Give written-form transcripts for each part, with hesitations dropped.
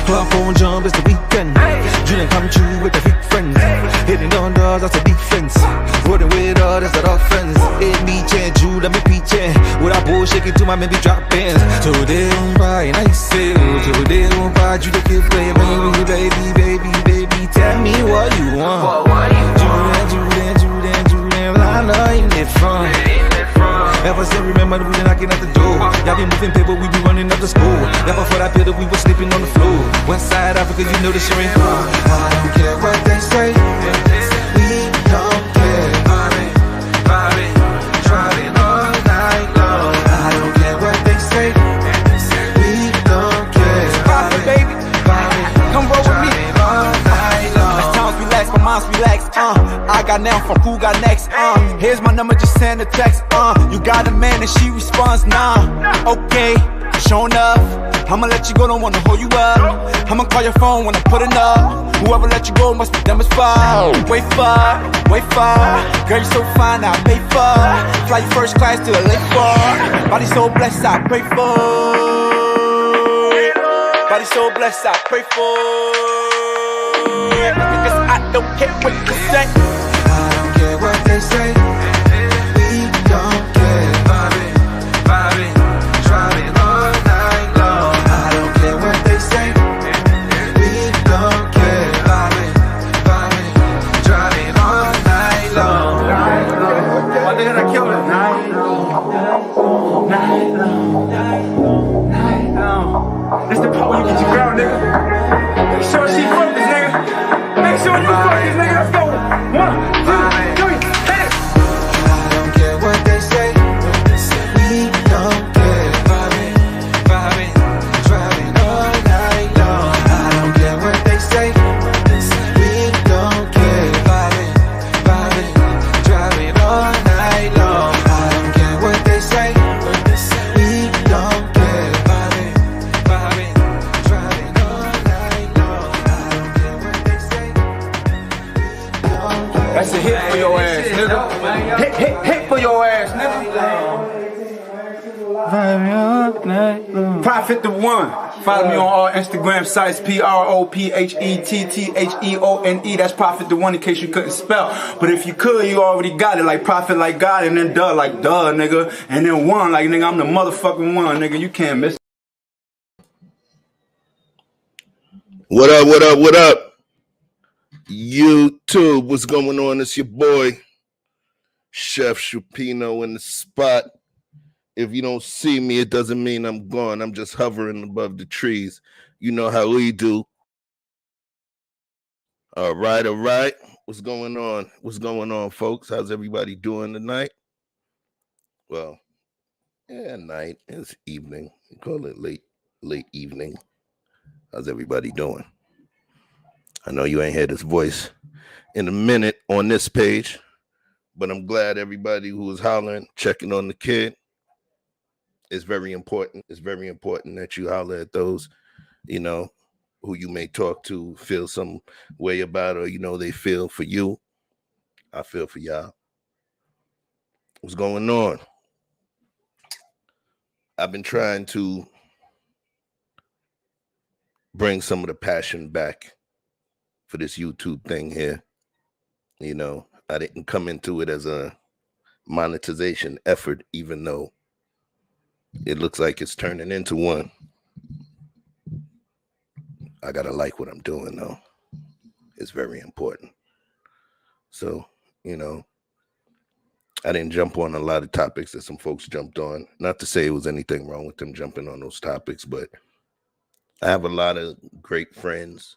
Club phone jump, it's the weekend. Dream come true with the big friends. Hitting on doors, that's the defense. Rolling with all, that's the offense. Hit me, change you, let me peach in. With that bullshit to my maybe drop ins. Today on buy and I say, today on buy you the kid play, baby, tell me what you want. Julian, I know you need fun. Ever since remember we been knocking at the door. Y'all be moving paper, we be running up the school. Never for that pillar, we was sleeping on the floor. West side Africa, you know the shit ain't cool. I don't care what they say. We don't care. Driving all night long. I don't care what they say. We don't care. Profit, baby. Come roll with me. All night long. As times relax, my mind's relaxed. I got now from who got next. Here's my number, just send a text. You got a man and she responds, nah. Okay, showing up. I'ma let you go, don't wanna hold you up. I'ma call your phone when I put it up. Whoever let you go must be them as far. Wait far. Girl, you so fine, I pay for. Fly you first class to the lake bar. Body so blessed, I pray for. Body so blessed, I pray for. Because I don't care what you say. I don't care what they say. We don't care. Vibing, driving all night long. I don't care what they say. We don't care. Vibing, driving all night long. My nigga, I killed it. Night long. That's the part where you get your girl, nigga. Make sure she focused, nigga. Make sure you focus, nigga. Let's go. 1, 2, 3, hit it. I don't care what they say. We don't care. Vibing, driving all night long. I don't care what they say. We don't care. Vibing, driving all night long. I don't care what they say. We don't care. Vibing, driving all night long. I don't care what they say. That's a hit for your ass, nigga. Hit for your ass, nigga. Prophet the One. Follow me on all Instagram sites, PROPHETTHEONE. That's Prophet the One in case you couldn't spell. But if you could, you already got it. Like Prophet like God, and then duh like duh, nigga. And then one like nigga, I'm the motherfucking one, nigga. You can't miss. What up? YouTube, what's going on? It's your boy, Chef Choupino in the spot. If you don't see me, it doesn't mean I'm gone. I'm just hovering above the trees. You know how we do. All right. What's going on, folks? How's everybody doing tonight? Well, night. It's evening. We call it late evening. How's everybody doing? I know you ain't heard his voice in a minute on this page, but I'm glad everybody who was hollering, checking on the kid. It's very important. It's very important that you holler at those, who you may talk to, feel some way about, or, they feel for you. I feel for y'all. What's going on? I've been trying to bring some of the passion back for this YouTube thing here. I didn't come into it as a monetization effort, even though it looks like it's turning into one. I gotta like what I'm doing, though. It's very important. So, I didn't jump on a lot of topics that some folks jumped on. Not to say it was anything wrong with them jumping on those topics, but I have a lot of great friends,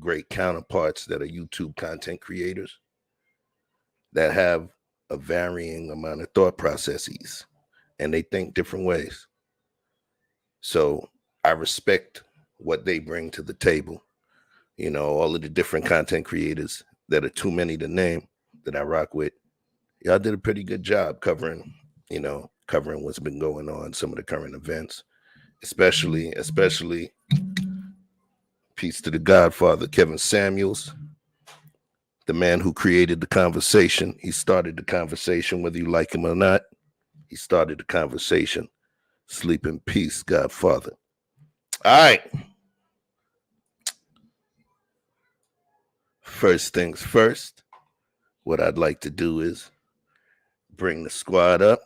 great counterparts that are YouTube content creators that have a varying amount of thought processes, and they think different ways. So I respect what they bring to the table. All of the different content creators that are too many to name that I rock with. Y'all did a pretty good job covering what's been going on, some of the current events, especially peace to the Godfather, Kevin Samuels, the man who created the conversation. He started the conversation, whether you like him or not. He started the conversation. Sleep in peace, Godfather. All right. First things first, what I'd like to do is bring the squad up.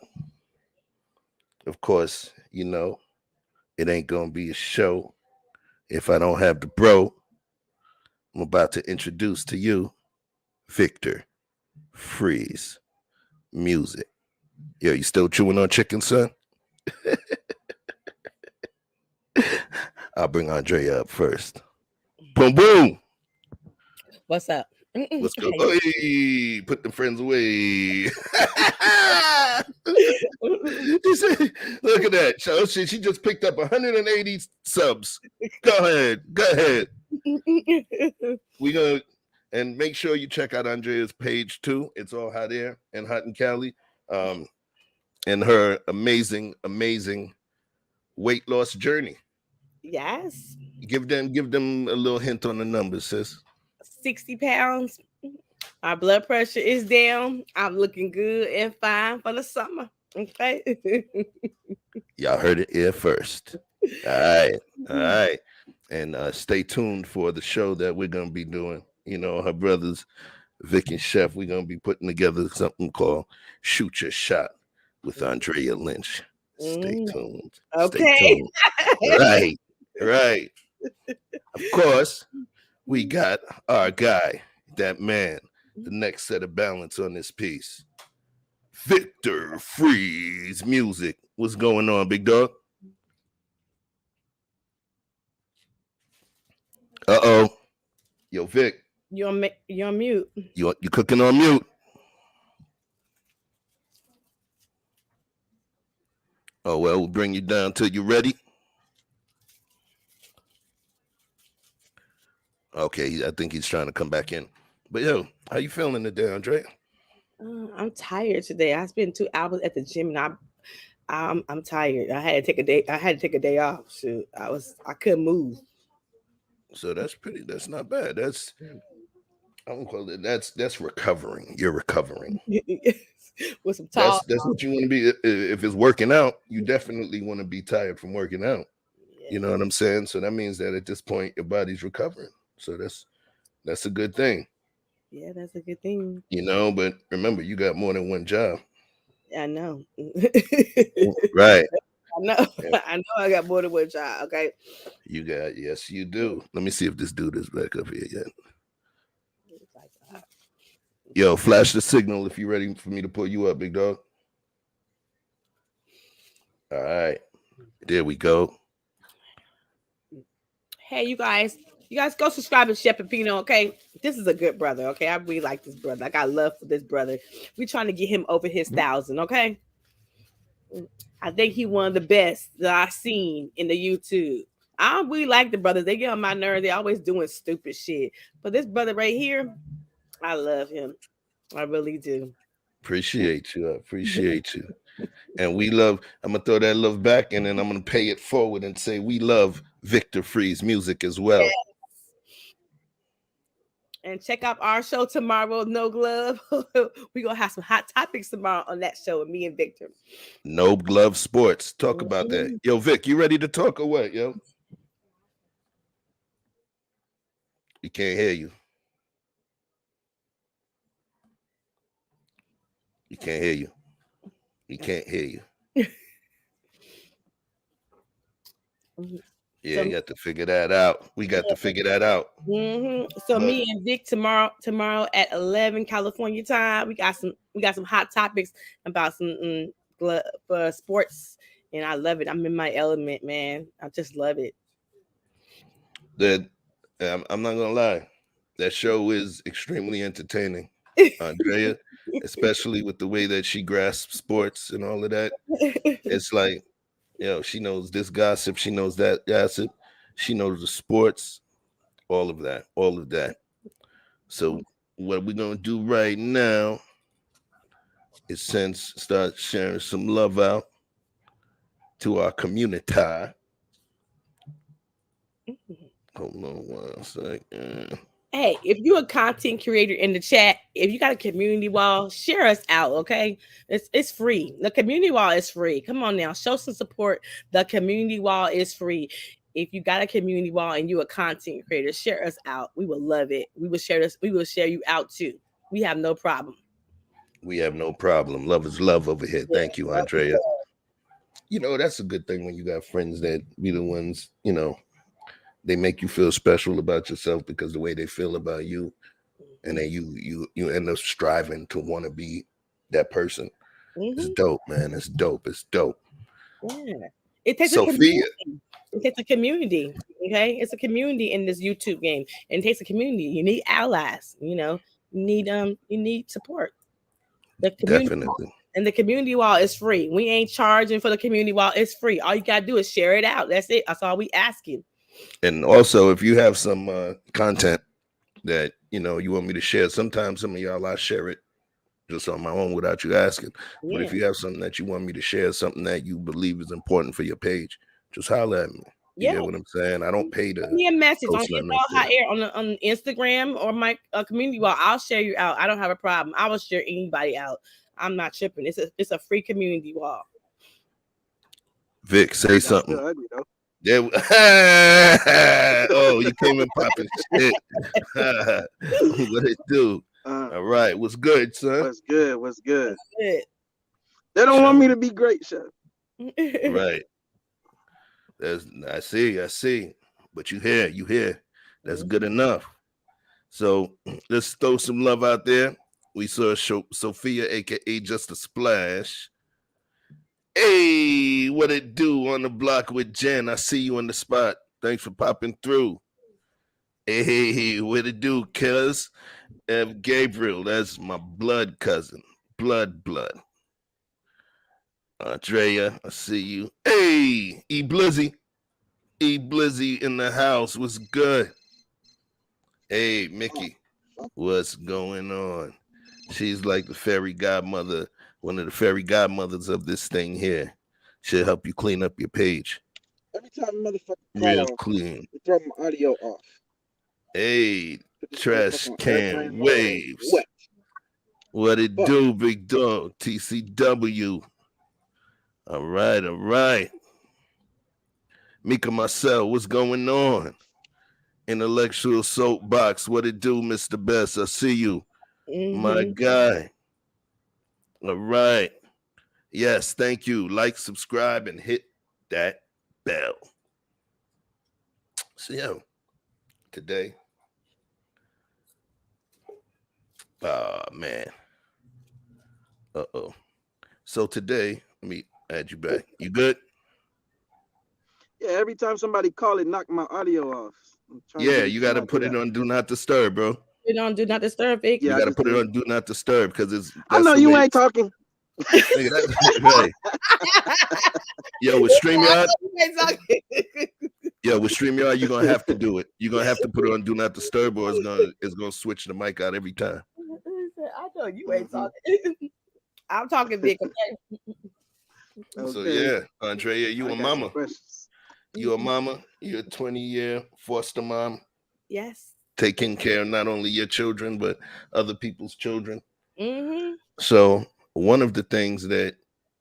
Of course, it ain't gonna be a show if I don't have the bro. I'm about to introduce to you Victor Freeze Music. Yo, you still chewing on chicken, son? I'll bring Andrea up first. Boom, boom. What's up? Let's go. Hey, put the friends away. Look at that. She just picked up 180 subs. Go ahead. We gonna and make sure you check out Andrea's page too. It's all hot air and hot in Cali. And her amazing weight loss journey. Yes. Give them a little hint on the numbers, sis. 60 pounds. Our blood pressure is down. I'm looking good and fine for the summer. Okay. Y'all heard it here first. All right. And stay tuned for the show that we're gonna be doing. Her brothers, Vic and Chef, we're gonna be putting together something called Shoot Your Shot with Andrea Lynch. Stay tuned. Okay. Stay tuned. Right. Of course, we got our guy, that man, the next set of balance on this piece. Victor Freeze Music. What's going on, big dog? Uh-oh. Yo, Vic. You're on mute. You cooking on mute. Oh, well, we'll bring you down till you're ready. Okay, I think he's trying to come back in. But yo, how you feeling today, Andrea? I'm tired today. I spent 2 hours at the gym, and I'm tired. I had to take a day off. Shoot, I couldn't move. So that's not bad. That's I don't call it. That's recovering. You're recovering. With some tall. That's what you want to be. If it's working out, you definitely want to be tired from working out. Yeah. You know what I'm saying? So that means that at this point your body's recovering. So that's a good thing. Yeah, that's a good thing. But remember, you got more than one job. I know. Right. I know. Yeah. I know I got more than one job. Okay. Yes, you do. Let me see if this dude is back up here yet. Yo, flash the signal if you're ready for me to pull you up, big dog. All right. There we go. Hey, you guys go subscribe to Chef Choupino, okay? This is a good brother, okay? I really like this brother. I got love for this brother. We're trying to get him over his 1,000, okay? I think he one of the best that I've seen in the YouTube. I don't really like the brothers. They get on my nerves. They always doing stupid shit. But this brother right here, I love him. I really do. Appreciate you. I appreciate you. And we love, I'm going to throw that love back, and then I'm going to pay it forward and say we love Victor Freeze Music as well. Yes. And check out our show tomorrow, No Glove. We're going to have some hot topics tomorrow on that show with me and Victor. No Glove Sports. Talk about that. Yo, Vic, you ready to talk or what, yo? We can't hear you. We can't hear you. We can't hear you. Yeah, so, you got to figure that out. We got to figure that out. Mm-hmm. So me and Vic tomorrow at 11 California time, we got some hot topics about some sports, and I love it. I'm in my element, man. I just love it. I'm not gonna lie, that show is extremely entertaining, Andrea, especially with the way that she grasps sports and all of that. It's like, she knows this gossip, she knows that gossip, she knows the sports, all of that. So what we're gonna do right now is start sharing some love out to our community. Hold on 1 second. Hey, if you're a content creator in the chat, if you got a community wall, share us out, okay? It's free. The community wall is free. Come on now, show some support. The community wall is free. If you got a community wall and you a content creator, share us out. We will love it. We will share this. We will share you out too. We have no problem. We have no problem. Love is love over here. Yeah, Thank you, Andrea. That's a good thing when you got friends that be the ones, they make you feel special about yourself because the way they feel about you, and then you end up striving to want to be that person. It's dope, man. It's dope. It's dope. Yeah. It takes Sophia. a community. It takes a community. Okay. It's a community in this YouTube game. And it takes a community. You need allies, you need support. The community Definitely. wall. And the community wall is free. We ain't charging for the community wall. It's free. All you gotta do is share it out. That's it. That's all we asking. And also, if you have some content that you want me to share, sometimes some of y'all I share it just on my own without you asking. Yeah. But if you have something that you want me to share, something that you believe is important for your page, just holler at me. You get what I'm saying? I don't pay to send me a message on post nothing like that. Hot Air on Instagram or my community wall. I'll share you out. I don't have a problem. I will share anybody out. I'm not tripping. It's a free community wall. Vic, say something. There, oh, you came in popping shit. What it do? All right, what's good, son? What's good? What's good? Good. They don't want me to be great, chef. Right. I see. But you here. That's good enough. So let's throw some love out there. We saw Sophia, aka Just a Splash. Hey, what it do on the block with Jen? I see you on the spot. Thanks for popping through. Hey, what it do, cuz? Gabriel, that's my blood cousin. Blood. Andrea, I see you. Hey, E Blizzy in the house. What's good? Hey, Mickey, what's going on? She's like the fairy godmother, one of the fairy godmothers of this thing here. She'll help you clean up your page. Every time a motherfucker real clean. You throw my audio off. Hey, trash can waves. What it do, big dog? TCW. All right. Mika Marcel, what's going on? Intellectual soapbox. What it do, Mr. Best? I see you. My guy. All right. Yes, thank you. Like, subscribe, and hit that bell. So, yeah, today. Oh, man. Uh-oh. So today, let me add you back. You good? Yeah, every time somebody call it, knock my audio off. Yeah, you got to put it on Do Not Disturb, bro. Put it on Do Not Disturb, Vic. You got to put it on Do Not Disturb because it's. I know you ain't talking. Right. Yo, with StreamYard. With StreamYard, you're gonna have to do it. You're gonna have to put it on Do Not Disturb, or it's gonna switch the mic out every time. I know you ain't talking. I'm talking big. Okay. So yeah, Andrea, you a mama. You a mama. You're a 20-year foster mom. Yes. Taking care of not only your children but other people's children. Mm-hmm. So one of the things that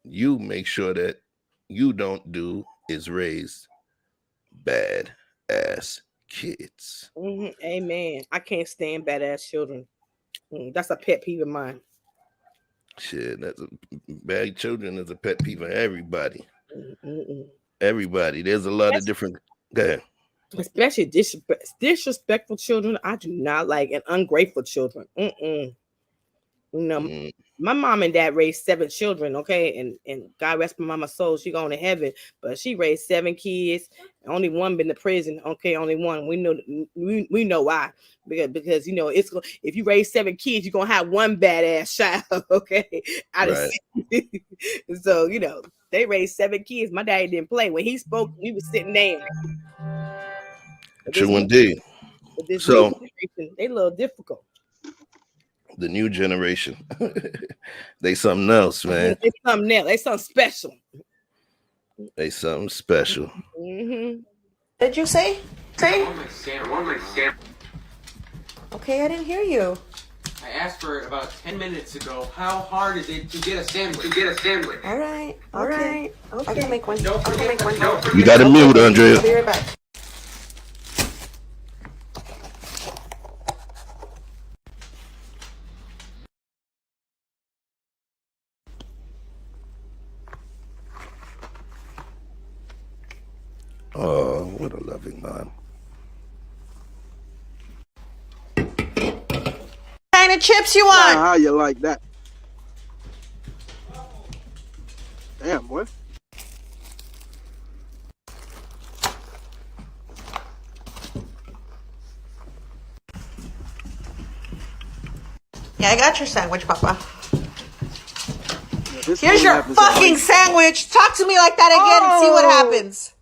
you make sure that you don't do is raise bad ass kids. Mm-hmm. Amen. I can't stand bad ass children. That's a pet peeve of mine. Shit, bad children is a pet peeve of everybody. Mm-mm. Everybody. There's a lot of different. Go ahead. Especially disrespectful children. I do not like, and ungrateful children. My mom and dad raised 7 children, okay, and God rest my mama's soul, she going to heaven, but she raised 7 kids. Only one been to prison, okay, only one. We know why, because it's if you raise 7 kids, you're gonna have one badass child, okay. So they raised 7 kids. My daddy didn't play. When he spoke, we was sitting there. True indeed. So they a little difficult. The new generation. They something else, man. They something else. They something special. They something special. Mm-hmm. Did you say? Okay, I didn't hear you. I asked for it about 10 minutes ago. How hard is it to get a sandwich? All right. Okay. I can make one. Don't I can make one. You got to mute, Andrea. I'll be right back. Oh, what a loving mom. What kind of chips you want? How you like that? Damn, boy. Yeah, I got your sandwich, Papa. Yeah, this Here's thing your happens fucking like- sandwich. Talk to me like that again and see what happens.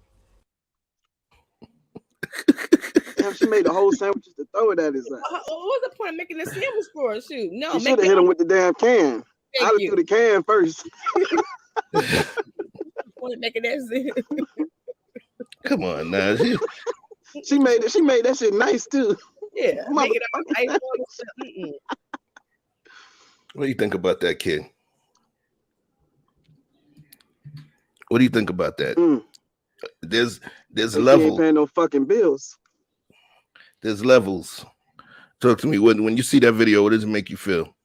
Damn, she made the whole sandwich just to throw it at his ass. What was the point of making the sandwich for? Shoot, no. She should have hit him with the damn can. Thank I'd have you. threw the can first. Making that sandwich. Come on now. She made that shit nice too. Yeah, make it all nice. Mm-mm. What do you think about that, kid? What do you think about that? There's She ain't levels. paying no fucking bills. There's levels. Talk to me. When you see that video, what does it make you feel?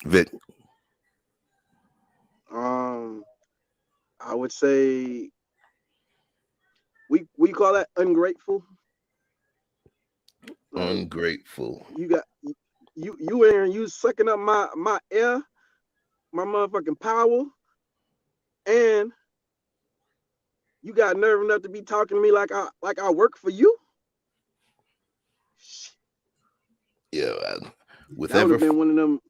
Vic. I would say we call that ungrateful. Ungrateful. You got you in here and you sucking up my air, my motherfucking power, and you got nerve enough to be talking to me like I work for you. Yeah, with That would have been one of them.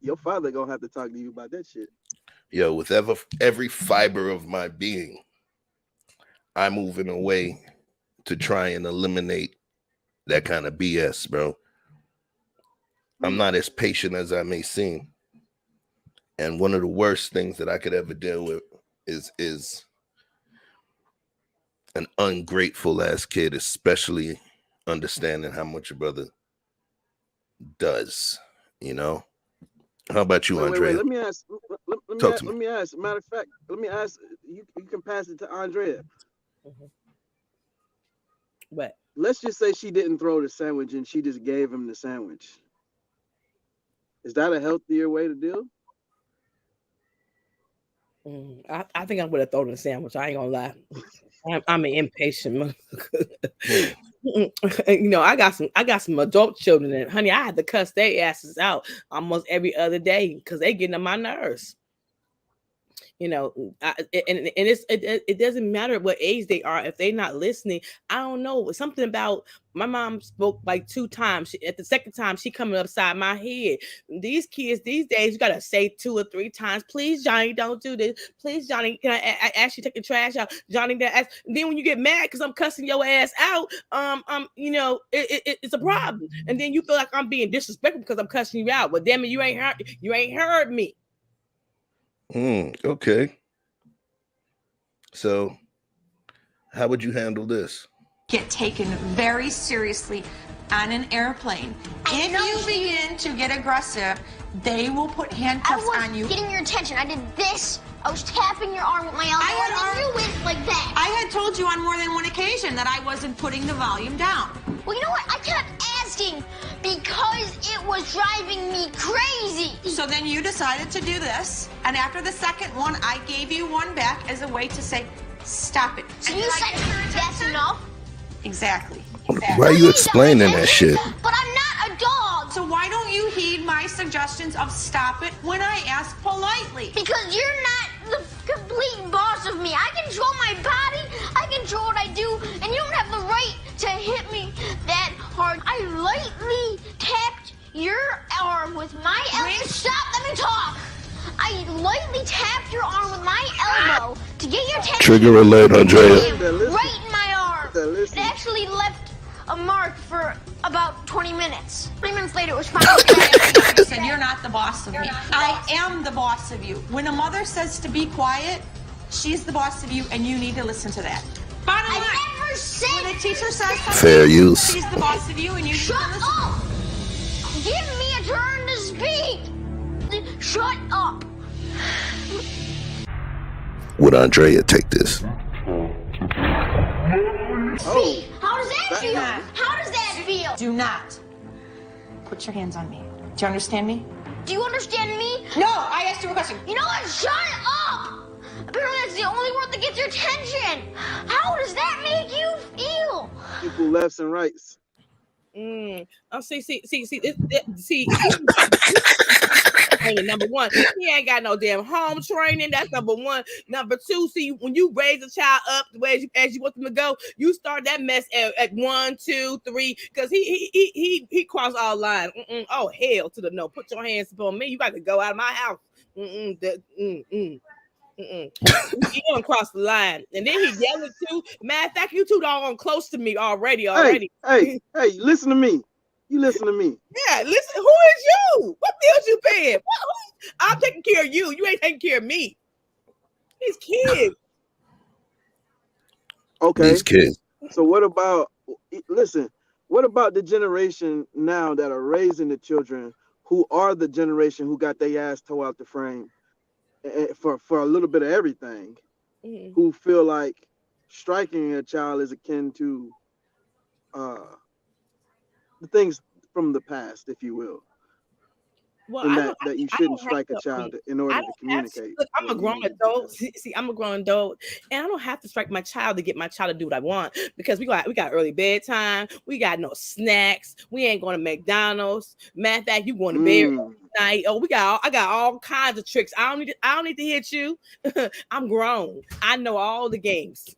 Your father gonna have to talk to you about that shit. Yo, with every fiber of my being, I'm moving away to try and eliminate that kind of BS, bro. I'm not as patient as I may seem. And one of the worst things that I could ever deal with is an ungrateful ass kid, especially understanding how much your brother does, you know? How about you, Andrea? Wait, let me ask. Talk to me. Let me ask. Matter of fact, let me ask. You can pass it to Andrea. What? Let's just say she didn't throw the sandwich and she just gave him the sandwich. Is that a healthier way to deal? I think I would have thrown the sandwich. I ain't gonna lie. I'm an impatient motherfucker. You know, I got some adult children, and honey, I had to cuss their asses out almost every other day because they getting on my nerves. You know, it doesn't matter what age they are. If they're not listening, I don't know. Something about my mom spoke like 2 times. At the second time, she coming upside my head. These kids these days, you gotta say 2 or 3 times. Please, Johnny, don't do this. Please, Johnny, can I ask you to take the trash out? Johnny, then when you get mad because I'm cussing your ass out, you know, it's a problem. And then you feel like I'm being disrespectful because I'm cussing you out. But damn it, you ain't heard me. Okay. So, how would you handle this? Get taken very seriously on an airplane. If you begin to get aggressive, they will put handcuffs on you. I was getting your attention. I did this. I was tapping your arm with my elbow. And you went like that. I had told you on more than one occasion that I wasn't putting the volume down. Well, you know what? I kept asking because it was driving me crazy. So then you decided to do this, and after the second one, I gave you one back as a way to say, stop it. So you said that's enough? Exactly. Why are you explaining that shit? But I'm not a dog. So why don't you heed my suggestions of stop it when I ask politely? Because you're not the complete boss of me. I control my body. I control what I do. And you don't have the right to hit me that hard. I lightly tapped your arm with my elbow. Stop, let me talk. I lightly tapped your arm with my elbow to get your attention. Trigger alert, Andrea. Right in my arm. It actually left a mark for about 20 minutes. 3 minutes later, it was fine. Listen, you're not the boss of me. I am the boss of you. When a mother says to be quiet, she's the boss of you, and you need to listen to that. Bottom line. I never said. When a teacher says something, Fair use. she's the boss of you, and you Shut up! Give me a turn to speak. Shut up. Would Andrea take this? See, how does that feel? How does that feel? do not put your hands on me. Do you understand me? Do you understand me? No, I asked you a question. You know what? Shut up! Apparently that's the only word that gets your attention. How does that make you feel? Equal lefts and rights. Oh, see. Number one, he ain't got no damn home training. That's number one. Number two, see, when you raise a child up the way as you want them to go, you start that mess at 1, 2, 3, because he crossed all lines. Oh hell to the no! Put your hands upon me. You got to go out of my house. You don't cross the line, and then he yelling too. Matter of fact, you two doggone close to me already. Hey, listen to me. You listen to me. Yeah, listen. Who is you? What bills you paying? I'm taking care of you. You ain't taking care of me. These kids. Okay. These kids. So what about? Listen. What about the generation now that are raising the children who are the generation who got their ass tore out the frame for a little bit of everything? Mm-hmm. Who feel like striking a child is akin to the things from the past, if you will. Well, and that you shouldn't strike a child in order to communicate. Look, I'm a grown adult. See, I'm a grown adult, and I don't have to strike my child to get my child to do what I want, because we got early bedtime. We got no snacks. We ain't going to McDonald's. Matter of fact, you going to bed night. Oh, I got all kinds of tricks. I don't need to hit you. I'm grown. I know all the games.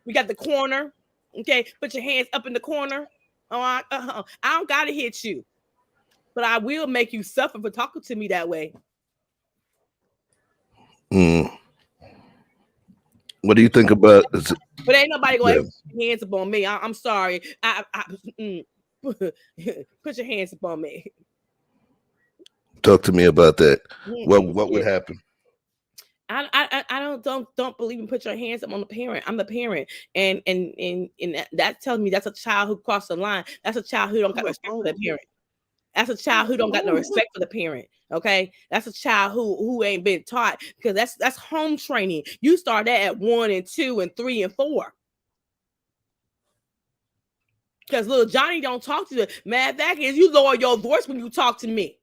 We got the corner. Okay, put your hands up in the corner. Oh, I don't gotta hit you, but I will make you suffer for talking to me that way. What do you think about? But ain't nobody going to put your hands up on me. I'm sorry. Put your hands up on me. Talk to me about that. What would happen? I don't believe in put your hands up on the parent. I'm the parent, and that tells me that's a child who crossed the line. That's a child who don't got respect for the parent. That's a child who don't got no respect for the parent. Okay, that's a child who ain't been taught, because that's home training. You start that at 1 and 2 and 3 and 4. Because little Johnny don't talk to you. Matter of fact is you lower your voice when you talk to me.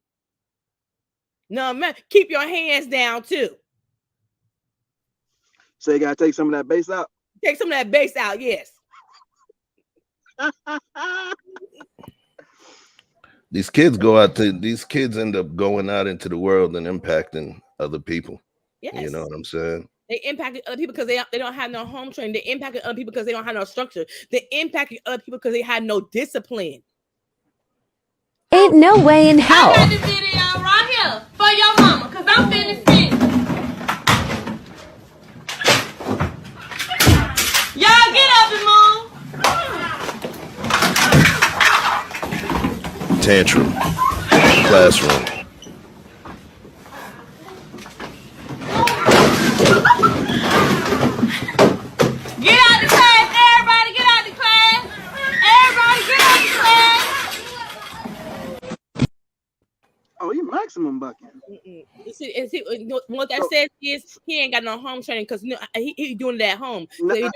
No, man, keep your hands down too. So you gotta take some of that bass out. Take some of that bass out, yes. These kids end up going out into the world and impacting other people. Yes. You know what I'm saying? They impacted other people because they don't have no home training. They impacted other people because they don't have no structure. They impacted other people because they had no discipline. Ain't no way in hell. I got this video right here for your mama, because I'm finna sick. Y'all get up and move. Tantrum. Classroom. Get out the class, everybody get out the class. Everybody get out the class. Oh, you maximum bucking. See, what that says is he ain't got no home training, because he doing it at home. So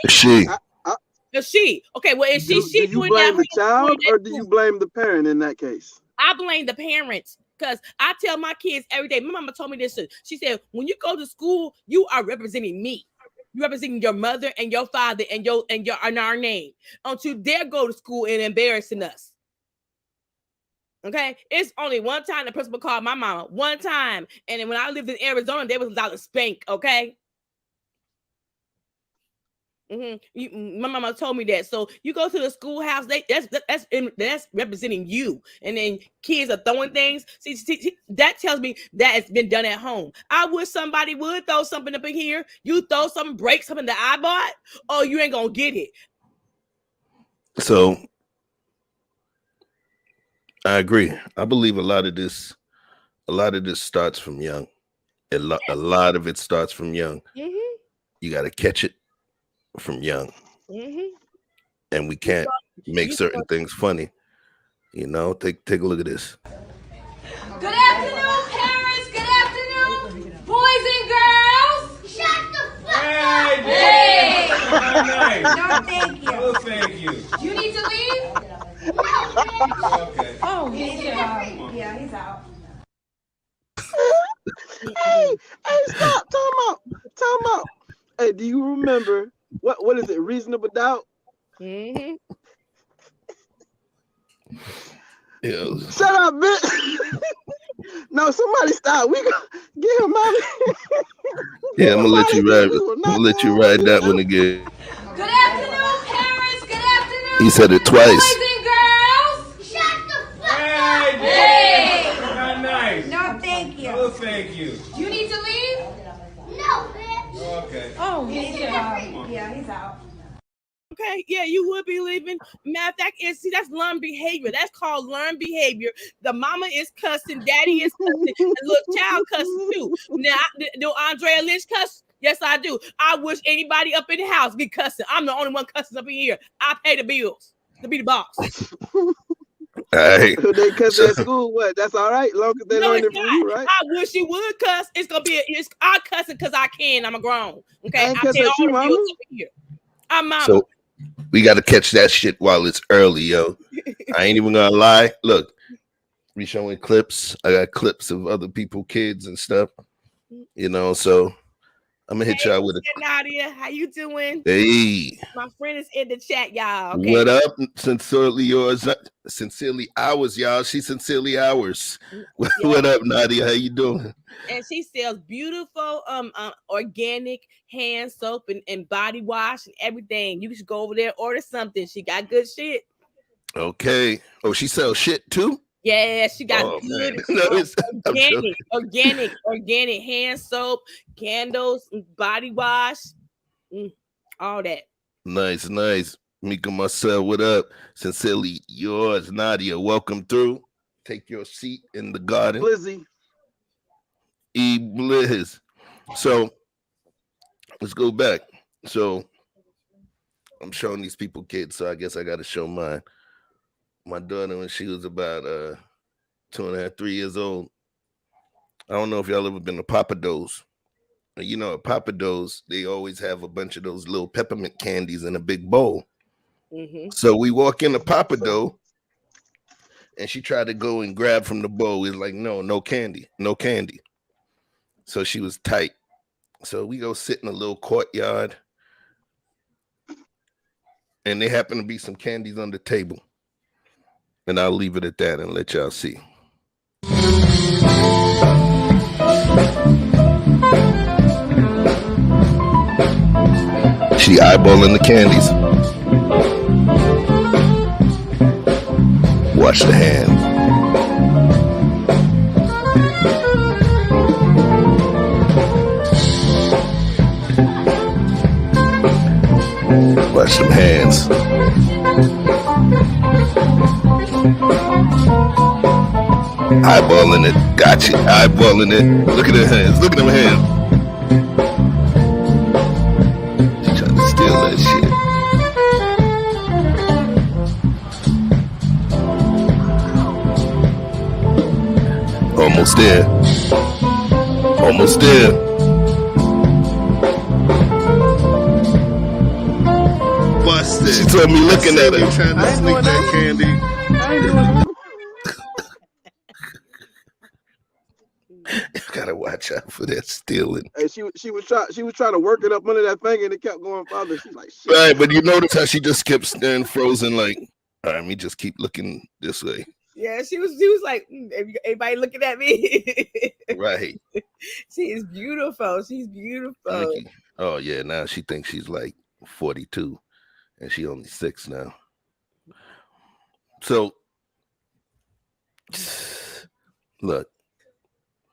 She. Okay, well, is she do you doing blame that the child, or do you blame the parent in that case? I blame the parents, because I tell my kids every day. My mama told me this. She said, when you go to school, you are representing me. You're representing your mother and your father and our name. Don't you dare go to school and embarrassing us. Okay, it's only one time the principal called my mama. One time, and then when I lived in Arizona, they was allowed to spank. Okay. My mama told me that. So you go to the schoolhouse, that's representing you, and then kids are throwing things. See, that tells me that it's been done at home. I wish somebody would throw something up in here. You throw something, break something that I bought, oh, you ain't gonna get it. So I agree. I believe a lot of this starts from young. A lot of it starts from young. Mm-hmm. You got to catch it from young. and we can't make certain things funny. You know, take a look at this. Good afternoon, parents. Good afternoon, boys and girls. Shut the fuck Hey, up! hey. Nice. No, thank you. No, thank you. Do you need to leave? No, bitch! Okay. Oh, yeah, he's out. Hey, stop. Time out. Hey, do you remember what is it? Reasonable Doubt? Mm-hmm. Yeah. Shut up, bitch. No, somebody stop. We gonna get him out of here. Yeah, I'm gonna let you ride. We will I'm not gonna let you go ride on that this one again. Good afternoon, parents. Good afternoon. He said it twice. Boys and girls. Shut the fuck Hey, up! hey. Not nice. No, thank you. No, thank you. Do you need to leave? No, bitch! Okay. Oh, yeah, he's out. Okay, yeah, you would be leaving. Matter of fact, that's learned behavior. That's called learned behavior. The mama is cussing, daddy is cussing, and the little child cussing too. Now, do Andrea Lynch cuss? Yes, I do. I wish anybody up in the house be cussing. I'm the only one cussing up in here. I pay the bills to be the boss. All right. They cuss at school. What? That's all right, long as they No, learn it's it from not. you, right? I wish you would cuss. It's gonna be. I cussing because I can. I'm a grown. Okay, I ain't I cuss pay at all you, the mama. bills up in here. I'm mama. So we got to catch that shit while it's early, yo. I ain't even gonna lie. Look, we showing clips. I got clips of other people, kids and stuff. You know, so I'm gonna hit y'all with a. Nadia, how you doing? Hey, My friend is in the chat, y'all. Okay. what up? Sincerely yours. Sincerely ours, y'all. She's sincerely ours. What up, Nadia? How you doing? And she sells beautiful organic hand soap and body wash and everything. You should go over there, order something. She got good shit. Okay. Oh, she sells shit too? Yeah, she got Oh, good man. No, I'm joking. organic hand soap, candles, body wash, all that. Nice. Mika Marcel, what up? Sincerely yours, Nadia. Welcome through. Take your seat in the garden. Blizzy. Bliz. So let's go back. So I'm showing these people kids, so I guess I gotta show mine. My daughter, when she was about 2.5, 3 years old. I don't know if y'all ever been to Papa Do's. You know, at Papa Do's, they always have a bunch of those little peppermint candies in a big bowl. So we walk into Papa Do, and she tried to go and grab from the bowl. It's like, no candy. So she was tight. So we go sit in a little courtyard, and there happen to be some candies on the table. And I'll leave it at that and let y'all see. She eyeballing the candies. Watch the hand. Watch them hands. Eyeballing it. Gotcha. Eyeballing it. Look at her hands. Look at them hands. She trying to steal that shit. Almost there. Almost there. Busted. She told me looking at her. Trying to sneak that candy. I ain't doing You gotta watch out for that stealing. Hey, she was trying to work it up under that finger and it kept going farther. She's like, shit. Right, but you notice how she just kept staying frozen, like, all right, let me just keep looking this way. Yeah, she was like, everybody looking at me. Right. She is beautiful. She's beautiful. Nikki. Oh yeah, now she thinks she's like 42 and she only 6 now. So look,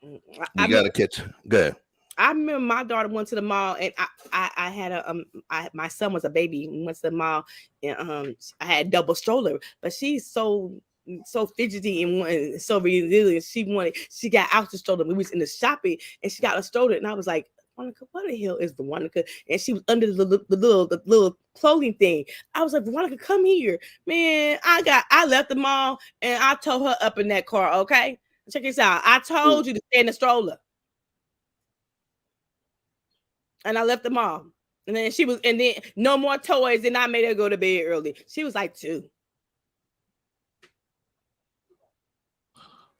you gotta catch. Go ahead. I remember my daughter went to the mall, and I had my son was a baby. We went to the mall, and I had a double stroller, but she's so fidgety and so resilient. She got out the stroller. We was in the shopping, and she got a stroller, and I was like, Veronica, what the hell is Veronica? And she was under the little clothing thing. I was like, Veronica, come here. Man, I left the mall and I told her up in that car, okay? Check this out. I told you to stay in the stroller. And I left the mall. And then no more toys, and I made her go to bed early. She was like 2.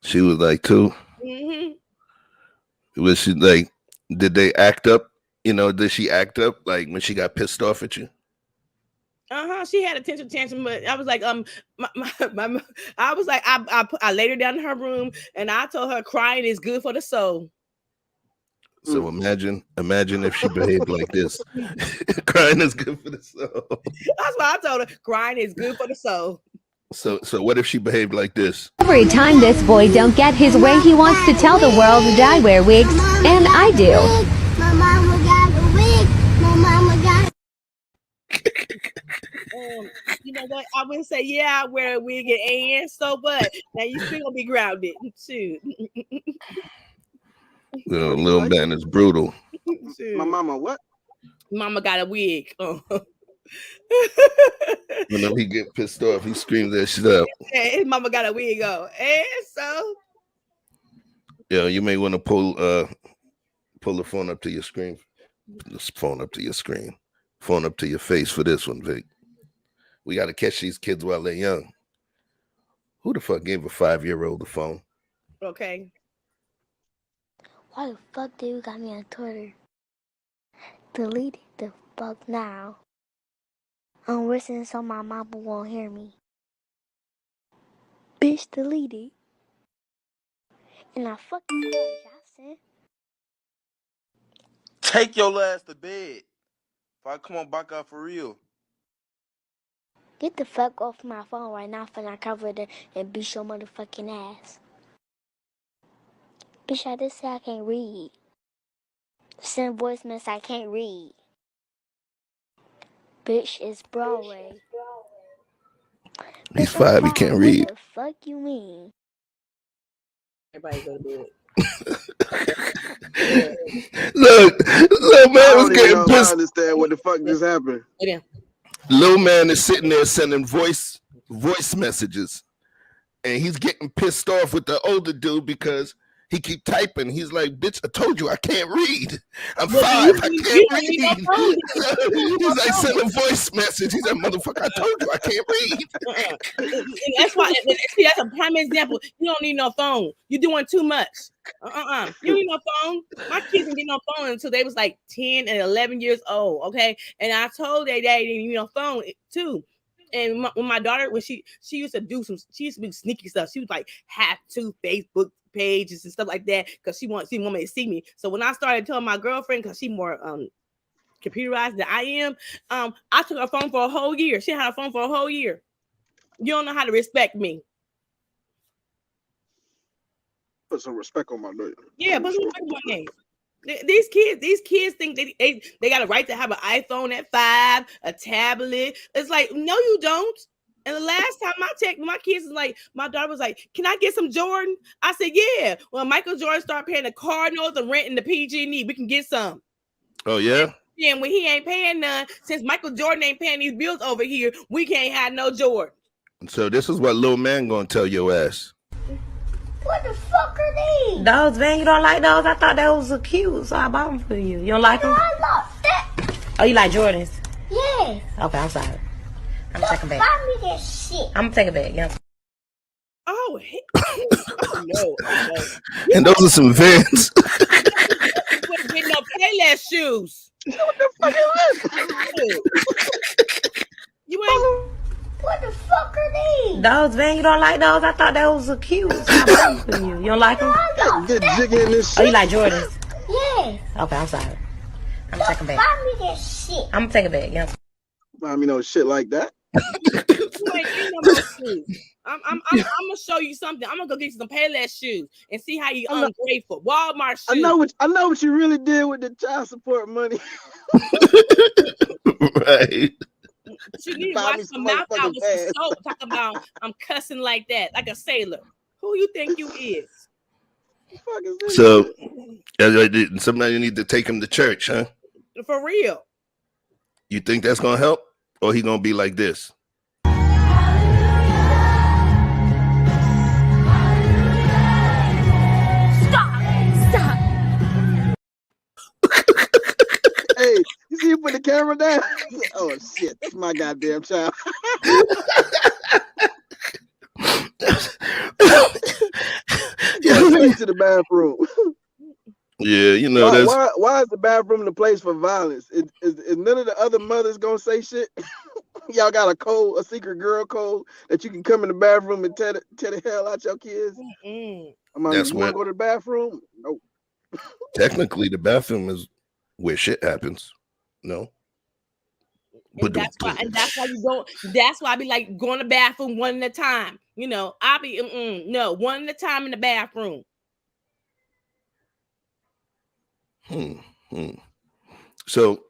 She was like 2. Mm-hmm. Was she like, did they act up? Did she act up like when she got pissed off at you? She had a temper tantrum, but I was like, I was like, I laid her down in her room, and I told her crying is good for the soul. So imagine if she behaved like this. Crying is good for the soul. That's what I told her. Crying is good for the soul. So what if she behaved like this? Every time this boy don't get his way, he wants to tell the world that I wear wigs, and I do. My mama got a wig. My mama got. You know what? I wouldn't say, yeah, I wear a wig and so, but now you still gonna be grounded. Shoot. Little man is brutal. My mama what? Mama got a wig. Whenever he get pissed off, he screams that shit up. His mama got a wig on. And so. Yeah, you may want to pull the phone up to your screen. This phone up to your screen. Phone up to your face for this one, Vic. We got to catch these kids while they're young. Who the fuck gave a 5-year-old a phone? Okay. Why the fuck did you got me on Twitter? Delete it the fuck now. I'm listening so my mama won't hear me. Bitch, delete it. And I fucking Johnson. Take your ass to bed. If I come on back out for real. Get the fuck off my phone right now for I cover it and beat your motherfucking ass. Bitch, I just said I can't read. Send voice mess I can't read. Bitch, it's Broadway. He's 5, he can't read. What the fuck you mean? Everybody go to bed. Look, little man was getting pissed. I understand what the fuck just happened. Okay. Little man is sitting there sending voice messages, and he's getting pissed off with the older dude because he keep typing. He's like, bitch, I told you I can't read. I'm 5, I can't read. He's like, send a voice message. He's like, motherfucker, I told you I can't read. And that's why, see, that's a prime example. You don't need no phone. You're doing too much. You don't need no phone. My kids didn't get no phone until they was like 10 and 11 years old, okay? And I told they didn't need no phone too. And when my daughter, when she used to do sneaky stuff. She was like hack 2 Facebook pages and stuff like that because she want me to see me. So when I started telling my girlfriend, because she more computerized than I am, I took her phone for a whole year. She had a phone for a whole year. You don't know how to respect me. Put some respect on my name. Yeah, put some respect on my name. These kids think they got a right to have an iPhone at 5, a tablet. It's like, no, you don't. And the last time I checked, my kids was like, my daughter was like, can I get some Jordan? I said, yeah. When Michael Jordan started paying the Cardinals and renting the PG&E, we can get some. Oh, yeah? And when he ain't paying none, since Michael Jordan ain't paying these bills over here, we can't have no Jordan. So this is what little man gonna tell your ass. What the fuck are these? Those, man, you don't like those? I thought those were cute, so I bought them for you. You don't like them? I love that. Oh, you like Jordans? Yes. Okay, I'm sorry. I'm gonna take them back. Buy me this shit. I'm gonna take it back, yeah. Oh, oh no. And those are some Vans. Get no Payless shoes. What the fuck is this? You ain't. What the fuck are these? Those, man, you don't like those? I thought those were cute, so I bought them for you. You don't like them? Get jiggy in this shit. Oh, you like Jordans? Yes. Okay, I'm sorry. I'm gonna take them back. Buy me this shit. I'm gonna take it back, yeah. Buy me no shit like that. You ain't getting no more shoes. I'm gonna show you something. I'm gonna go get you some Payless shoes and see how you ungrateful. Walmart shoes. I know what you really did with the child support money. Right. You need to wash your mouth out with some soap. Talk about I'm cussing like that, like a sailor. Who you think you is? Fuck is this So shit? somebody need to take him to church, huh? For real. You think that's gonna help, or he gonna be like this? Stop. Hey, you see you put the camera down? Oh shit, that's my goddamn child. Straight to the bathroom. Yeah, you know that's why is the bathroom the place for violence? Is none of the other mothers gonna say shit? Y'all got a secret girl code that you can come in the bathroom and tear the hell out your kids? Mm-mm. That's you what. want to go to the bathroom? No. Technically, the bathroom is where shit happens. No. And that's why you don't. That's why I be like going to the bathroom one at a time. You know, I be no one at a time in the bathroom. So,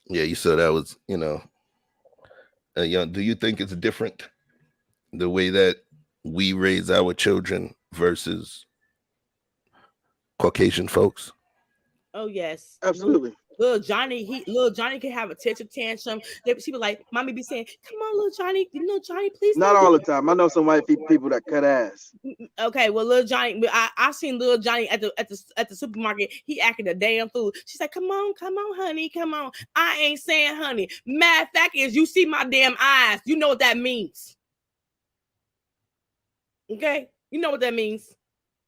yeah, you said that was, you know, young. Do you think it's different the way that we raise our children versus Caucasian folks? Oh yes, absolutely. Little Johnny can have a tantrum. She be like, "Mommy be saying, come on, little Johnny, Johnny, please." Not all the time. I know some white people that cut ass. Okay, well, little Johnny, I seen little Johnny at the supermarket. He acting a damn fool. She's like, come on, honey, come on. I ain't saying honey. Mad fact is, you see my damn eyes. You know what that means. Okay, you know what that means.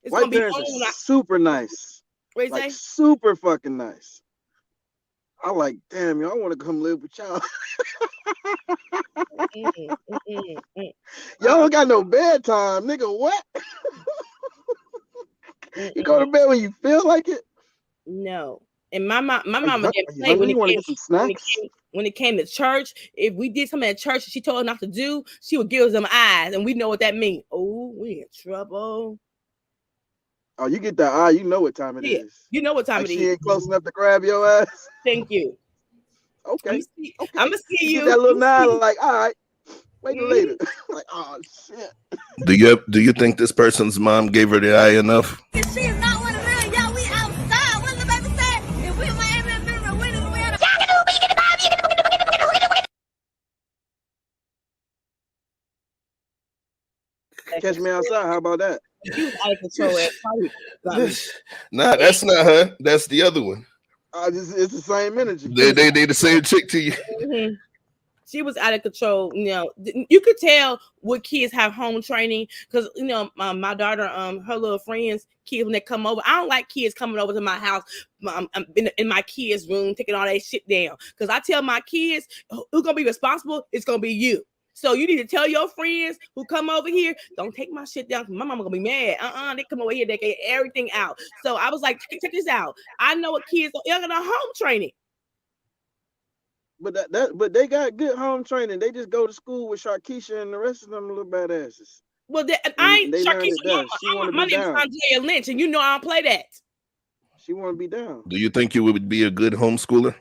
It's white parents are super nice. What you like say? super fucking nice. I like, damn, y'all want to come live with y'all. Y'all don't got no bedtime, nigga. What? You go to bed when you feel like it? No. And my mama didn't play when it came to church. If we did something at church she told us not to do, she would give us them eyes, and we know what that means. Oh, we in trouble. Oh, you get that eye, you know what time it is. You know what time it is. She ain't close enough to grab your ass. Thank you. Okay. I'm gonna see you. That little nod, like, all right, wait till later. Like, oh shit. Do you think this person's mom gave her the eye enough? She is not one of them. Y'all, we outside. What the baby said? If we Miami and Denver, we didn't win. Catch me outside. How about that? You was out of control at party. Nah, that's not her. That's the other one. It's the same energy. They the same chick to you. Mm-hmm. She was out of control. You know, you could tell what kids have home training because you know my daughter, her little friends, kids when they come over. I don't like kids coming over to my house. I'm in my kids' room taking all that shit down because I tell my kids who's gonna be responsible. It's gonna be you. So you need to tell your friends who come over here, don't take my shit down. My mama gonna be mad. They come over here, they get everything out. So I was like, check this out. I know what kids are younger than home training. But but they got good home training. They just go to school with Sharkeisha and the rest of them little badasses. Well, I ain't Sharkeisha. My name is Andrea Lynch, and you know I don't play that. She want to be down. Do you think you would be a good homeschooler?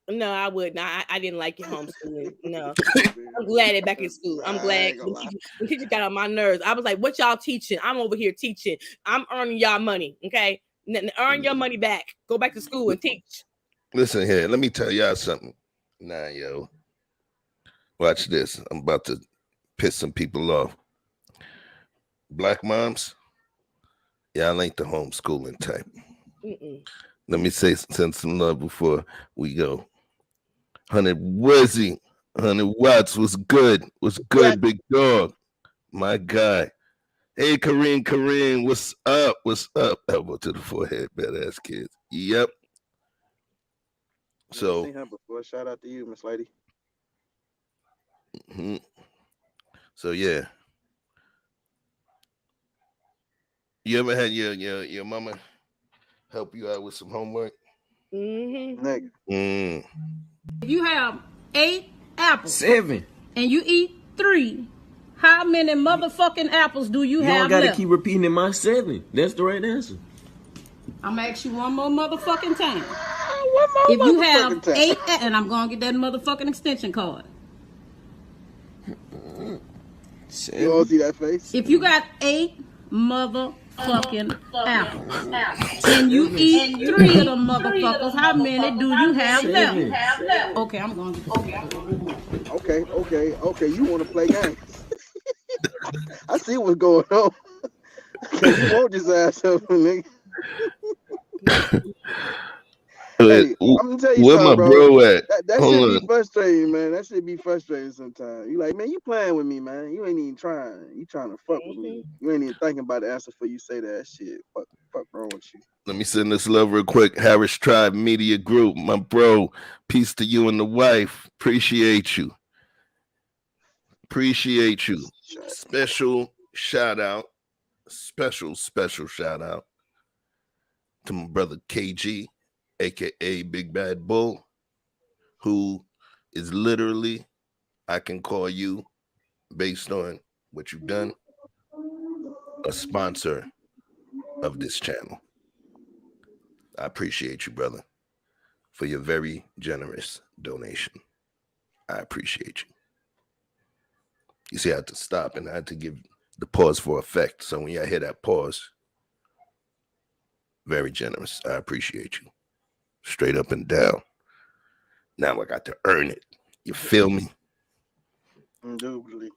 No, I wouldn't. I didn't like your homeschooling. No, I'm glad they're back in school. I'm glad the teacher got on my nerves. I was like, "What y'all teaching? I'm over here teaching. I'm earning y'all money. Okay, earn your money back. Go back to school and teach." Listen here. Let me tell y'all something. Nah, yo, watch this. I'm about to piss some people off. Black moms, y'all ain't the homeschooling type. Let me send some love before we go. 100 Wizzy, 100 Watts was good. Big dog. My guy. Hey, Kareem, what's up? Elbow to the forehead, badass kids. Yep. So, seen her before. Shout out to you, Miss Lady. So yeah. You ever had your mama help you out with some homework? If you have 8 apples, 7, and you eat 3, how many motherfucking apples do you have left? You don't gotta keep repeating it. My 7. That's the right answer. I'm gonna ask you one more motherfucking time. If you have 8, and I'm gonna get that motherfucking extension card. You all see that face? If you got 8 motherfucking apples. And you eat 3 of them motherfuckers. How many do you have left? Okay, I'm going to get Okay. You want to play games? I see what's going on. You want this ass up, nigga. Hey, I'm gonna tell you where something, my bro. at? That Hold should on. be frustrating, man. That should be frustrating sometimes. You like, man, you playing with me, man. You ain't even trying. You trying to fuck with me. You ain't even thinking about the answer before you say that shit. Fuck wrong with you. Let me send this love real quick. Harris Tribe Media Group, my bro. Peace to you and the wife. Appreciate you. Special shout out. Special shout out to my brother KG, aka Big Bad Bull, who is literally, I can call you, based on what you've done, a sponsor of this channel. I appreciate you, brother, for your very generous donation. I appreciate you. You see, I had to stop and I had to give the pause for effect. So when y'all hear that pause, very generous. I appreciate you. Straight up and down. Now I got to earn it. You feel me? Indubitably.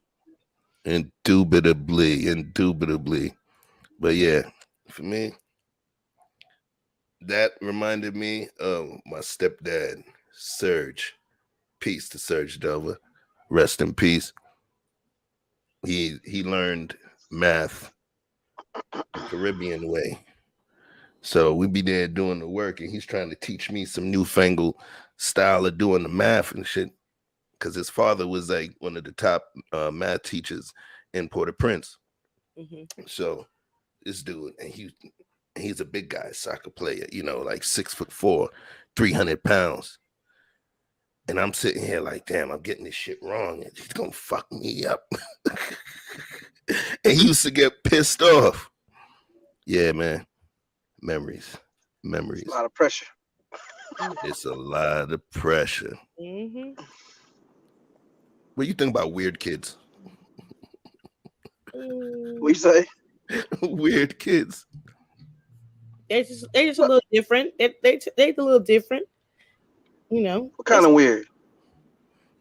But yeah, for me, that reminded me of my stepdad, Serge. Peace to Serge Delva. Rest in peace. He learned math the Caribbean way. So we be there doing the work, and he's trying to teach me some newfangled style of doing the math and shit. Because his father was like one of the top math teachers in Port-au-Prince. Mm-hmm. So this dude, and he's a big guy, soccer player, like 6'4", 300 pounds. And I'm sitting here like, damn, I'm getting this shit wrong. And he's gonna fuck me up. And he used to get pissed off. Yeah, man. Memories. It's a lot of pressure. It's a lot of pressure. Mm-hmm. What do you think about weird kids? What you say? Weird kids. They're just a little different. They're a little different. What kind of weird?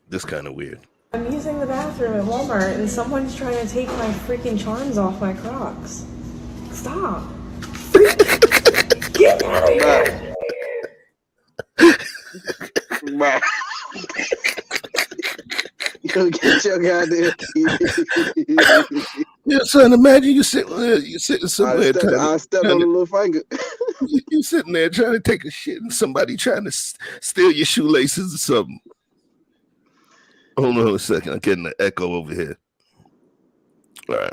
This kind of weird. I'm using the bathroom at Walmart and someone's trying to take my freaking charms off my Crocs. Stop. Get out of here. Bye. You get your goddamn. Yeah, son, imagine you sitting somewhere. I stepped on a little finger. You sitting there trying to take a shit and somebody trying to steal your shoelaces or something. Hold on a second. I'm getting an echo over here. All right.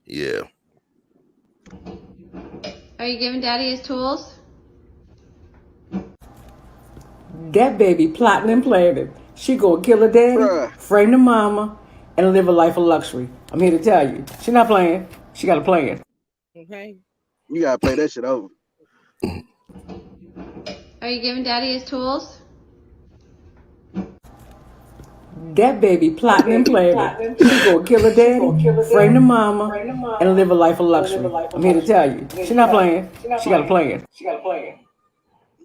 Yeah. Are you giving Daddy his tools? That baby plotting and planning. She gonna kill her daddy, frame the mama, and live a life of luxury. I'm here to tell you. She not playing. She got a plan. Okay. You gotta play that shit over. Are you giving Daddy his tools? That baby plotting and planning. She gonna kill her daddy, frame the mama, and live a life of luxury. I'm here to tell you. She not playing. She got a plan.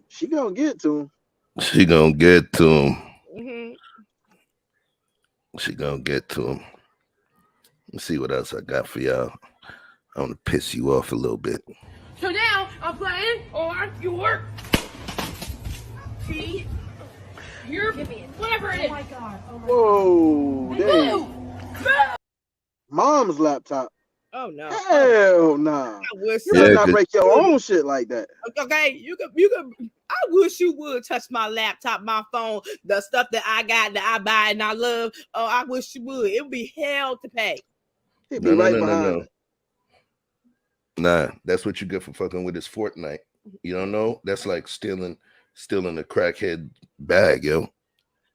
She gonna get to him. She gonna get to him. Mm-hmm. She gonna get to him. Let's see what else I got for y'all. I want to piss you off a little bit. So now I'm playing on your G. Your whatever it is. Oh my god. Whoa, damn. Mom's laptop. Oh no. Hell nah. You better not break your own shit like that. Okay, you could. I wish you would touch my laptop, my phone, the stuff that I got that I buy and I love. Oh, I wish you would. It would be hell to pay. He'd be right behind. Nah, that's what you get for fucking with this Fortnite. You don't know? That's like stealing a crackhead bag, yo.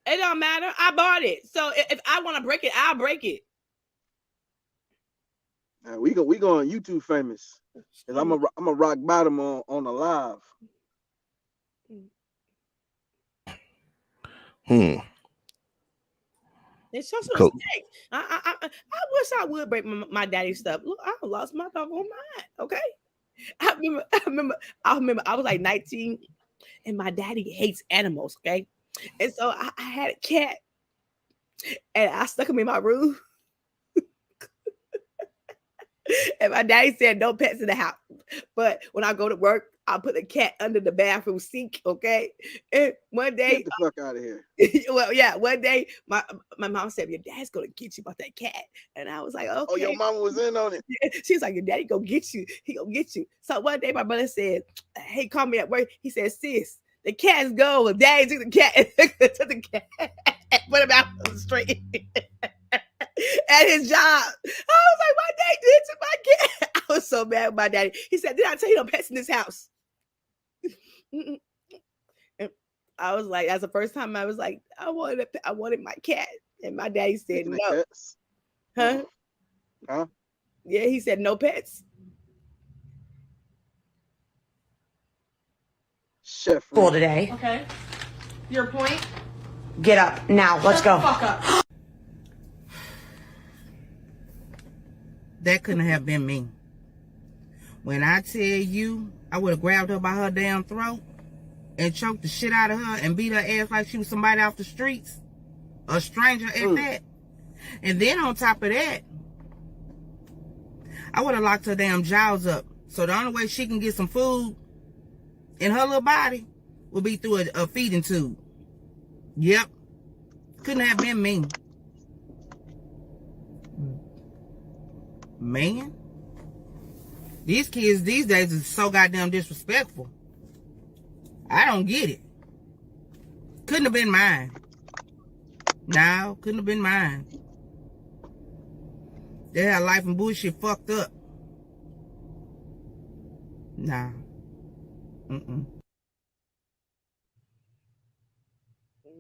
It don't matter. I bought it. So if I want to break it, I'll break it. We going YouTube famous. And I'm a rock bottom on the live. It's just a Cool. mistake. I wish I would break my daddy's stuff. Look, I lost my doggone mind. Okay. I remember I was like 19 and my daddy hates animals. Okay. And so I had a cat and I stuck him in my room. And my daddy said no pets in the house. But when I go to work, I'll put the cat under the bathroom sink. Okay. And one day, get the fuck out of here. Well, yeah, one day my mom said, your dad's gonna get you about that cat. And I was like, okay. Oh, your mama was in on it. She's like, your daddy gonna get you. He gonna get you. So one day my brother said, hey, call me at work. He said, sis, the cat's gone. Daddy took the cat to the cat. Put him out on the street. At his job. I was like, my daddy did to my cat. I was so mad with my daddy. He said, did I tell you no pets in this house? And I was like, that's the first time I was like, I wanted my cat. And my daddy said no. Pets? Huh? Huh? Yeah, he said no pets. Chef. For today. Okay. Your point? Get up now. Let's go. Fuck up. That couldn't have been me. When I tell you, I would have grabbed her by her damn throat and choked the shit out of her and beat her ass like she was somebody off the streets. A stranger at that. And then on top of that, I would have locked her damn jaws up. So the only way she can get some food in her little body would be through a feeding tube. Yep. Couldn't have been me. Man. These kids these days is so goddamn disrespectful. I don't get it. Couldn't have been mine. No, couldn't have been mine. They had life and bullshit fucked up. Nah.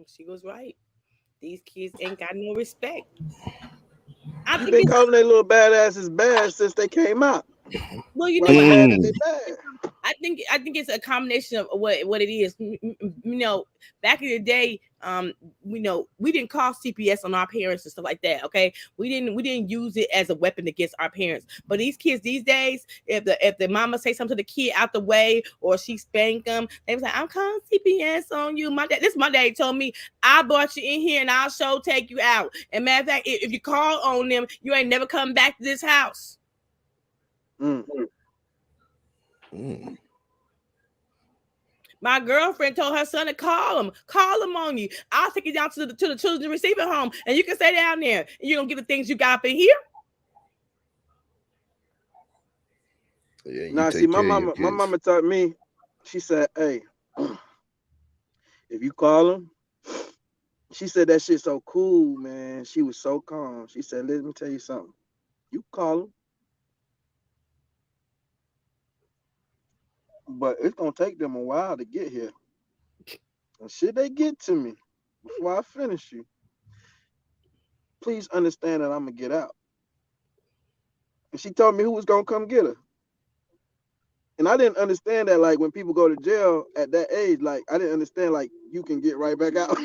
She was right. These kids ain't got no respect. You've been calling their little badasses bad since they came out. Well, you know what? I think it's a combination of what it is. You know, back in the day, we didn't call CPS on our parents and stuff like that. Okay, we didn't use it as a weapon against our parents. But these kids these days, if the mama say something to the kid out the way or she spank them, they was like, "I'm calling CPS on you." My dad told me, "I brought you in here and I'll show take you out." And matter of fact, if you call on them, you ain't never coming back to this house. My girlfriend told her son to call him on you. I'll take you down to the children's receiving home, and you can stay down there, and you're gonna get the things you got up in here. Yeah, now, see, my mama taught me. She said, "Hey, if you call him," she said that shit so cool, man. She was so calm. She said, "Let me tell you something. You call him, but it's gonna take them a while to get here. And should they get to me before I finish you, please understand that I'm gonna get out." And she told me who was gonna come get her. And I didn't understand that, like, when people go to jail at that age, like, I didn't understand, like, you can get right back out. I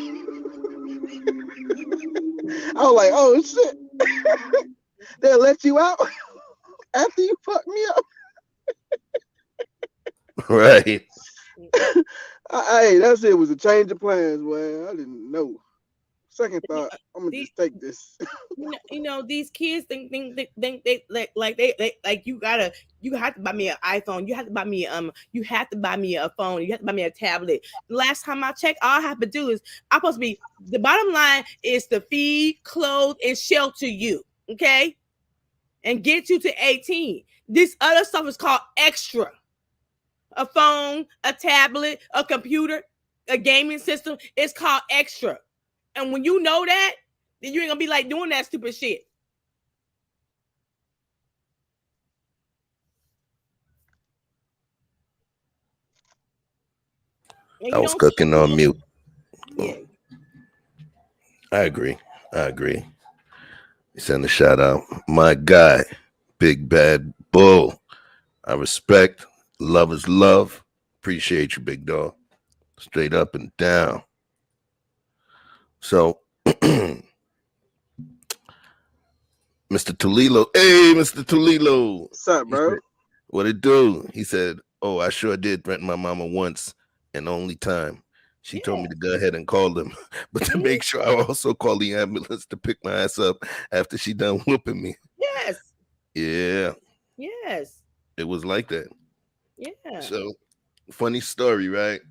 was like, oh shit. They'll let you out after you fuck me up. Right. Hey, that's it. Was a change of plans, boy. I didn't know. Second thought, I'm gonna just take this. You know, these kids think they you have to buy me an iPhone. You have to buy me you have to buy me a phone. You have to buy me a tablet. Last time I checked, all I have to do is I'm supposed to be, the bottom line is to feed, clothe, and shelter you, okay? And get you to 18. This other stuff is called extra. A phone, a tablet, a computer, a gaming system. It's called extra. And when you know that, then you ain't gonna be like doing that stupid shit. I was cooking on mute. Yeah. I agree. Send a shout out. My guy, Big Bad Bull. I respect. Love is love. Appreciate you, big dog. Straight up and down. So Mr. Tulilo. Hey, Mr. Tulilo. What's up, bro? What it do? He said, "Oh, I sure did threaten my mama once and only time. She told me to go ahead and call them, but to make sure I also call the ambulance to pick my ass up after she done whooping me." Yes. Yeah. Yes. It was like that. Yeah. So, funny story, right?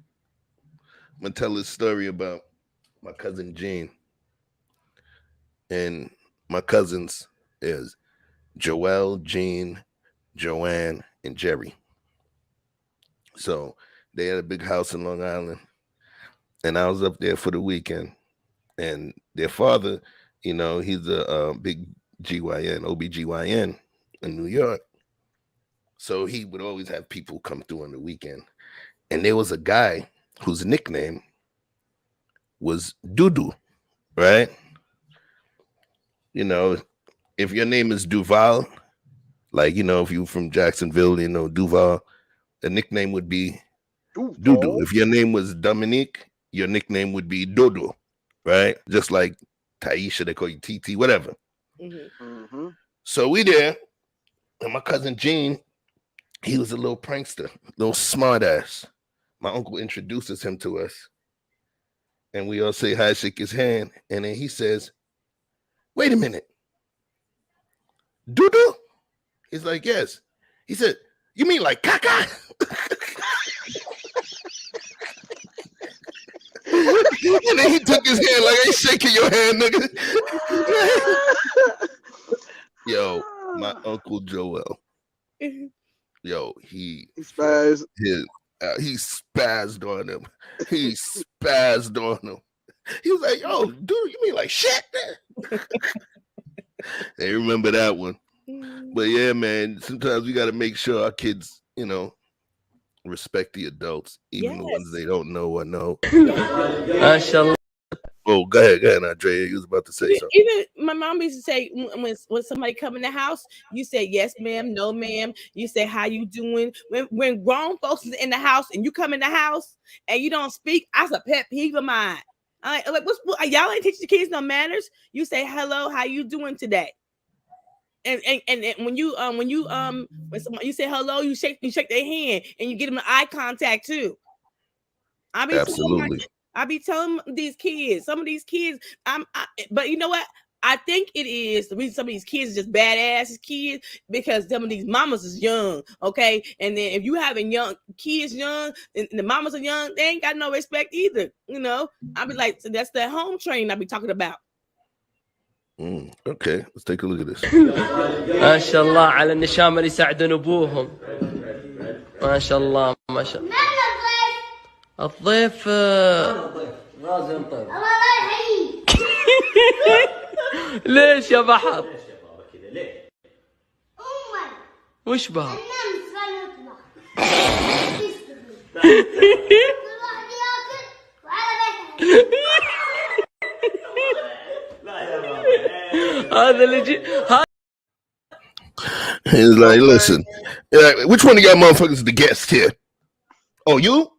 I'm gonna tell this story about my cousin Gene. And my cousins is Joelle, Jean, Joanne, and Jerry. So they had a big house in Long Island, and I was up there for the weekend. And their father, he's a big GYN, OBGYN in New York. So he would always have people come through on the weekend. And there was a guy whose nickname was Dudu, right? If your name is Duval, like, if you're from Jacksonville, Duval, the nickname would be Dudu. If your name was Dominique, your nickname would be Dodo, right? Just like Taisha, they call you TT, whatever. Mm-hmm. So we there, and my cousin Gene, he was a little prankster, little smart ass. My uncle introduces him to us, and we all say hi, shake his hand, and then he says, "Wait a minute, Dudu?" He's like, "Yes." He said, "You mean like caca?" And then he took his hand like, "I ain't shaking your hand, nigga." Yo, my Uncle Joel. Yo, he spazzed. He spazzed on him. He spazzed on him. He was like, "Yo, dude, you mean like shit?" They remember that one. But yeah, man, sometimes we got to make sure our kids, respect the adults, even the ones they don't know or know. Oh, go ahead, Andrea. You was about to say something. Even my mom used to say when somebody come in the house, you say yes, ma'am, no, ma'am. You say how you doing. When grown folks is in the house and you come in the house and you don't speak, that's a pet peeve of mine. Like y'all ain't teaching the kids no manners. You say hello, how you doing today? And when somebody, you say hello, you shake their hand and you get them eye contact too. Absolutely. I be telling these kids, some of these kids, but you know what? I think it is the reason some of these kids are just badass kids because some of these mamas is young, okay? And then if you having young kids young and the mamas are young, they ain't got no respect either, I be like, so that's the home training I be talking about. Okay, let's take a look at this. ما شاء الله على النشامة اللي يساعدون ابوهم. ما شاء الله ما شاء الله. الضيف غازي مطير. الله لا يحييك. ليش يا بحر؟ ليه؟ أمك. وش بها؟ النمس قال يطبخ. كل واحد ياكل وعلى بيته. هذا اللي جي He's like, listen, which one of y'all motherfuckers is the guest here? Oh, you?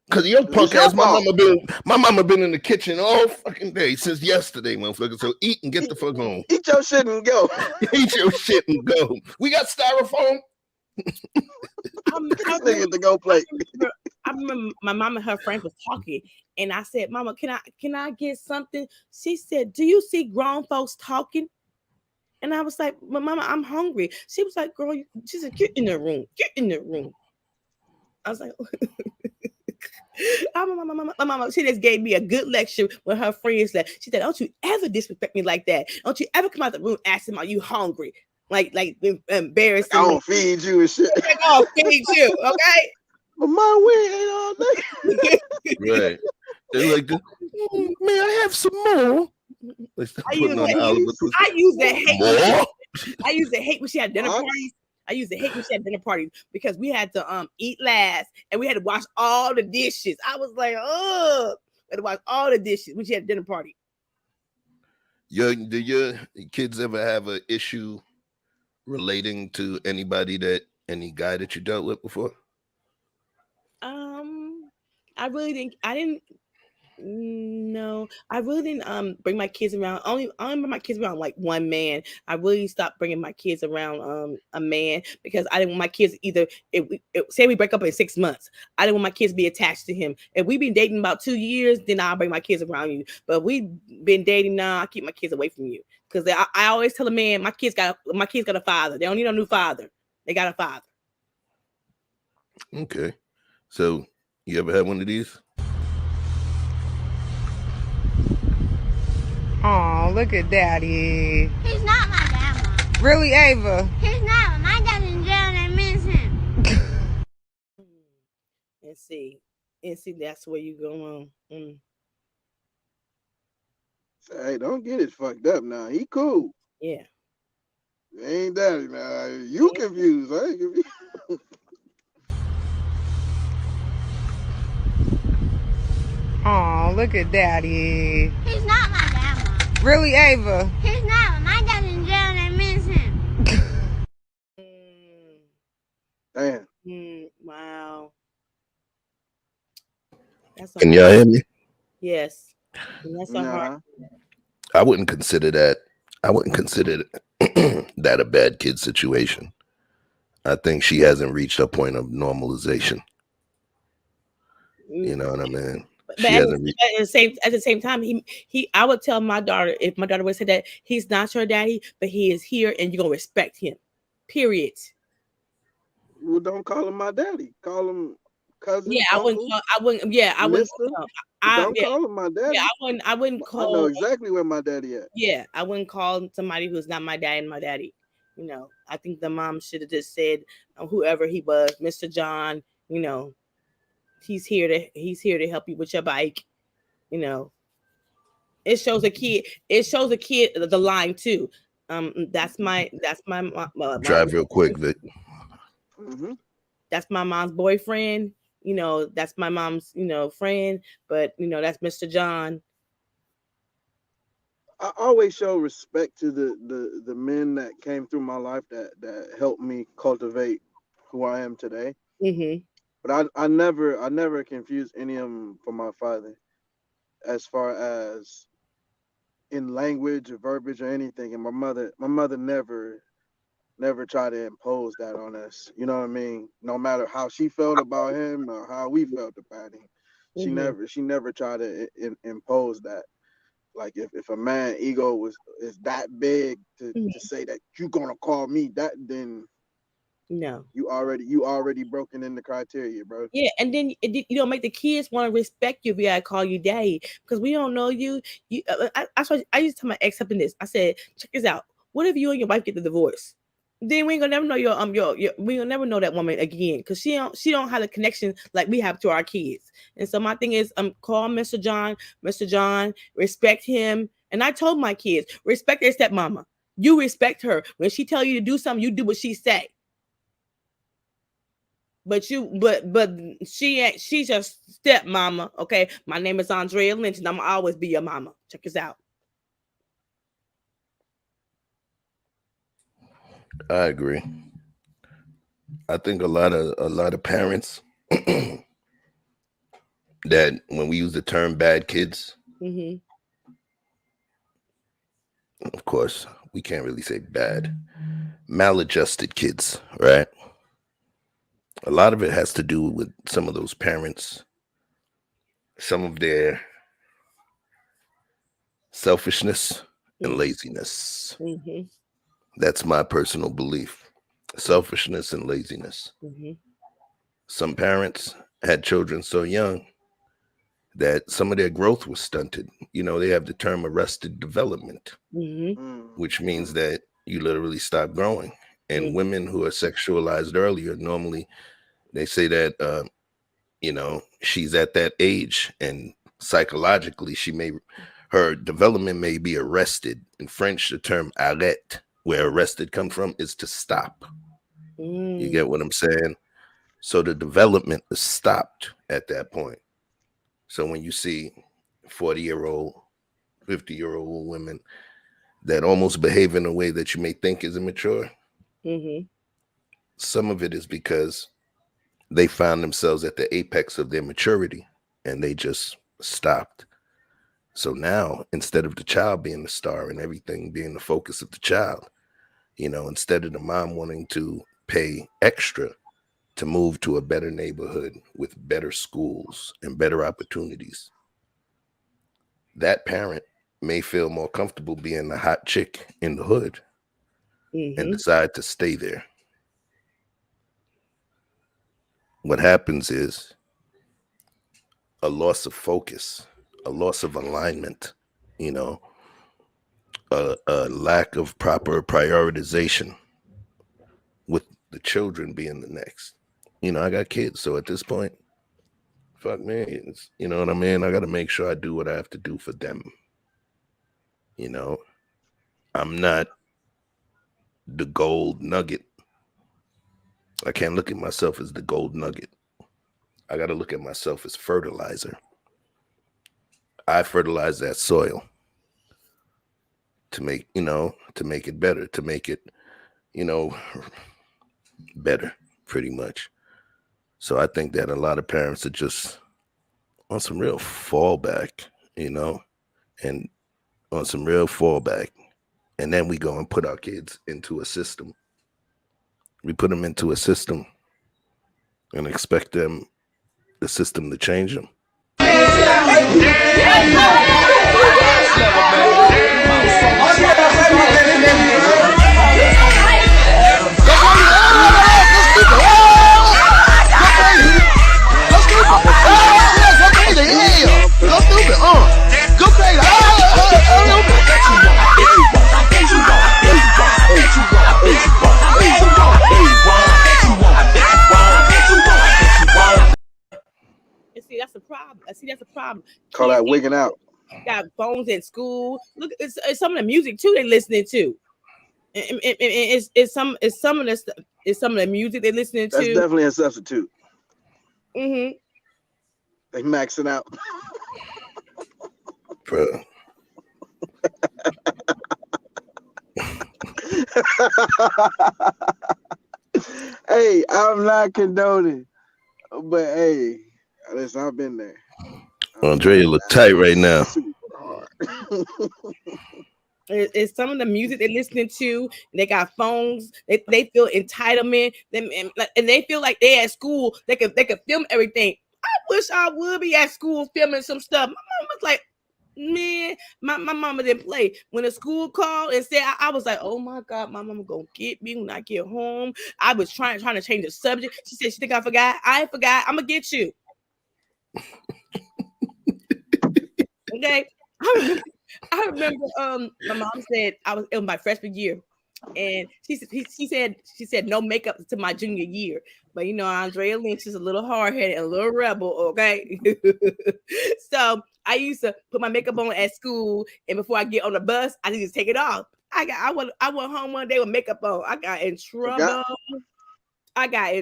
Because your punk ass, my mama been in the kitchen all fucking day since yesterday, motherfucker. So eat and get the fuck home. Eat your shit and go. Eat your shit and go. We got styrofoam. Nigga to go play. I remember my mom and her friend was talking, and I said, "Mama, can I get something?" She said, "Do you see grown folks talking?" And I was like, "But Mama, I'm hungry." She was like, "Girl," she said, "Get in the room. Get in the room." I was like, my mama, she just gave me a good lecture when her friends said, she said, "Don't you ever disrespect me like that. Don't you ever come out the room asking, are you hungry?" Like embarrassing. I don't feed you and shit. I don't feed you, okay? But my way ain't all day. Right. They're like, "May I have some more?" I use that hate. I used to hate when she had dinner parties. I used to hate when she had dinner parties because we had to eat last and we had to wash all the dishes. I was like, oh, we had to wash all the dishes when she had a dinner party. Do your kids ever have an issue relating to any guy that you dealt with before? I really didn't. No, I really didn't bring my kids around. I only bring my kids around like one man. I really stopped bringing my kids around a man because I didn't want my kids either. Say we break up in 6 months, I didn't want my kids to be attached to him. If we've been dating about 2 years, then I'll bring my kids around you. But if we've been dating now, I keep my kids away from you because I always tell a man my kids got a father. They don't need a new father. They got a father. Okay. So you ever had one of these? Oh, look at Daddy. He's not my dad. Really, Ava? He's not. My dad's in jail and I miss him. And see, that's where you go on. Hey, don't get it fucked up now. He cool. Yeah. Ain't Daddy now. You confused. I ain't confused. Oh, look at Daddy. He's not my dad. Really, Ava? He's not. My dad's in jail and I miss him. Damn. Wow. Can y'all hear me? Yes. And that's so hard. I wouldn't consider that. I wouldn't consider that a bad kid situation. I think she hasn't reached a point of normalization. You know what I mean? But at the same time, I would tell my daughter, if my daughter would say that, he's not your daddy, but he is here, and you're gonna respect him. Period. Well, don't call him my daddy. Call him cousin. Yeah, uncle, I wouldn't. Yeah, I wouldn't. Don't call him my daddy. Yeah, I wouldn't call. I know exactly where my daddy at. Yeah, I wouldn't call somebody who's not my dad and my daddy. You know, I think the mom should have just said, whoever he was, Mr. John. You know, he's here to help you with your bike. You know, it shows a kid. It shows a kid the line too. That's my drive real quick, Vic. Mm-hmm. That's my mom's boyfriend. You know, that's my mom's friend. But that's Mr. John. I always show respect to the men that came through my life that helped me cultivate who I am today. Mm-hmm. But I never confused any of them for my father, as far as in language or verbiage or anything. And my mother never tried to impose that on us. You know what I mean? No matter how she felt about him or how we felt about him, she never tried to impose that. Like if a man ego is that big to say that you're gonna call me that, then no, you already broken in the criteria, bro. Yeah, and then you don't make the kids want to respect you if I call you daddy because we don't know you. I used to tell my ex something this. I said, check this out. What if you and your wife get the divorce? Then we ain't gonna never know your we gonna never know that woman again because she don't have the connection like we have to our kids. And so my thing is call Mr. John, respect him. And I told my kids, respect their stepmama. You respect her. When she tell you to do something, you do what she say. But she's just stepmama. Okay. My name is Andrea Lynch and I'm gonna always be your mama. Check this out. I agree. I think a lot of parents that when we use the term bad kids, of course, we can't really say bad. Maladjusted kids, right? A lot of it has to do with some of those parents, some of their selfishness and laziness. That's my personal belief. Selfishness and laziness. Some parents had children so young that some of their growth was stunted. You know, they have the term arrested development, which means that you literally stop growing. And women who are sexualized earlier, normally they say that, she's at that age and psychologically her development may be arrested. In French, the term arrête, where arrested comes from, is to stop. You get what I'm saying? So the development is stopped at that point. So when you see 40-year-old, 50-year-old women that almost behave in a way that you may think is immature, some of it is because they found themselves at the apex of their maturity and they just stopped. So now, instead of the child being the star and everything being the focus of the child, you know, instead of the mom wanting to pay extra to move to a better neighborhood with better schools and better opportunities, that parent may feel more comfortable being the hot chick in the hood and decide to stay there. What happens is a loss of focus, a loss of alignment, you know, a lack of proper prioritization with the children being the next. You know, I got kids, so at this point, fuck me, it's, you know what I mean? I got to make sure I do what I have to do for them. You know, I'm not the gold nugget. I can't look at myself as the gold nugget. I got to look at myself as fertilizer. I fertilize that soil to make, you know, to make it better, to make it, you know, better, pretty much. So I think that a lot of parents are just on some real fallback, you know, and on some real fallback. And then we go and put our kids into a system. We put them into a system and expect them, the system, to change them. See, that's a problem. That's a problem. Call that wigging out. Got phones at school. Look, it's some of the music too they're listening to. It's some of the music they're listening to. That's definitely a substitute. Mm-hmm. They maxing out. Bro. Hey, I'm not condoning, but hey, listen, I've been there. Andrea look tight right now. It's some of the music they're listening to. They got phones. They feel entitlement. And they feel like they at school. They could film everything. I wish I would be at school filming some stuff. My mom was like, man, my mama didn't play. When the school called and said, I was like, oh my God, my mama gonna get me when I get home. I was trying to change the subject. She said, she think I forgot. I ain't forgot. I'm gonna get you. Okay. I remember my mom said it was my freshman year, and she said no makeup to my junior year. But you know, Andrea Lynch is a little hard-headed, a little rebel, okay? So I used to put my makeup on at school, and before I get on the bus, I need to take it off. I went home one day with makeup on. I got in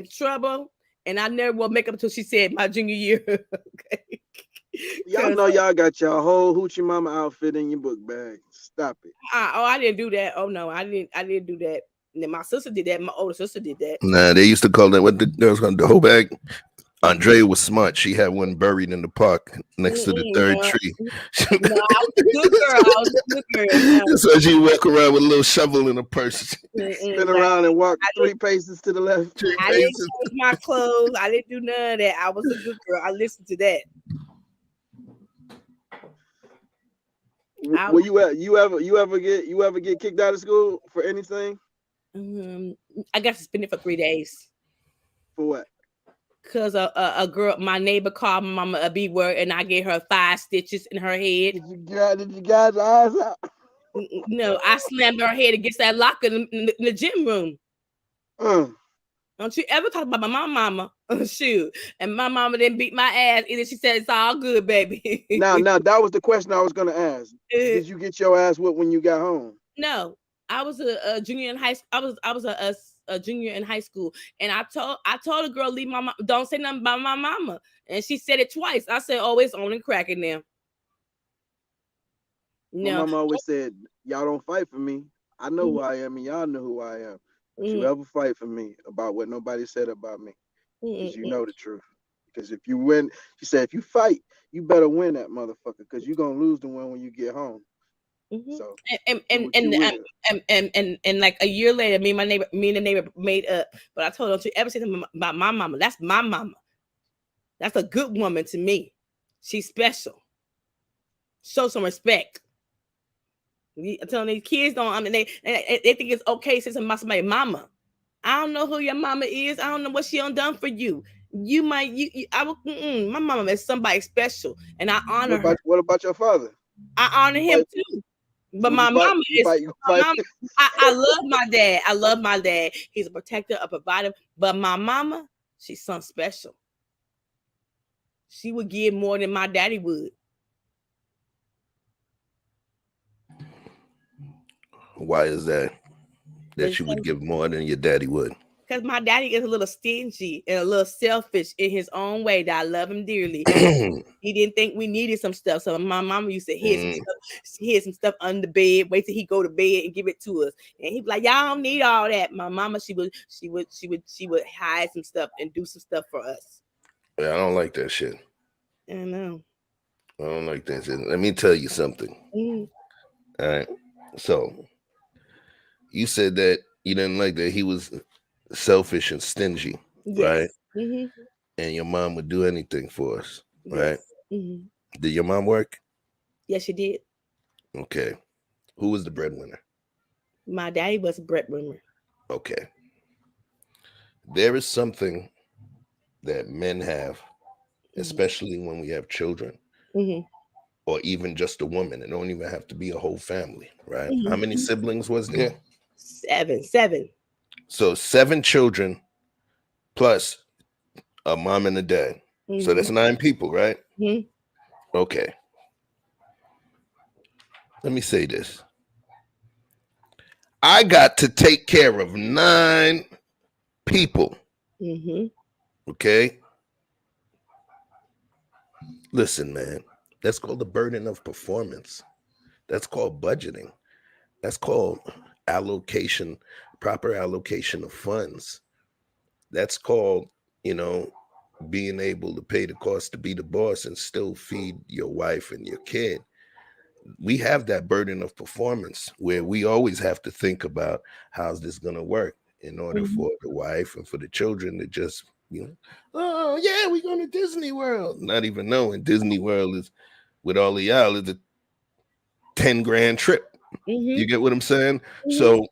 trouble. And I never wore makeup until she said my junior year. Okay. Y'all know y'all got your whole hoochie mama outfit in your book bag. Stop it. I didn't do that. Oh no, I didn't do that. And then my sister did that. My older sister did that. Nah, they used to call that what the girls called the whole bag. Andrea was smart. She had one buried in the park next to the third tree. No, I was a good girl. So she walk around with a little shovel in her purse. Spin around and walk 3 paces to the left. I didn't change my clothes. I didn't do none of that. I was a good girl. I listened to that. Were you ever get kicked out of school for anything? I got suspended for 3 days. For what? Because a girl, my neighbor called my mama a B word, and I gave her 5 stitches in her head. Did you guys eyes out? No, I slammed her head against that locker in the gym room. Don't you ever talk about my mama? Shoot. And my mama didn't beat my ass either. She said it's all good, baby. Now that was the question I was gonna ask. Did you get your ass whipped when you got home? No, I was a junior in high school. I was a junior in high school, and I told a girl, leave my mama, don't say nothing about my mama, and she said it twice. I said, oh, it's on and cracking now. No. My mama always said, y'all don't fight for me. I know who I am, and y'all know who I am. Don't you ever fight for me about what nobody said about me, because you know the truth. Because if you win, she said, if you fight, you better win that motherfucker, because you're gonna lose the one when you get home. So and like a year later, me and the neighbor made up. But I told her, don't you ever say something about my mama. That's my mama. That's a good woman to me. She's special. Show some respect. I'm telling these kids don't. I mean, they think it's okay to say something about somebody's mama. I don't know who your mama is. I don't know what she done for you. You might my mama is somebody special, and I honor her. What about your father? I honor him too. But my mama is. I love my dad. I love my dad. He's a protector, a provider. But my mama, she's something special. She would give more than my daddy would. Why is that? That you would give more than your daddy would? Because my daddy is a little stingy and a little selfish in his own way. That I love him dearly. He didn't think we needed some stuff, so my mama used to hid some stuff under the bed. Wait till he go to bed and give it to us, and he'd be like, "Y'all don't need all that." My mama, she would hide some stuff and do some stuff for us. Yeah, I don't like that shit. I know. I don't like that shit. Let me tell you something. All right, so you said that you didn't like that he was selfish and stingy, right? And your mom would do anything for us, right? Did your mom work? Yes, she did. Okay. Who was the breadwinner? My daddy was a breadwinner. Okay. There is something that men have, especially when we have children, or even just a woman. It don't even have to be a whole family, right? How many siblings was there? Seven. So 7 children plus a mom and a dad. So that's 9 people, right? Okay. Let me say this. I got to take care of 9 people. Okay? Listen, man. That's called the burden of performance. That's called budgeting. That's called allocation, proper allocation of funds. That's called, being able to pay the cost to be the boss and still feed your wife and your kid. We have that burden of performance where we always have to think about how's this going to work in order for the wife and for the children to just, oh yeah, we're going to Disney World. Not even knowing Disney World is, with all of y'all, is a 10 grand trip. You get what I'm saying? So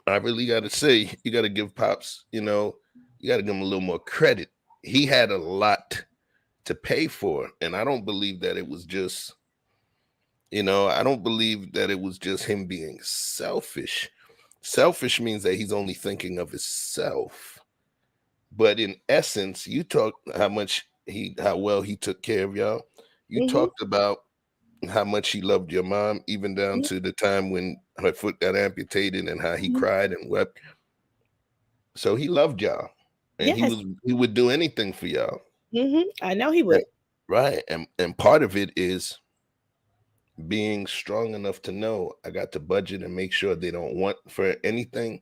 I really got to say, you got to give Pops, you got to give him a little more credit. He had a lot to pay for. And I don't believe that it was just, I don't believe that it was just him being selfish. Selfish means that he's only thinking of himself. But in essence, you talk how well he took care of y'all. You talked about how much he loved your mom, even down to the time when her foot got amputated and how he cried and wept. So he loved y'all. And he would do anything for y'all. I know he would. Right. And part of it is being strong enough to know I got to budget and make sure they don't want for anything.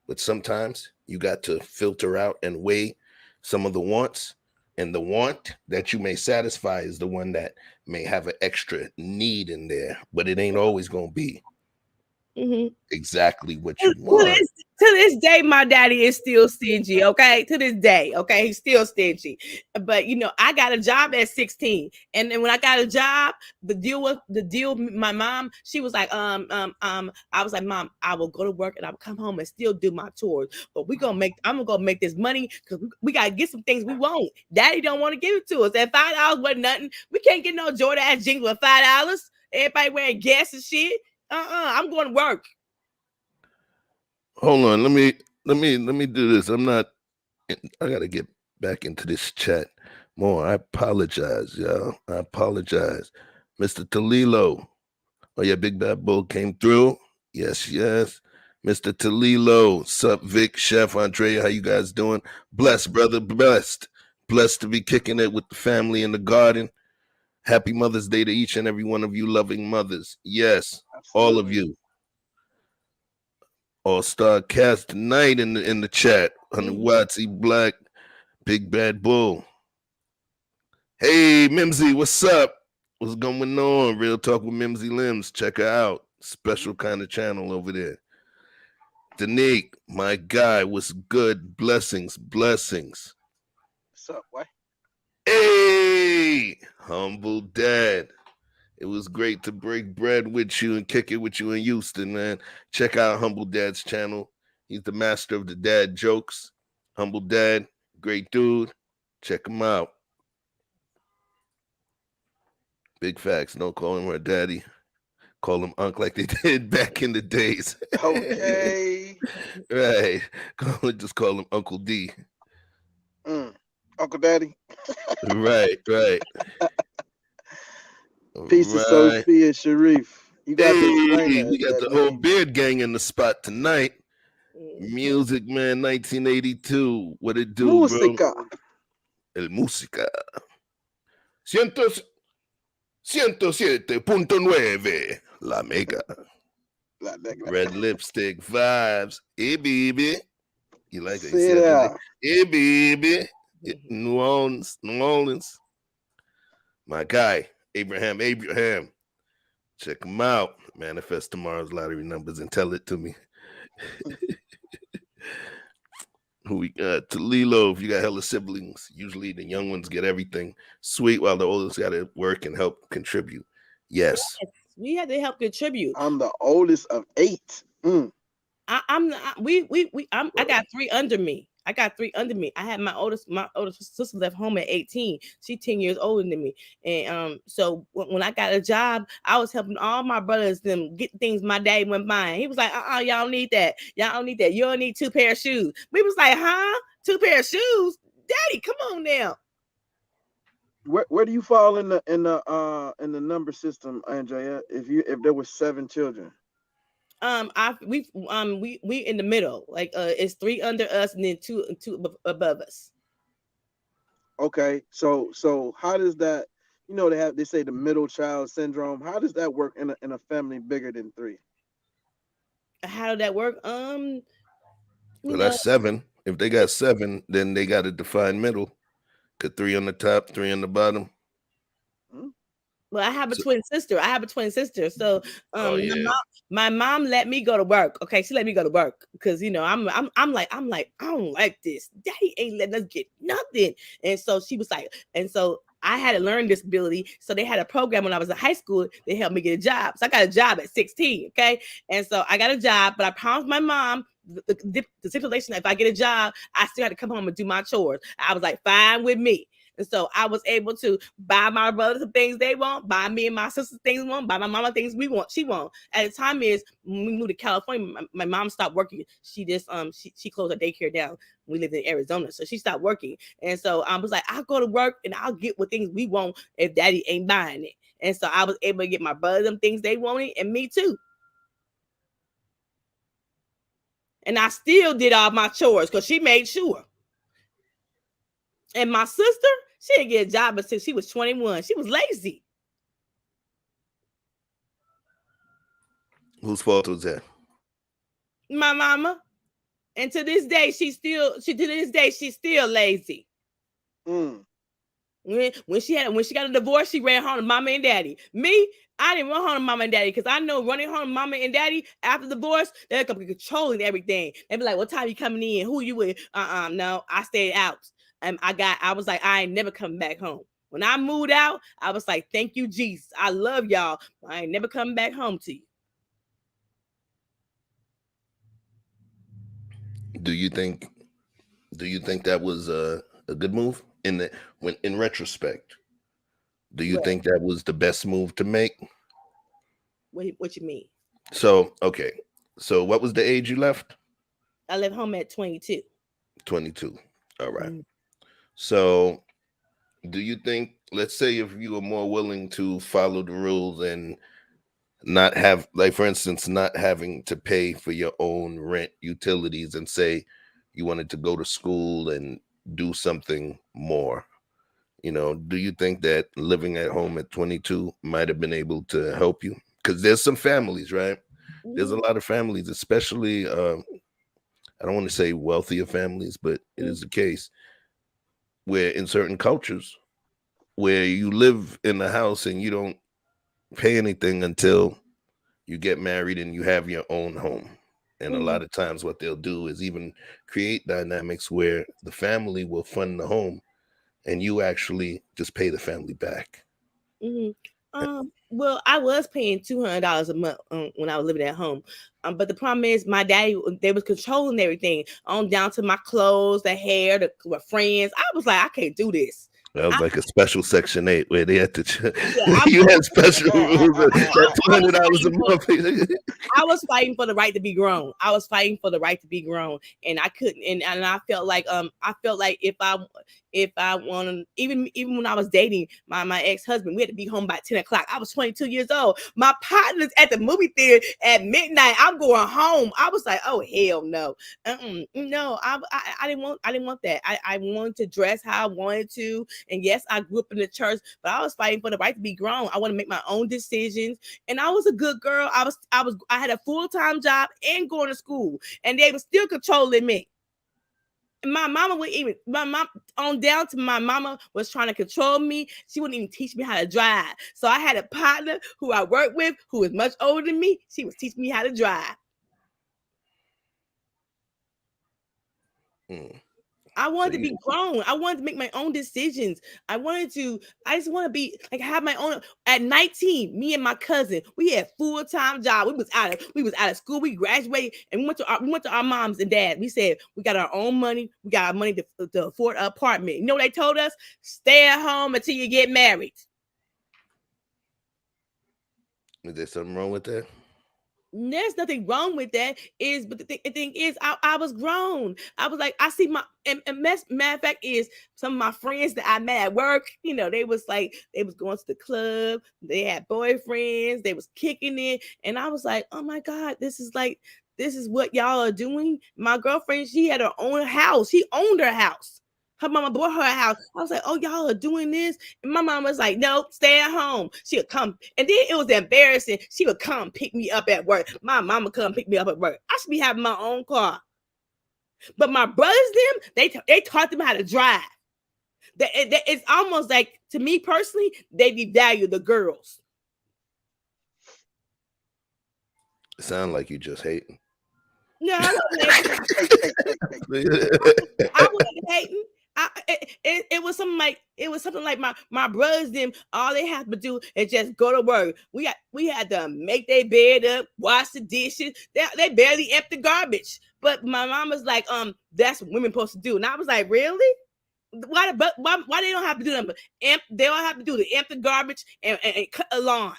But sometimes you got to filter out and weigh some of the wants. And the want that you may satisfy is the one that may have an extra need in there. But it ain't always going to be exactly what you want. To this day, my daddy is still stingy. Okay, to this day, okay, he's still stingy. But I got a job at 16, and then when I got a job, the deal. My mom, she was like, I was like, Mom, I will go to work and I'll come home and still do my chores. But I'm gonna make this money because we gotta get some things we want. Daddy don't want to give it to us. At $5 wasn't nothing. We can't get no Jordan ass jingle at $5. Everybody wearing gas and shit. I'm going to work. Hold on, let me do this. I gotta get back into this chat more. I apologize, y'all. I apologize. Mr. Talilo. Oh yeah, Big Bad Bull came through. Yes. Mr. Talilo. Sup, Vic, Chef, Andrea, how you guys doing? Blessed, brother, blessed. Blessed to be kicking it with the family in the garden. Happy Mother's Day to each and every one of you loving mothers. Yes, all of you. All-star cast tonight in the chat. 100 Watts, Black, Big Bad Bull. Hey, Mimsy, what's up? What's going on? Real Talk with Mimsy Limbs. Check her out. Special kind of channel over there. Danique, my guy, what's good? Blessings. What's up, boy? Hey, humble dad. It was great to break bread with you and kick it with you in Houston, man. Check out Humble Dad's channel. He's the master of the dad jokes. Humble Dad, great dude. Check him out. Big facts. Don't call him her daddy. Call him Unc like they did back in the days. Okay. Right. Just call him Uncle D. Uncle Daddy. Right. Peace to Sophia Sharif. You got to explain that. We got the whole beard gang in the spot tonight. Music Man 1982. What it do, Música. bro? El Música. 107.9 La Mega. Red lipstick vibes. Hey, baby. You like it? Yeah. Hey, baby. New Orleans. My guy, Abraham. Check him out. Manifest tomorrow's lottery numbers and tell it to me. Who we got? Talilo, if you got hella siblings, usually the young ones get everything sweet while the oldest got to work and help contribute. Yes. We had to help contribute. I'm the oldest of 8. I got 3 under me. I had my oldest sister left home at 18. She's 10 years older than me. And so when I got a job, I was helping all my brothers them get things my daddy went buying. He was like, y'all don't need that. Y'all don't need that. You don't need 2 pair of shoes. We was like, huh? 2 pair of shoes? Daddy, come on now. Where do you fall in the number system, Andrea? If there were 7 children? We in the middle. Like it's 3 under us and then 2 above us. Okay, so how does that? They say the middle child syndrome. How does that work in a family bigger than 3? How did that work? Well, that's 7. If they got 7, then they got to define middle. 3 on the top, 3 on the bottom. Well, I have a twin sister. So my mom let me go to work. Okay, she let me go to work because I'm like I don't like this. Daddy ain't letting us get nothing. And so she was like, and so I had a learning disability. So they had a program when I was in high school. They helped me get a job. So I got a job at 16. Okay, and so I got a job, but I promised my mom the stipulation that if I get a job, I still had to come home and do my chores. I was like, fine with me. And so I was able to buy my brothers the things they want, buy me and my sisters things we want, buy my mama things we want. She won't. At the time is when we moved to California, my mom stopped working. She just she closed her daycare down. We lived in Arizona, so she stopped working. And so I was like, I'll go to work and I'll get what things we want if daddy ain't buying it. And so I was able to get my brothers them things they wanted and me too. And I still did all my chores because she made sure. And my sister, she didn't get a job until she was 21. She was lazy. Whose fault was that? My mama. And to this day, she's still lazy. When she got a divorce, she ran home to mama and daddy. Me, I didn't run home to mama and daddy because I know running home to mama and daddy after the divorce, they're controlling everything. They be like, what time you coming in? Who you with? No, I stayed out. And I was like, I ain't never coming back home. When I moved out, I was like, thank you, Jesus. I love y'all. I ain't never coming back home to you. Do you think that was a good move in retrospect? Do you think that was the best move to make? What you mean? So, okay. So what was the age you left? I left home at 22. 22. All right. So do you think, let's say if you were more willing to follow the rules and not have, like, for instance, not having to pay for your own rent, utilities, and say you wanted to go to school and do something more, do you think that living at home at 22 might have been able to help you? Because there's some families, right? There's a lot of families, especially, I don't want to say wealthier families, but it is the case. where in certain cultures where you live in the house and you don't pay anything until you get married and you have your own home. And a lot of times what they'll do is even create dynamics where the family will fund the home and you actually just pay the family back. Well, I was paying $200 a month when I was living at home. But the problem is my daddy, they was controlling everything on down to my clothes, the hair, my friends. I was like, I can't do this. That was like a special Section 8 where they had to, you had special rules. That $200 a month. I was fighting for the right to be grown. I was fighting for the right to be grown, and I couldn't. And I felt like if I wanted, even when I was dating my ex-husband, we had to be home by 10 o'clock. I was 22 years old. My partner's at the movie theater at midnight. I'm going home. I was like, oh hell no, no. I didn't want that. I wanted to dress how I wanted to. And yes, I grew up in the church, but I was fighting for the right to be grown. I want to make my own decisions. And I was a good girl. I had a full-time job and going to school, and they were still controlling me. My mama was trying to control me. She wouldn't even teach me how to drive. So I had a partner who I worked with who was much older than me. She was teaching me how to drive. I wanted to be grown. I wanted to make my own decisions. I just want to be like have my own. At 19, me and my cousin, we had full-time job. We was out of school. We graduated and we went to our moms and dads. We said we got our own money. We got our money to afford an apartment. You know what they told us? Stay at home until you get married. Is there something wrong with that? There's nothing wrong with that. But the thing is, I was grown. I was like, I see my matter of fact is some of my friends that I met at work. You know, they was going to the club. They had boyfriends. They was kicking it, and I was like, oh my God, this is what y'all are doing. My girlfriend, she had her own house. She owned her house. Her mama bought her a house. I was like, oh, y'all are doing this? And my mom was like, no, stay at home. She would come. And then it was embarrassing. She would come pick me up at work. My mama come pick me up at work. I should be having my own car. But my brothers, they taught them how to drive. It's almost like, to me personally, they devalue the girls. It sounds like you just hating. No, I wasn't hating. It was something like my brothers, them, all they have to do is just go to work. We had to make their bed up, wash the dishes. They barely empty garbage. But my mom was like, that's what women supposed to do. And I was like, really? Why they don't have to do that? They don't have to do the empty garbage and cut a lawn.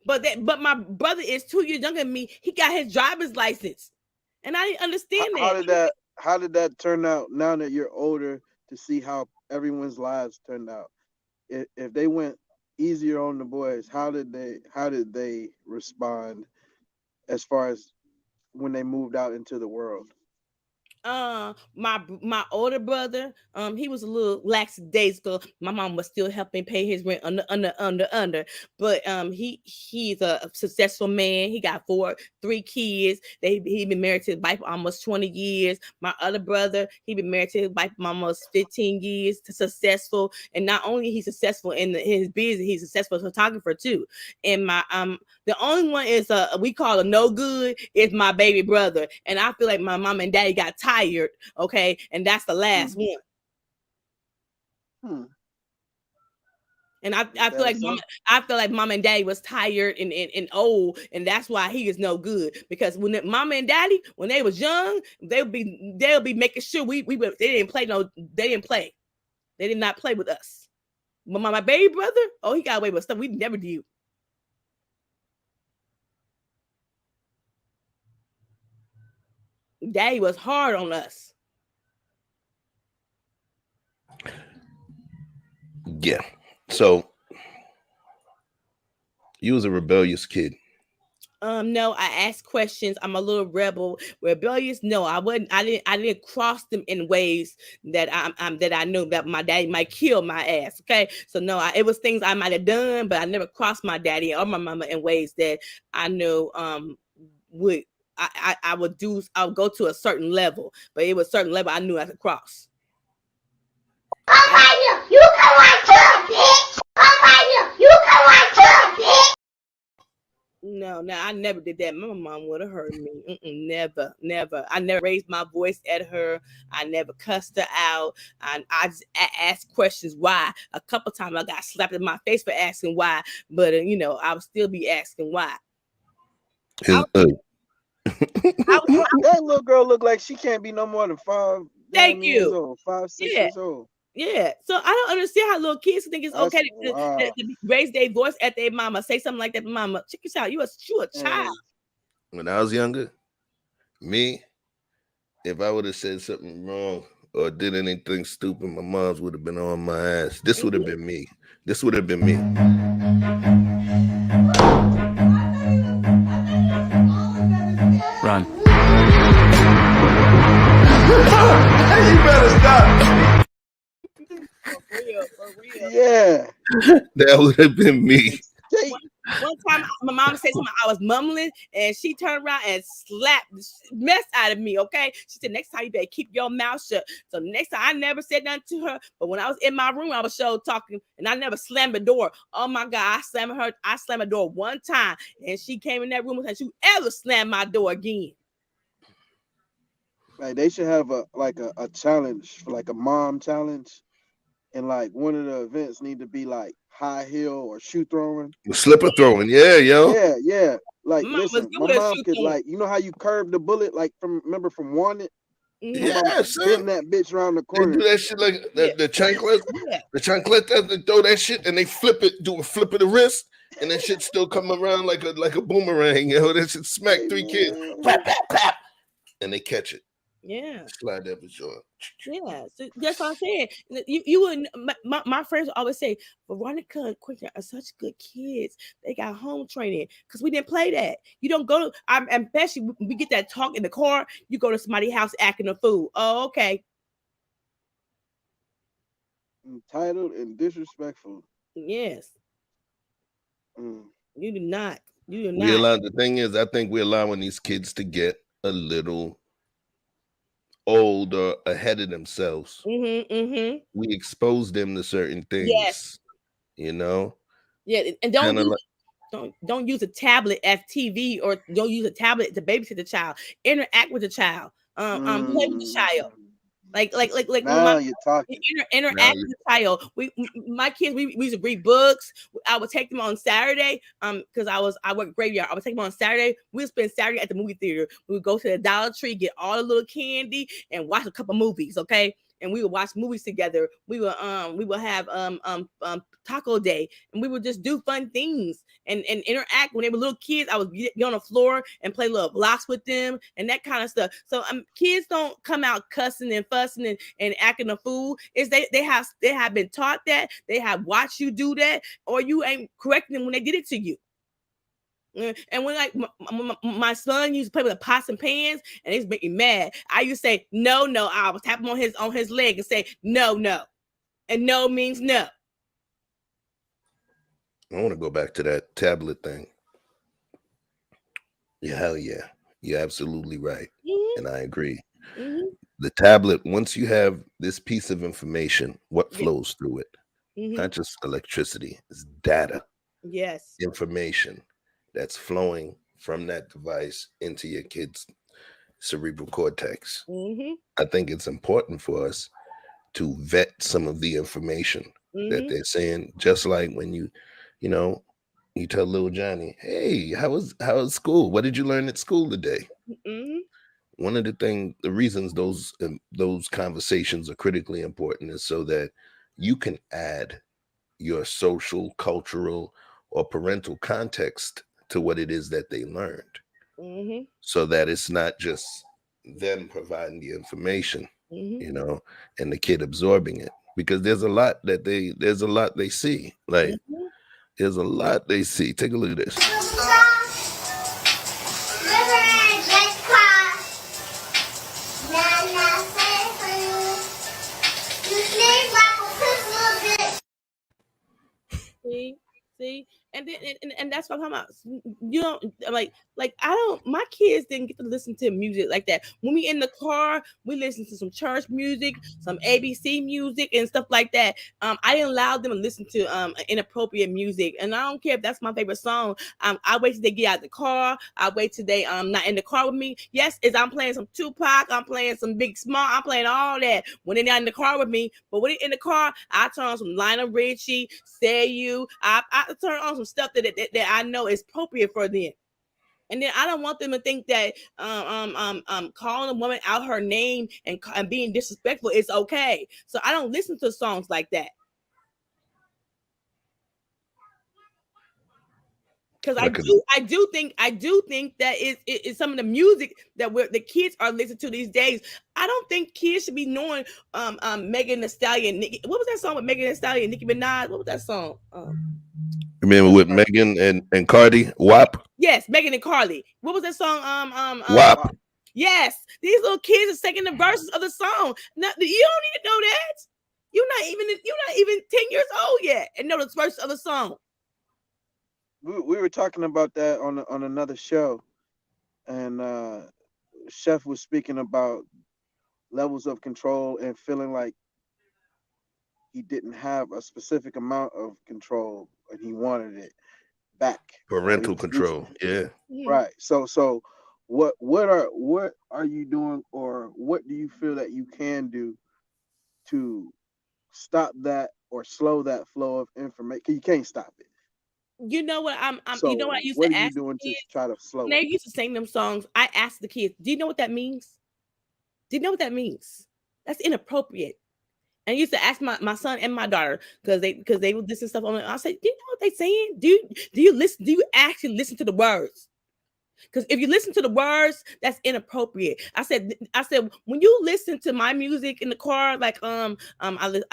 But my brother is 2 years younger than me. He got his driver's license, and I didn't understand that. How did that turn out now that you're older to see how everyone's lives turned out? If they went easier on the boys, how did they respond as far as when they moved out into the world? My older brother, he was a little lackadaisical. My mom was still helping pay his rent under. But he's a successful man. He got 3 kids. He been married to his wife for almost 20 years. My other brother, he been married to his wife for almost 15 years. Successful, and not only he's successful in his business, he's a successful photographer too. And my the only one is we call a no good is my baby brother, and I feel like my mom and daddy got tired, okay, and that's the last one. And I feel like mom and daddy was tired and old, and that's why he is no good. Because when mama and daddy, when they was young, they'll be making sure they didn't play. They did not play with us. But my baby brother, he got away with stuff we never did. Daddy was hard on us. Yeah. So you was a rebellious kid. No, I asked questions. I'm a little rebellious. No, I wasn't. I didn't cross them in ways that I knew that my daddy might kill my ass. Okay, so no, it was things I might have done, but I never crossed my daddy or my mama in ways that I knew I would go to a certain level, but it was a certain level I knew I could cross. Come right here. You come right here, bitch. Come right here. You come right here, bitch. No, I never did that. My mom would have heard me. Never. I never raised my voice at her. I never cussed her out. I just asked questions why. A couple times I got slapped in my face for asking why, but I would still be asking why. That little girl look like she can't be no more than 5 years old, 5, 6 years old. Yeah, so I don't understand how little kids think it's okay to raise their voice at their mama, say something like that to mama. Check this out, you a child. When I was younger, if I would have said something wrong or did anything stupid, my moms would have been on my ass. This would have been me. Run. You better stop. For real. Yeah. That would have been me. One time my mom said something, I was mumbling, and she turned around and slapped the mess out of me, okay? She said, next time you better keep your mouth shut. So next time I never said nothing to her, but when I was in my room, I was talking, and I never slammed the door. Oh my God, I slammed the door one time, and she came in that room and said, you ever slam my door again? Like they should have a challenge, like a mom challenge. And like one of the events need to be like high heel or shoe throwing. Slipper throwing, yeah, yo. Yeah. Like listen, my mom could like, you know how you curve the bullet, like from Wanted? Yeah, spin that bitch around the corner. They do that shit like the chanclet. The chanclet, they throw that shit and they flip it, do a flip of the wrist, and that shit still come around like a boomerang, yo. That shit smack 3 kids. Clap, clap, clap. And they catch it. Yeah. Slide that bitch on. Yeah, so that's what I'm saying. You wouldn't. My friends always say, Veronica and Quentin are such good kids. They got home training because we didn't play that. You don't go to. Especially when we get that talk in the car. You go to somebody's house acting a fool. Oh, okay. Entitled and disrespectful. Yes. You do not. The thing is, I think we're allowing these kids to get a little older, ahead of themselves. We expose them to certain things. Yes. Yeah, and don't use a tablet as TV, or don't use a tablet to babysit the child. Interact with the child. Play with the child. Like now you're talking. Interact with the child. My kids, we used to read books. I would take them on Saturday, because I work graveyard. I would take them on Saturday. We would spend Saturday at the movie theater. We would go to the Dollar Tree, get all the little candy, and watch a couple movies. Okay. And we would watch movies together. We would have taco day, and we would just do fun things and interact. When they were little kids, I would get on the floor and play little blocks with them and that kind of stuff. So kids don't come out cussing and fussing and acting a fool. Is they have been taught that, they have watched you do that, or you ain't correcting them when they did it to you. And when like my son used to play with the pots and pans, and it's making me mad. I used to say no. I would tap him on his leg and say no, and no means no. I want to go back to that tablet thing. Yeah, hell yeah, you're absolutely right, and I agree. The tablet, once you have this piece of information, what flows through it? Not just electricity, it's data. Yes, information that's flowing from that device into your kid's cerebral cortex. I think it's important for us to vet some of the information that they're saying, just like when you tell little Johnny, hey, how was school? What did you learn at school today? One of the reasons those conversations are critically important is so that you can add your social, cultural, or parental context to what it is that they learned, so that it's not just them providing the information, and the kid absorbing it, because there's a lot they see. Like there's a lot they see. Take a look at this. See, And then and that's what I'm talking about. You know, like I don't. My kids didn't get to listen to music like that. When we in the car, we listen to some church music, some ABC music, and stuff like that. I didn't allow them to listen to inappropriate music, and I don't care if that's my favorite song. I wait till they get out of the car. I wait till they not in the car with me. Yes, is I'm playing some Tupac. I'm playing some Big Small. I'm playing all that when they're not in the car with me. But when they're in the car, I turn on some Lionel Richie, Say You. I turn on some stuff that I know is appropriate for them. And then I don't want them to think that calling a woman out her name and being disrespectful is okay. So I don't listen to songs like that. Because I do think that it's some of the music that the kids are listening to these days. I don't think kids should be knowing Megan Thee Stallion. What was that song with Megan Thee Stallion, Nicki Minaj? What was that song? Remember with Megan and Cardi, WAP? Yes, Megan and Carly. What was that song? WAP. Yes, these little kids are singing the verses of the song. Now, you don't need to know that. You're not even 10 years old yet and know the verse of the song. We were talking about that on another show, and Chef was speaking about levels of control and feeling like he didn't have a specific amount of control and he wanted it back. Parental control. Yeah. Right. So what are you doing, or what do you feel that you can do to stop that or slow that flow of information? You can't stop it. You know what? So you know what I used what to are you ask doing to try to slow when they it? used to sing them songs. I asked the kids, "Do you know what that means? Do you know what that means? That's inappropriate." And I used to ask my son and my daughter because they would listen to stuff on it. I said, "Do you know what they saying? Do you listen? Do you actually listen to the words? Because if you listen to the words, that's inappropriate." I said when you listen to my music in the car, like I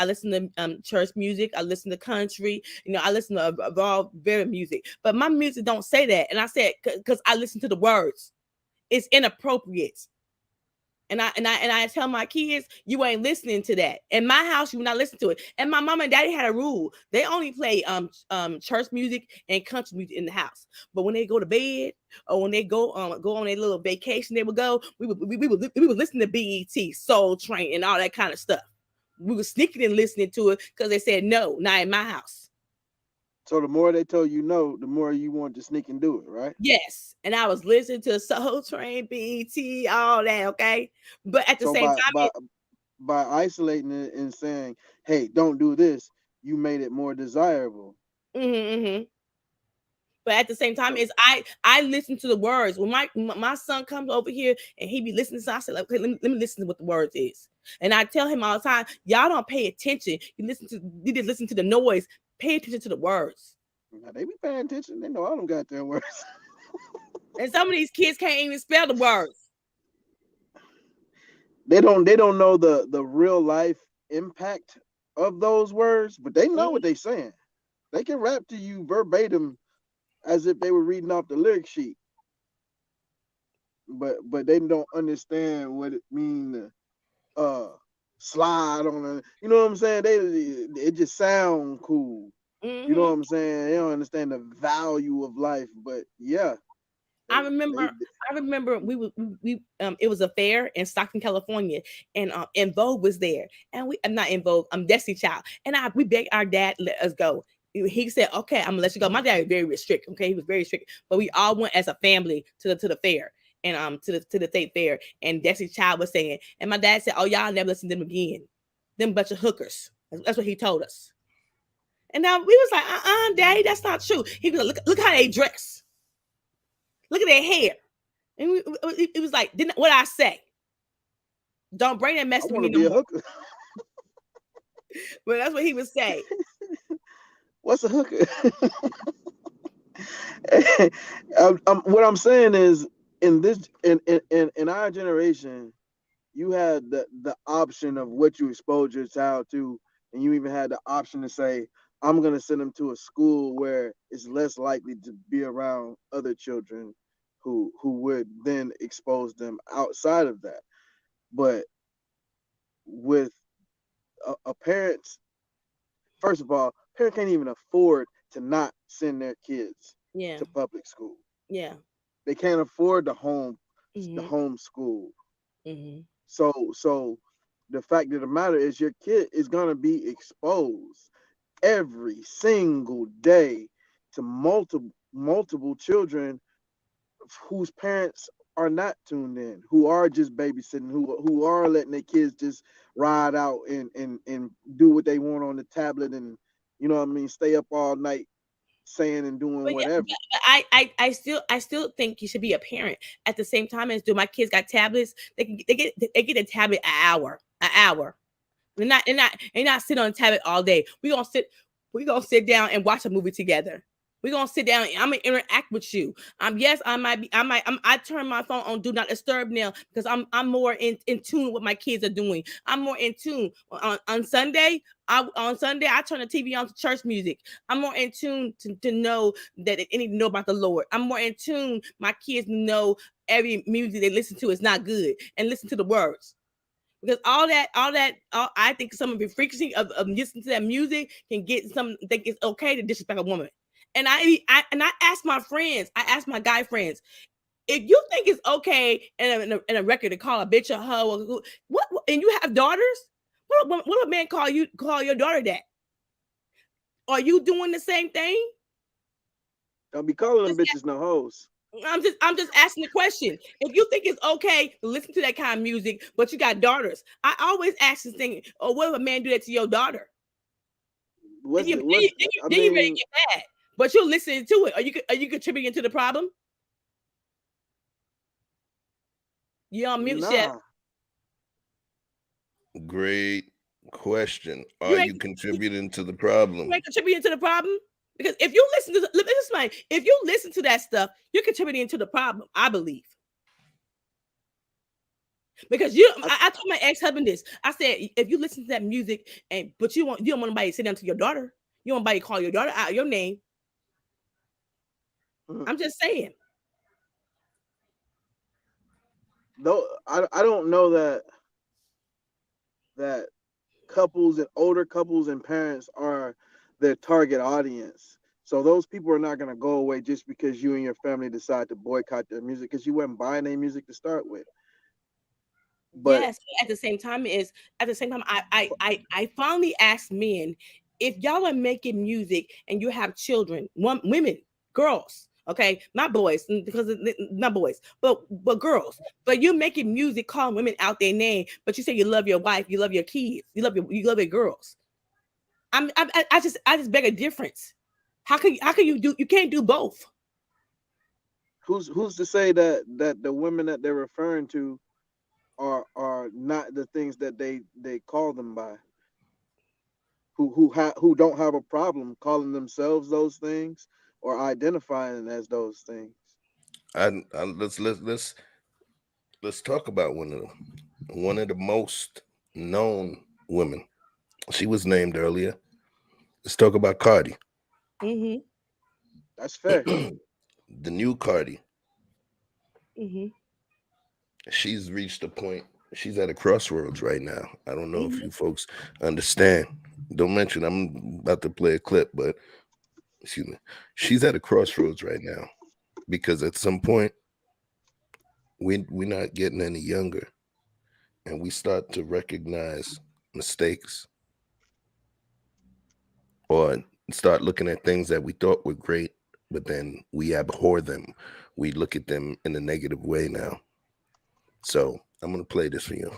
listen to church music, I listen to country, I listen to all very music, but my music don't say that. And I said because I listen to the words, it's inappropriate. And I tell my kids, you ain't listening to that. In my house, you will not listen to it. And my mom and daddy had a rule. They only play church music and country music in the house. But when they go to bed or when they go on their little vacation, we would listen to BET, Soul Train, and all that kind of stuff. We were sneaking and listening to it because they said no, not in my house. So the more they tell you no, the more you want to sneak and do it, right? Yes. And I was listening to Soul Train, BET, all that, okay? But at the same time, by isolating it and saying, hey, don't do this, you made it more desirable. But at the same time, is I listen to the words. When my son comes over here and he be listening to, I said, okay, let me listen to what the words is. And I tell him all the time, y'all don't pay attention. You just listen to the noise. Pay attention to the words. Now, they be paying attention. They know all them goddamn words. And some of these kids can't even spell the words. They don't know the real life impact of those words, but they know what they're saying. They can rap to you verbatim as if they were reading off the lyric sheet. But they don't understand what it means to slide on it. You know what I'm saying? It just sound cool. You know what I'm saying? They don't understand the value of life. But yeah. I remember we it was a fair in Stockton, California, and Vogue was there, and we I'm not in Vogue, Destiny Child, and we begged our dad to let us go. He said, "Okay, I'm gonna let you go." My dad was very strict. Okay, he was very strict, but we all went as a family to the fair and to the state fair. And Destiny Child was saying, and my dad said, "Oh, y'all never listen to them again. Them bunch of hookers." That's what he told us. And now we was like, Daddy, that's not true. He was like, look how they dress. Look at their hair. And it was like, didn't what I say? Don't bring that mess to me no more. But that's what he would say. What's a hooker? What I'm saying is, in our generation, you had the option of what you expose your child to, and you even had the option to say, I'm going to send them to a school where it's less likely to be around other children who would then expose them outside of that. But with a parent's, first of all, parent can't even afford to not send their kids Yeah. to public school. Yeah. They can't afford the Mm-hmm. homeschool. Mm-hmm. So the fact of the matter is your kid is gonna be exposed every single day to multiple children whose parents are not tuned in, who are just babysitting, who are letting their kids just ride out and do what they want on the tablet, and you know what I mean, stay up all night saying and doing But whatever. yeah, I still think you should be a parent at the same time as do my kids got tablets. They get a tablet an hour. They're not sitting on the tablet all day. We gonna sit down and watch a movie together. We're gonna sit down and I'm gonna interact with you. Yes, I turn my phone on do not disturb now because I'm more in tune with what my kids are doing. I'm more in tune. On Sunday, I turn the TV on to church music. I'm more in tune to know that they need to know about the Lord. I'm more in tune. My kids know every music they listen to is not good and listen to the words. Because I think some of the frequency of listening to that music can get some think it's okay to disrespect a woman. And I ask my friends, I ask my guy friends, if you think it's okay in a record to call a bitch a hoe, what and you have daughters, what a man call your daughter that? Are you doing the same thing? Don't be calling them bitches no hoes. I'm just asking the question. If you think it's okay to listen to that kind of music, but you got daughters, I always ask this thing, or what if a man do that to your daughter? Then you ready to get mad, but you're listening to it. Are you contributing to the problem? You on mute, Chef. Great question. Are you contributing to the problem? You ain't contributing to the problem? Because if you listen to that stuff, you're contributing to the problem, I believe. Because I told my ex-husband this. I said, if you listen to that music but you don't want nobody to sit down to your daughter, you don't want nobody to call your daughter out your name. I'm just saying. Though I don't know that couples and older couples and parents are their target audience. So those people are not going to go away just because you and your family decide to boycott their music because you weren't buying their music to start with. But yes, at the same time, I finally asked men, if y'all are making music and you have children, women, girls, okay, not boys, because not boys, but girls. But you're making music calling women out their name, but you say you love your wife, you love your kids, you love your girls. I just beg a difference. How can you can't do both? Who's to say that the women that they're referring to are not the things that they call them by? Who don't have a problem calling themselves those things or identifying as those things? Let's talk about one of them. One of the most known women. She was named earlier. Let's talk about Cardi. Mm-hmm. That's fair. The new Cardi. Mm-hmm. She's reached a point. She's at a crossroads right now. I don't know if you folks understand. Don't mention I'm about to play a clip, but excuse me. She's at a crossroads right now because at some point we're not getting any younger, and we start to recognize mistakes or start looking at things that we thought were great, but then we abhor them. We look at them in a negative way now. So I'm going to play this for you.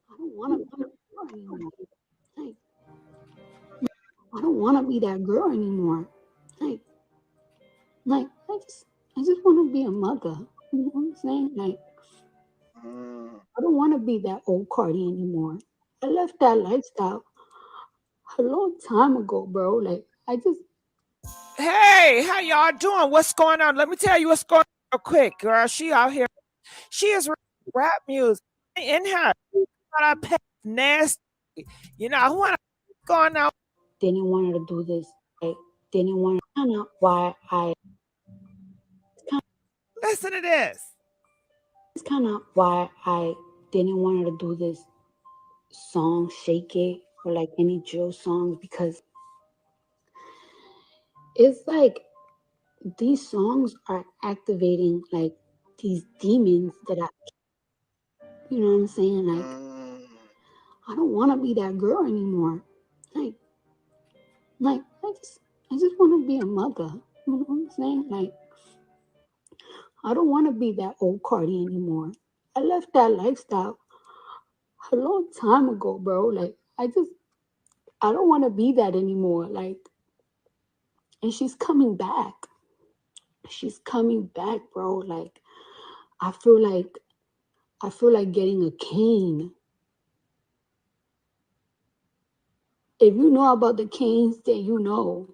I don't want to be that girl anymore. I just want to be a mother. You know what I'm saying? I don't want to be that old Cardi anymore. I left that lifestyle a long time ago, bro. Hey, how y'all doing? What's going on? Let me tell you what's going on real quick, girl. She out here. She is rap music in her. Nasty. You know what's going on? Didn't want her to do this. didn't want to, kind of why I. Listen to this. It's kind of why I didn't want to do this song, Shake It, or like any drill songs, because it's like these songs are activating like these demons that you know what I'm saying? Like, I don't want to be that girl anymore. Like I just want to be a mother. You know what I'm saying? Like, I don't want to be that old Cardi anymore. I left that lifestyle a long time ago, bro. Like, I don't want to be that anymore. Like, and she's coming back. She's coming back, bro. Like, I feel like getting a cane. If you know about the canes, then you know.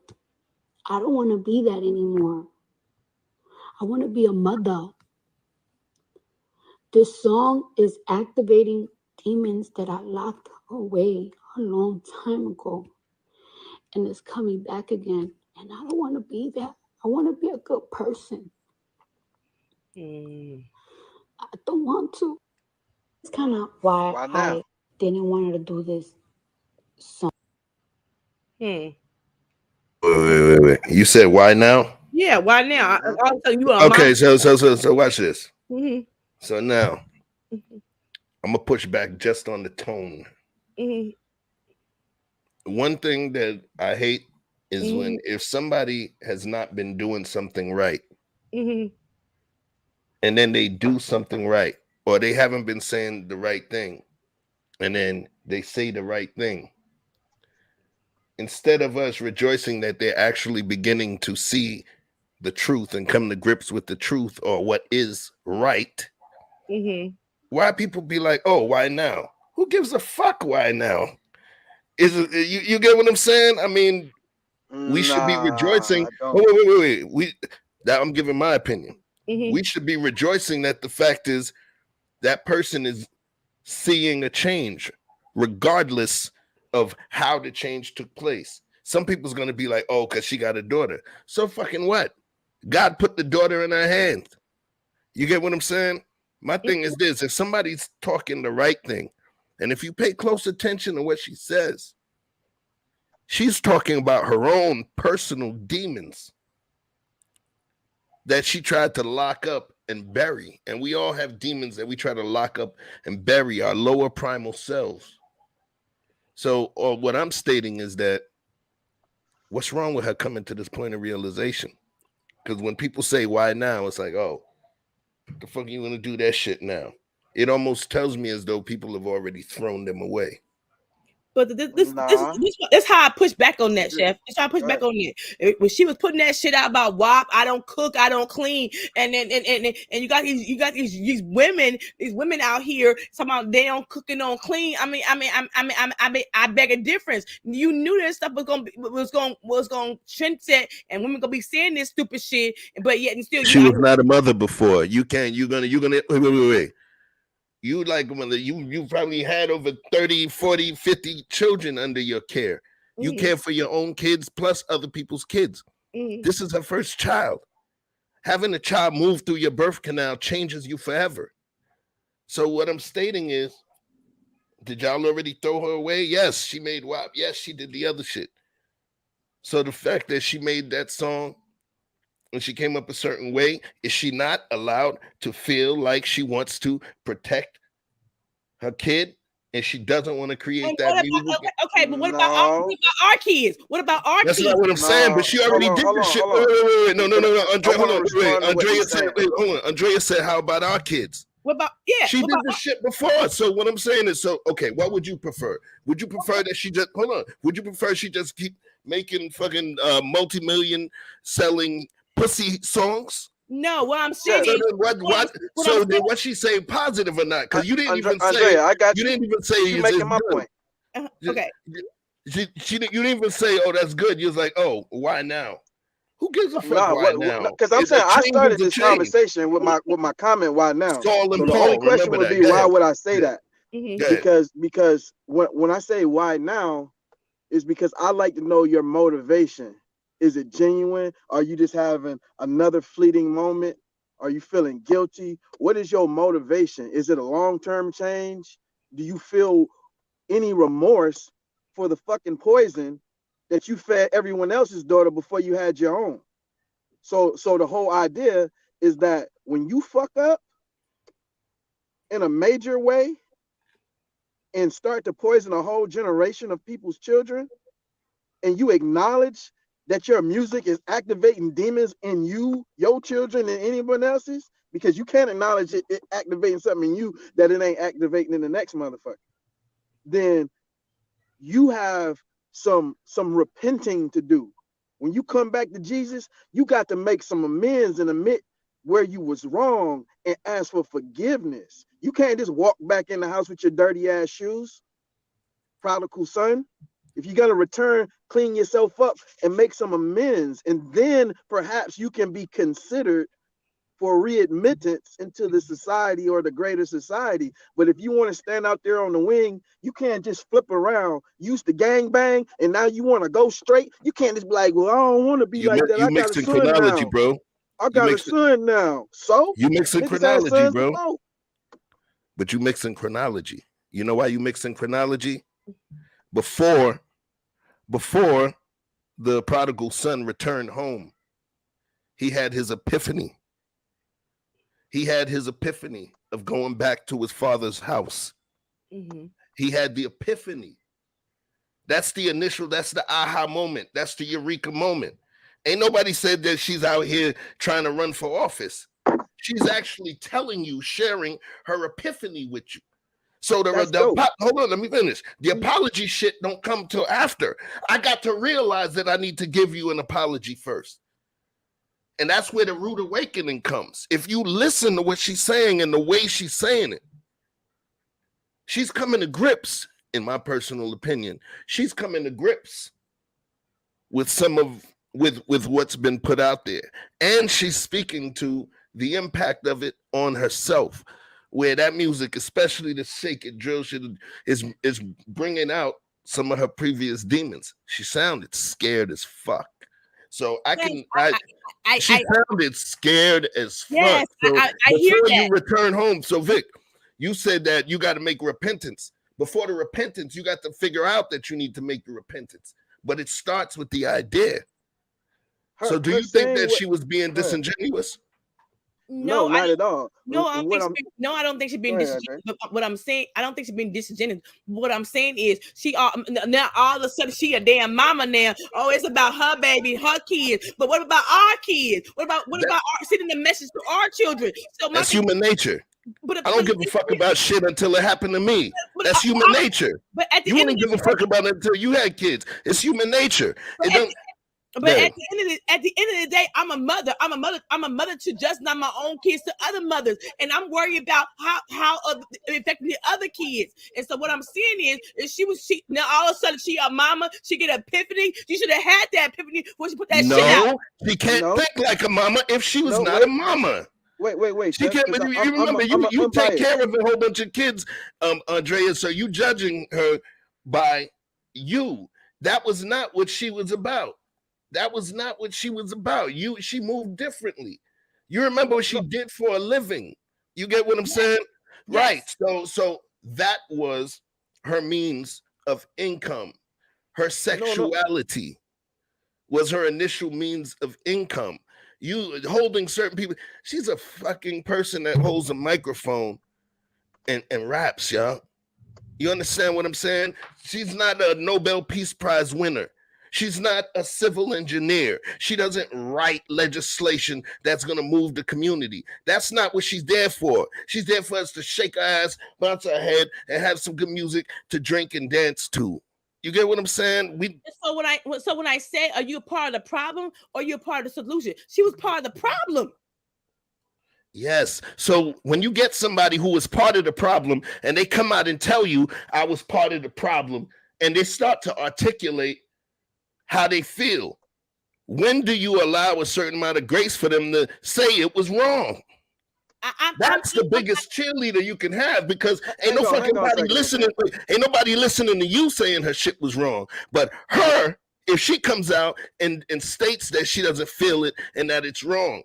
I don't want to be that anymore. I want to be a mother. This song is activating demons that I locked away a long time ago. And it's coming back again. And I don't want to be that. I want to be a good person. I don't want to. It's kind of why I didn't want to do this song. Wait. You said why now? Yeah, why now? I'll tell you. Okay, so watch this. Mm-hmm. So now I'm gonna push back just on the tone. Mm-hmm. One thing that I hate is when if somebody has not been doing something right, and then they do something right, or they haven't been saying the right thing, and then they say the right thing. Instead of us rejoicing that they're actually beginning to see the truth and come to grips with the truth or what is right, why people be like, oh, why now? Who gives a fuck why now? Is it, you get what I'm saying? I mean, we should be rejoicing. Oh, wait. That I'm giving my opinion. We should be rejoicing that the fact is that person is seeing a change, regardless of how the change took place. Some people's gonna be like, oh, because she got a daughter. So fucking what? God put the daughter in her hand. You get what I'm saying? My thing is this: if somebody's talking the right thing, and if you pay close attention to what she says, she's talking about her own personal demons that she tried to lock up and bury. And we all have demons that we try to lock up and bury, our lower primal selves. So what I'm stating is that what's wrong with her coming to this point of realization? Because when people say, why now? It's like, oh, the fuck you want to do that shit now? It almost tells me as though people have already thrown them away. But this how I push back on that, Chef. That's how I push back on it. When she was putting that shit out about WAP, I don't cook, I don't clean, and you got these women out here talking about they don't cook and don't clean. I beg a difference. You knew that stuff was going trendset, and women gonna be saying this stupid shit, but yet and still she was not a mother before. You're gonna wait. You like you probably had over 30, 40, 50 children under your care. You care for your own kids plus other people's kids. This is her first child. Having a child move through your birth canal changes you forever. So what I'm stating is, did y'all already throw her away? Yes, she made WAP. Yes, she did the other shit. So the fact that she made that song when she came up a certain way, is she not allowed to feel like she wants to protect her kid and she doesn't want to create that music? Okay, but what about our kids? What about our kids? That's not what I'm saying, but she already did this shit. Wait. No. Andrea said, how about our kids? What about she did this shit before. So what I'm saying is, okay, what would you prefer? Would you prefer that she just would you prefer she just keep making fucking multi-million selling pussy songs? No, what I'm saying is what she's saying positive or not? Because you didn't even say Andrea, I got you didn't even say you're making my point. Okay. You didn't even say, oh, that's good. You was like, oh, why now? Who gives a fuck why now? Because I'm saying I started this conversation with my comment why now. So the only question would be why would I say that? Because when I say why now is because I like to know your motivation. Is it genuine? Are you just having another fleeting moment? Are you feeling guilty? What is your motivation? Is it a long-term change? Do you feel any remorse for the fucking poison that you fed everyone else's daughter before you had your own? So the whole idea is that when you fuck up in a major way and start to poison a whole generation of people's children, and you acknowledge that your music is activating demons in you, your children, and anyone else's, because you can't acknowledge it activating something in you that it ain't activating in the next motherfucker, then you have some repenting to do. When you come back to Jesus, you got to make some amends and admit where you was wrong and ask for forgiveness. You can't just walk back in the house with your dirty ass shoes, prodigal son. If you're gonna return, clean yourself up and make some amends, and then perhaps you can be considered for readmittance into the society or the greater society. But if you want to stand out there on the wing, you can't just flip around. You used to gang bang, and now you want to go straight. You can't just be like, well, I don't want to be like that. You I got a mixing son chronology, now. bro. I got a son now. So you mixing niggas had chronology, sons bro. before. But you mixing chronology. You know why you mixing chronology? Before the prodigal son returned home, he had his epiphany. He had his epiphany of going back to his father's house. Mm-hmm. He had the epiphany. That's the initial, that's the aha moment. That's the eureka moment. Ain't nobody said that she's out here trying to run for office. She's actually telling you, sharing her epiphany with you. So hold on, let me finish. The apology shit don't come till after. I got to realize that I need to give you an apology first. And that's where the rude awakening comes. If you listen to what she's saying and the way she's saying it, she's coming to grips, in my personal opinion, she's coming to grips with with what's been put out there. And she's speaking to the impact of it on herself, where that music, especially the Shake It drill shit, is bringing out some of her previous demons. She sounded scared as fuck. So she sounded scared as fuck. Yes, So I hear that. Before you return home, so Vic, you said that you got to make repentance. Before the repentance, you got to figure out that you need to make the repentance. But it starts with the idea. So do you think that she was being disingenuous? No, not at all. No, I don't think she's being disingenuous. But what I'm saying, I don't think she's being disingenuous. What I'm saying is, now all of a sudden she a damn mama now. Oh, it's about her baby, her kids. But what about our kids? What about sending the message to our children? So that's human nature. I don't give a fuck about shit until it happened to me. That's human nature. But you wouldn't give a fuck about it until you had kids. It's human nature. But at the end of the day, I'm a mother. I'm a mother to just not my own kids, to other mothers, and I'm worried about how affecting the other kids. And so what I'm saying is she now all of a sudden she a mama. She get an epiphany. You should have had that epiphany when she put that shit out. No, she can't think like a mama if she was not a mama. Wait. She can't. You remember, you take care of a whole bunch of kids, Andrea. So you judging her by you. That was not what she was about. That was not what she was about. She moved differently. You remember what she did for a living. You get what I'm saying? Yes. Right. So that was her means of income. Her sexuality was her initial means of income. You holding certain people. She's a fucking person that holds a microphone and raps, y'all. You understand what I'm saying? She's not a Nobel Peace Prize winner. She's not a civil engineer. She doesn't write legislation that's going to move the community. That's not what she's there for. She's there for us to shake our ass, bounce our head, and have some good music to drink and dance to. You get what I'm saying? So when I say, are you a part of the problem or are you a part of the solution? She was part of the problem. Yes. So when you get somebody who was part of the problem and they come out and tell you, I was part of the problem, and they start to articulate how they feel, when do you allow a certain amount of grace for them to say it was wrong? That's the biggest cheerleader you can have, because ain't nobody listening to you saying her shit was wrong. But her if she comes out and states that she doesn't feel it and that it's wrong.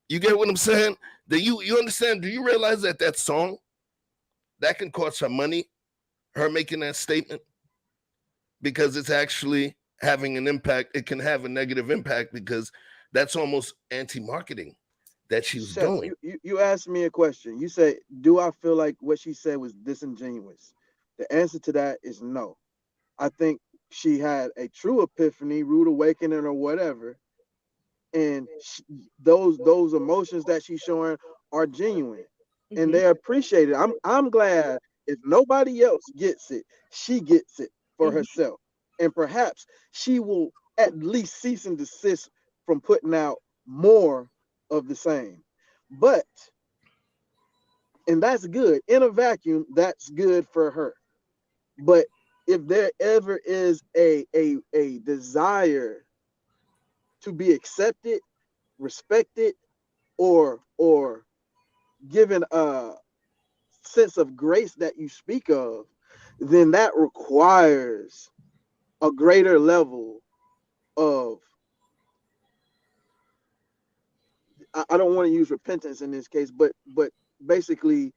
You get what I'm saying? Do you understand? Do you realize that song that can cost her money, her making that statement? Because it's actually having an impact. It can have a negative impact because that's almost anti-marketing that she was Chef, doing. you asked me a question. You said, do I feel like what she said was disingenuous? The answer to that is no. I think she had a true epiphany, rude awakening, or whatever, and those emotions that she's showing are genuine, and they appreciate it. I'm glad if nobody else gets it, she gets it for herself, and perhaps she will at least cease and desist from putting out more of the same. But and that's good in a vacuum. That's good for her. But if there ever is a desire to be accepted, respected, or given a sense of grace that you speak of, then that requires a greater level of, I don't want to use repentance in this case, but basically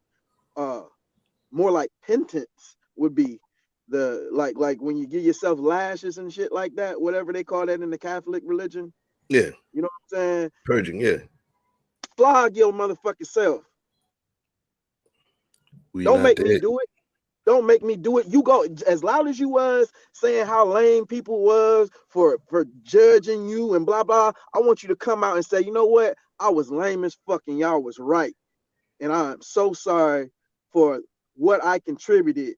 more like penance would be the like when you give yourself lashes and shit like that, whatever they call that in the Catholic religion. Yeah. You know what I'm saying? Purging, yeah. Flog your motherfucking self. Don't make me do it. Don't make me do it. You go as loud as you was saying how lame people was for judging you and blah blah. I want you to come out and say, you know what? I was lame as fuck and y'all was right. And I'm so sorry for what I contributed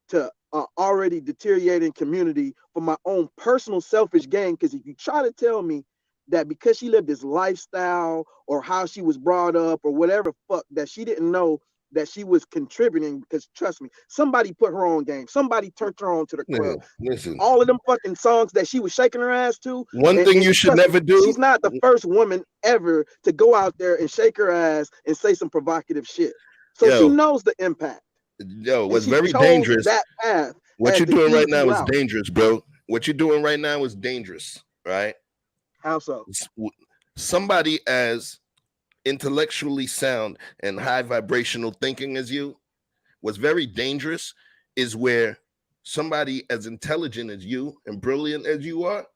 to already deteriorating community for my own personal selfish gain. Because if you try to tell me that because she lived this lifestyle or how she was brought up or whatever fuck that she didn't know that she was contributing, because trust me, somebody put her on game. Somebody turned her on to the club. Listen, all of them fucking songs that she was shaking her ass to. One thing you should never do. She's not the first woman ever to go out there and shake her ass and say some provocative shit. So she knows the impact. What's very dangerous. That path. What you're doing right now is dangerous, bro. What you're doing right now is dangerous, right? How so? Somebody as intellectually sound and high vibrational thinking as you, what's very dangerous is where somebody as intelligent as you and brilliant as you are,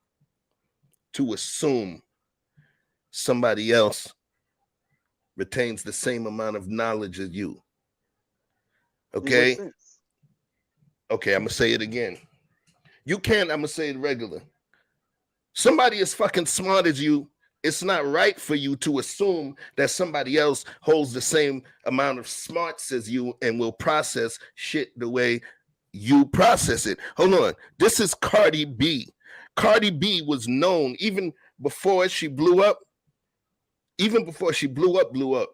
to assume somebody else retains the same amount of knowledge as you. Okay? Okay, I'm gonna say it again. I'm gonna say it regular. Somebody as fucking smart as you, it's not right for you to assume that somebody else holds the same amount of smarts as you and will process shit the way you process it. Hold on. This is Cardi B. Cardi B was known even before she blew up. Even before she blew up.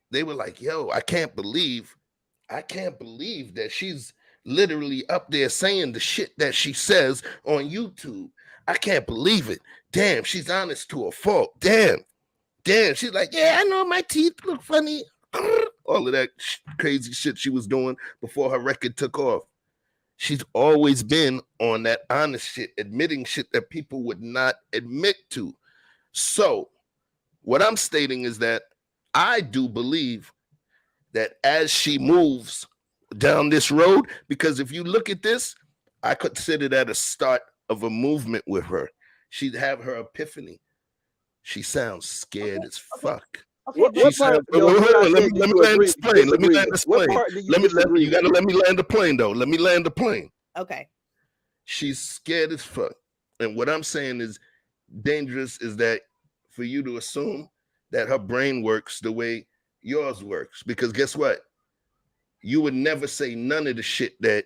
They were like, yo, I can't believe that she's literally up there saying the shit that she says on YouTube. I can't believe it. Damn, she's honest to a fault. Damn. She's like, yeah, I know my teeth look funny. All of that crazy shit she was doing before her record took off. She's always been on that honest shit, admitting shit that people would not admit to. So what I'm stating is that I do believe that as she moves down this road, because if you look at this, I consider that a start of a movement with her. She'd have her epiphany. She sounds scared as fuck. What part? Let me land this plane. Let me land this plane. You gotta let me land the plane though. Let me land the plane. Okay. She's scared as fuck. And what I'm saying is dangerous is that for you to assume that her brain works the way yours works. Because guess what? You would never say none of the shit that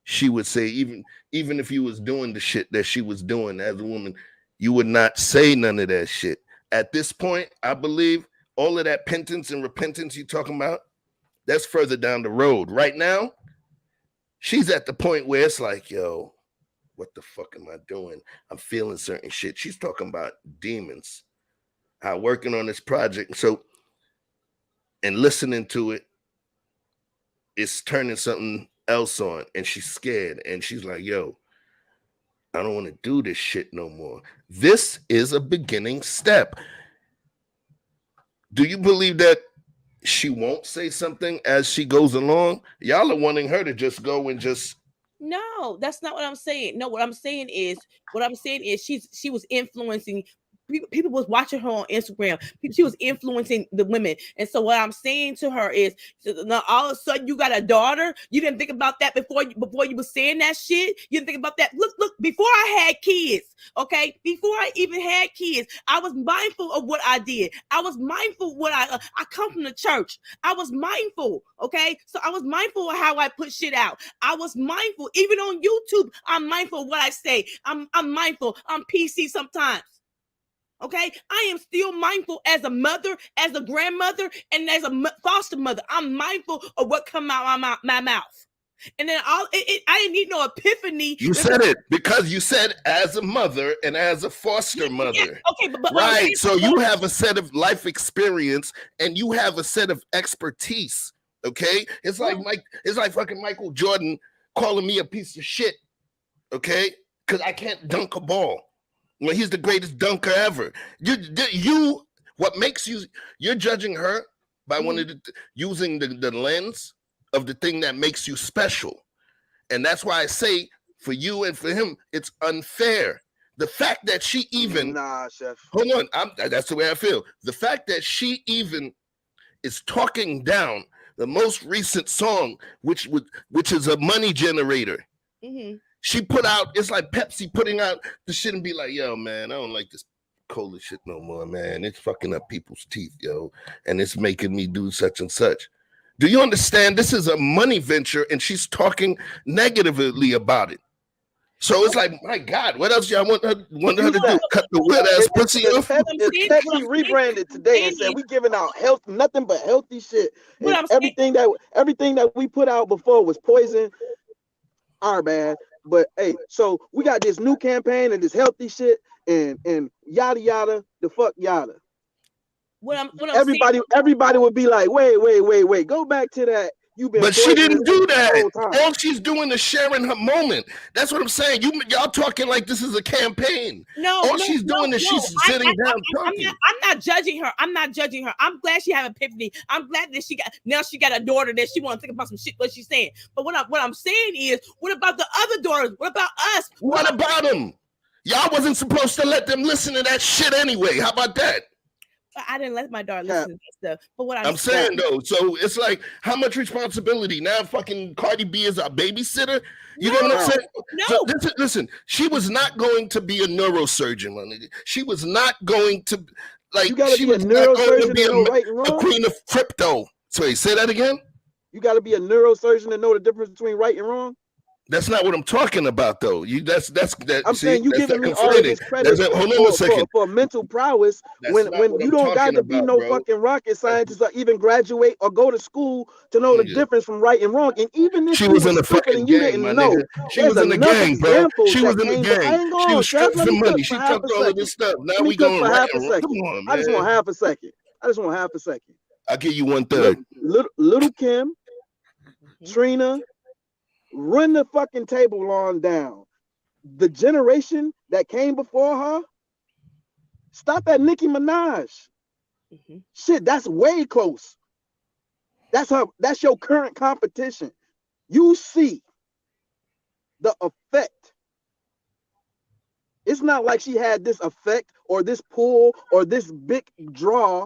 she would say, even if you was doing the shit that she was doing as a woman, you would not say none of that shit. At this point, I believe all of that penance and repentance you're talking about, that's further down the road. Right now, she's at the point where it's like, yo, what the fuck am I doing? I'm feeling certain shit. She's talking about demons, how working on this project. So, and listening to it, it's turning something else on, and she's scared, and she's like, yo, I don't want to do this shit no more. This is a beginning step. Do you believe that she won't say something as she goes along? Y'all are wanting her to just go and just. No, that's not what I'm saying. No, what I'm saying is she was influencing. People was watching her on Instagram. She was influencing the women. And so what I'm saying to her is, now all of a sudden you got a daughter. You didn't think about that before you were saying that shit. You didn't think about that. Look, before I had kids, okay? Before I even had kids, I was mindful of what I did. I was mindful of what I come from the church. I was mindful, okay? So I was mindful of how I put shit out. I was mindful. Even on YouTube, I'm mindful of what I say. I'm mindful. I'm PC sometimes. Okay, I am still mindful as a mother, as a grandmother, and as a foster mother. I'm mindful of what comes out my mouth. And then I didn't need no epiphany. You said it because you said as a mother and as a foster mother. Yeah, okay, but right. So you have a set of life experience and you have a set of expertise. Okay, it's like fucking Michael Jordan calling me a piece of shit. Okay, because I can't dunk a ball. Well, he's the greatest dunker ever. What makes you're judging her by using the lens of the thing that makes you special. And that's why I say for you and for him, it's unfair. The fact that she even Chef. Hold on, that's the way I feel. The fact that she even is talking down the most recent song, which is a money generator. Mm-hmm. She put out, it's like Pepsi putting out the shit and be like, yo, man, I don't like this cola shit no more, man. It's fucking up people's teeth, yo. And it's making me do such and such. Do you understand? This is a money venture and she's talking negatively about it. So it's like, my God, what else y'all want her to do? Cut the weird ass pussy off? Pepsi rebranded today and said we giving out nothing but healthy shit. And everything that we put out before was poison. Our bad. But hey, so we got this new campaign and this healthy shit and yada yada the fuck yada. Everybody would be like, wait, go back to that. But she didn't do that. All she's doing is sharing her moment. That's what I'm saying. Y'all talking like this is a campaign. All she's doing is she's sitting down talking. I'm not judging her. I'm glad she had an epiphany. I'm glad that she got a daughter that she want to think about some shit what she's saying. But what I'm saying is, what about the other daughters? What about us? What about them? Y'all wasn't supposed to let them listen to that shit anyway. How about that? I didn't let my daughter listen to that stuff. But what I'm saying though, so it's like, how much responsibility? Now fucking Cardi B is our babysitter? You know what I'm saying? No. So listen, she was not going to be a neurosurgeon, my nigga. She was not going to, she was not going to be a queen of crypto. Sorry, say that again? You got to be a neurosurgeon to know the difference between right and wrong? That's not what I'm talking about, though. I'm saying you giving me all of this credit for mental prowess when you don't got to be no fucking rocket scientist or even graduate or go to school to know the difference from right and wrong. And even if she was in the fucking gang, my nigga. She was in the gang, bro. She was in the gang. She was stripping for money. She took all of this stuff. Now we going right and wrong. Come on, man. I just want half a second. I'll give you 1/3. Little Kim, Trina. Run the fucking table on down. The generation that came before her, stop at Nicki Minaj. Mm-hmm. Shit, that's way close. That's your current competition. You see the effect. It's not like she had this effect or this pull or this big draw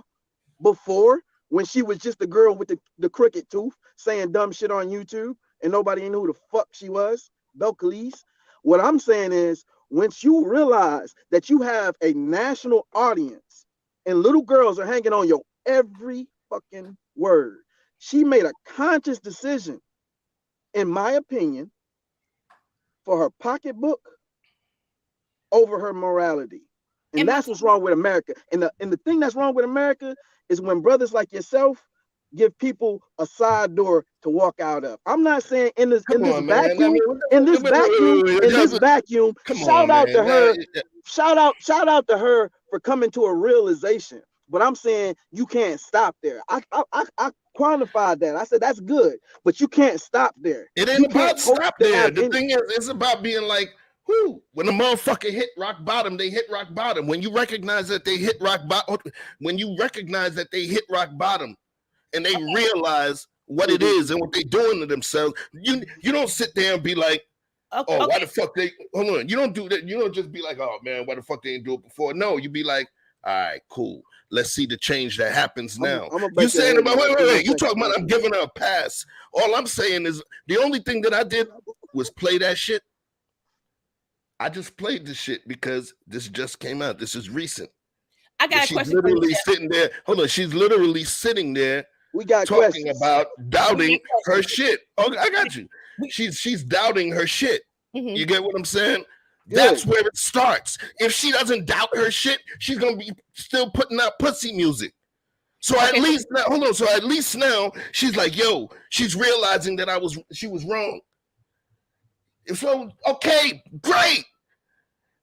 before when she was just the girl with the crooked tooth saying dumb shit on YouTube. And nobody knew who the fuck she was, Belcalis. What I'm saying is, once you realize that you have a national audience and little girls are hanging on your every fucking word, she made a conscious decision, in my opinion, for her pocketbook over her morality. And that's what's wrong with America. And the thing that's wrong with America is when brothers like yourself give people a side door to walk out of. I'm not saying in this vacuum. Shout out to her. Shout out to her for coming to a realization. But I'm saying you can't stop there. I quantified that. I said that's good, but you can't stop there. It ain't about stop there. The thing is, it's about being like, Who? When the motherfucker hit rock bottom, they hit rock bottom. When you recognize that they hit rock bottom, and they realize what it is and what they're doing to themselves, you don't sit there and be like, why the fuck they hold on. You don't do that. You don't just be like, oh man, why the fuck they didn't do it before? No, you be like, all right, cool. Let's see the change that happens now. You saying about wait. You talking about I'm giving her a pass. All I'm saying is the only thing that I did was play that shit. I just played this shit because this just came out. This is recent. I got a question. Literally sitting there. Hold on. She's literally sitting there. We got talking questions. About doubting her shit. Oh, I got you. She's doubting her shit. Mm-hmm. You get what I'm saying? Yeah. That's where it starts. If she doesn't doubt her shit, she's gonna be still putting out pussy music. So at least now, hold on. So at least now she's like, yo, she's realizing that she was wrong. So okay, great.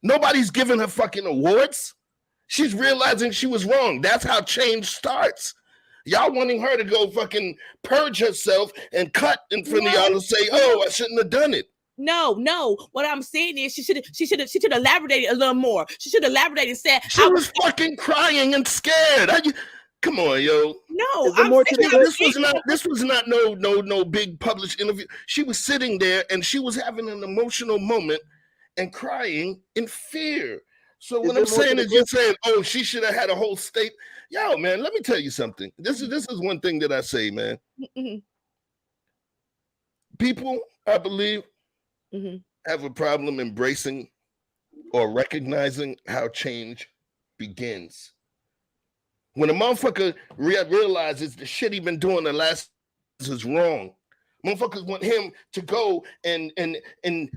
Nobody's giving her fucking awards. She's realizing she was wrong. That's how change starts. Y'all wanting her to go fucking purge herself and cut in front of y'all and say, oh, I shouldn't have done it. No. What I'm saying is she should elaborate a little more. She should elaborate and say she was fucking crying and scared. Come on, yo. No, this was not no big published interview. She was sitting there and she was having an emotional moment and crying in fear. So what I'm saying is you're saying, oh, she should have had a whole state. Yo, man, let me tell you something. This is one thing that I say, man. Mm-hmm. People, I believe, have a problem embracing or recognizing how change begins. When a motherfucker realizes the shit he been doing the last is wrong, motherfuckers want him to go and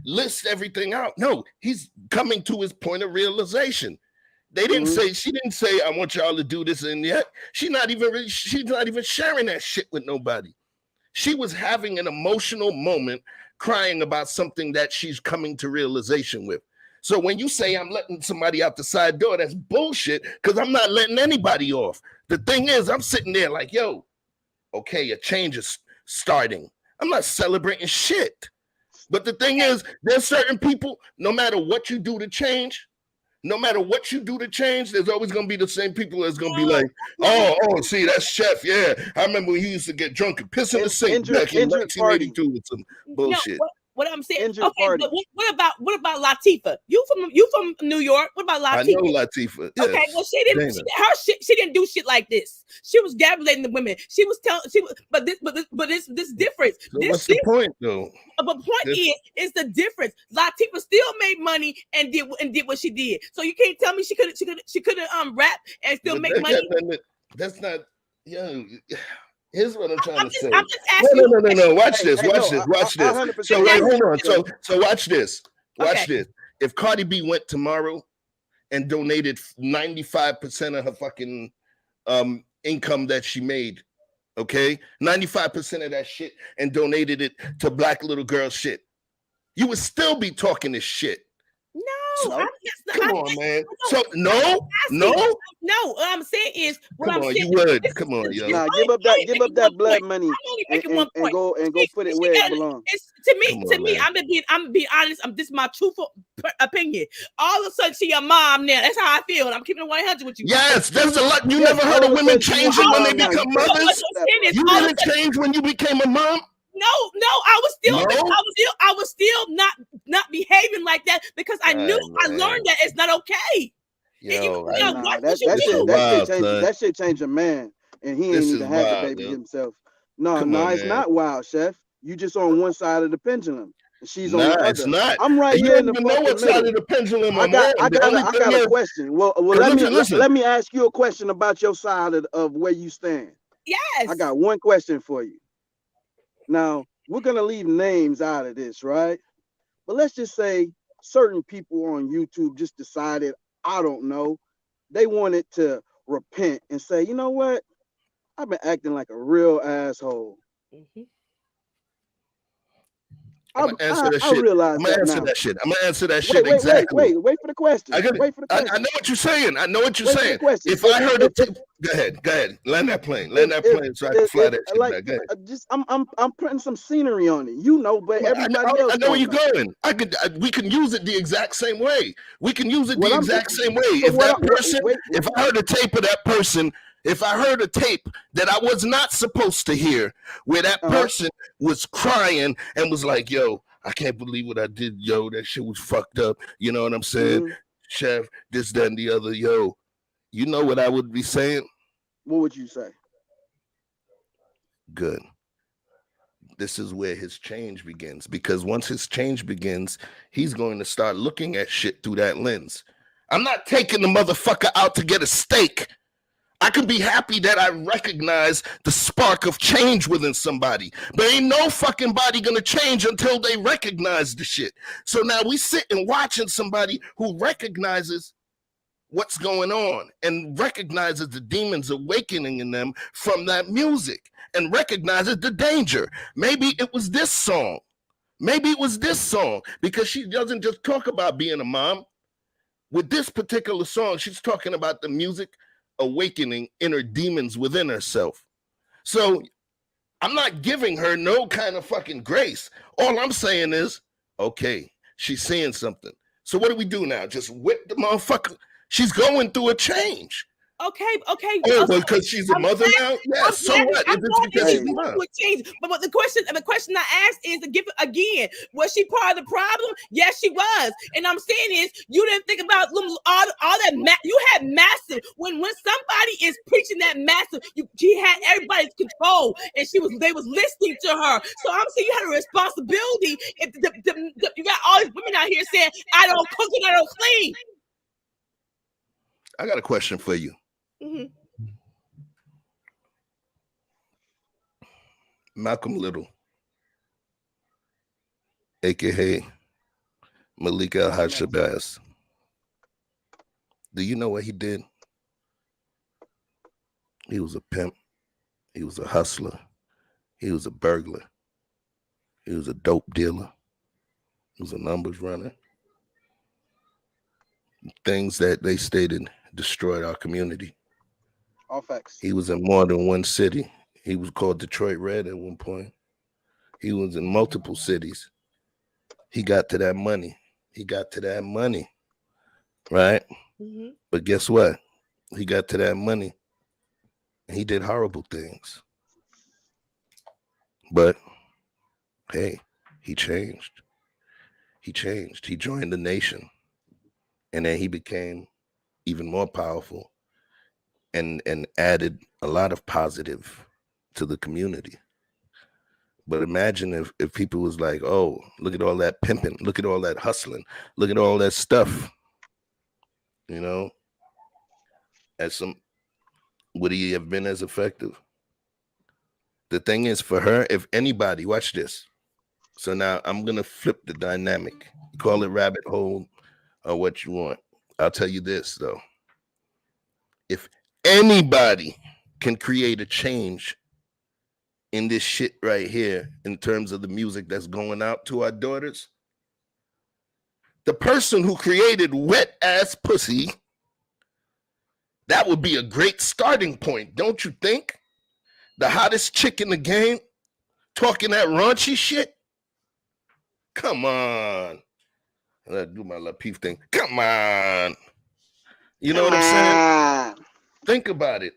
list everything out. No, he's coming to his point of realization. They didn't say, she didn't say, I want y'all to do this and yet. She's not even sharing that shit with nobody. She was having an emotional moment crying about something that she's coming to realization with. So when you say I'm letting somebody out the side door, that's bullshit because I'm not letting anybody off. The thing is, I'm sitting there like, yo, okay, a change is starting. I'm not celebrating shit. But the thing is, there's certain people, no matter what you do to change, there's always going to be the same people that's going to be like, oh, see, that's Chef. Yeah, I remember when he used to get drunk and piss in the sink back in 1982 with some bullshit. No, what I'm saying, okay, but what about Latifah? You from New York? What about Latifah? I know Latifah. Yes. Okay, well she didn't do shit like this. She was gabulating the women. But this difference. So what's the point though? But point is the difference. Latifah still made money and did what she did. So you can't tell me she could rap and still make money. That's not Here's what I'm trying to say. I'm just asking no. Watch this. So hold on. So watch this. Watch this. If Cardi B went tomorrow and donated 95% of her fucking income that she made, okay, 95% of that shit, and donated it to black little girl shit, you would still be talking this shit. No, come on, man. So no. What I'm saying is, you would. Come on, yo. Nah, give up that blood money and go put it where it belongs. To me, I'm being honest. This is my truthful opinion. All of a sudden, she your mom now. That's how I feel. I'm keeping it 100 with you. Yes, there's a lot. You never heard of women changing when they become mothers. You didn't change when you became a mom. No, I was still not behaving like that because I learned that it's not okay. That shit changed a man, and he ain't even had the baby himself. No, it's not wild, Chef. You just on one side of the pendulum. She's on the other. It's not. I'm right here in the know what side of the pendulum I'm on. I got a question. Well, let me ask you a question about your side of where you stand. Yes. I got one question for you. Now, we're going to leave names out of this, right? But let's just say certain people on YouTube just decided, I don't know, they wanted to repent and say, you know what? I've been acting like a real asshole. Mm-hmm. I'm gonna answer that shit. I'm gonna answer that shit. Wait for the question. I know what you're saying. If I heard it, Go ahead. Land that plane so I can fly that shit back. Go ahead. I'm putting some scenery on it, but everybody else. I know where you're going. We can use it the exact same way. We can use it the exact same way. If that person, if I heard a tape of that person, if I heard a tape that I was not supposed to hear, where that person was crying and was like, "Yo, I can't believe what I did. Yo, that shit was fucked up." You know what I'm saying? Chef, this, that, and the other. Yo, you know what I would be saying? What would you say? Good. This is where his change begins, because once his change begins, he's going to start looking at shit through that lens. I'm not taking the motherfucker out to get a steak. I can be happy that I recognize the spark of change within somebody, but ain't no fucking body gonna change until they recognize the shit. So now we sit and watching somebody who recognizes what's going on and recognizes the demons awakening in them from that music and recognizes the danger. Maybe it was this song. Because she doesn't just talk about being a mom. With this particular song, she's talking about the music awakening inner demons within herself. So I'm not giving her no kind of fucking grace. All I'm saying is, okay, she's seeing something. So what do we do now? Just whip the motherfucker? She's going through a change. Okay. Oh, because she's a mother now? Yeah, so what? I'm going to change. But the question I asked is to give it again. Was she part of the problem? Yes, she was. And I'm saying is, you didn't think about all that. You had massive. When somebody is preaching that massive, she had everybody's control, and they was listening to her. So I'm saying you had a responsibility. If you got all these women out here saying, "I don't cook and I don't clean." I got a question for you. Mm-hmm. Malcolm Little, aka Malik El-Haj Shabazz. Do you know what he did? He was a pimp. He was a hustler. He was a burglar. He was a dope dealer. He was a numbers runner. Things that they stated destroyed our community. All facts. He was in more than one city. He was called Detroit Red at one point. He was in multiple cities. He got to that money. Right? Mm-hmm. But guess what? He got to that money. And he did horrible things. But, hey, he changed. He joined the nation. And then he became even more powerful and added a lot of positive to the community. But imagine if people was like, oh, look at all that pimping, look at all that hustling, look at all that stuff. You know, would he have been as effective? The thing is, for her, if anybody, watch this. So now I'm going to flip the dynamic. Call it rabbit hole or what you want. I'll tell you this, though. If anybody can create a change in this shit right here, in terms of the music that's going out to our daughters, the person who created Wet Ass Pussy, that would be a great starting point, don't you think? The hottest chick in the game talking that raunchy shit? Come on. Let's do my Lapeef thing. Come on. You know what I'm saying? Think about it.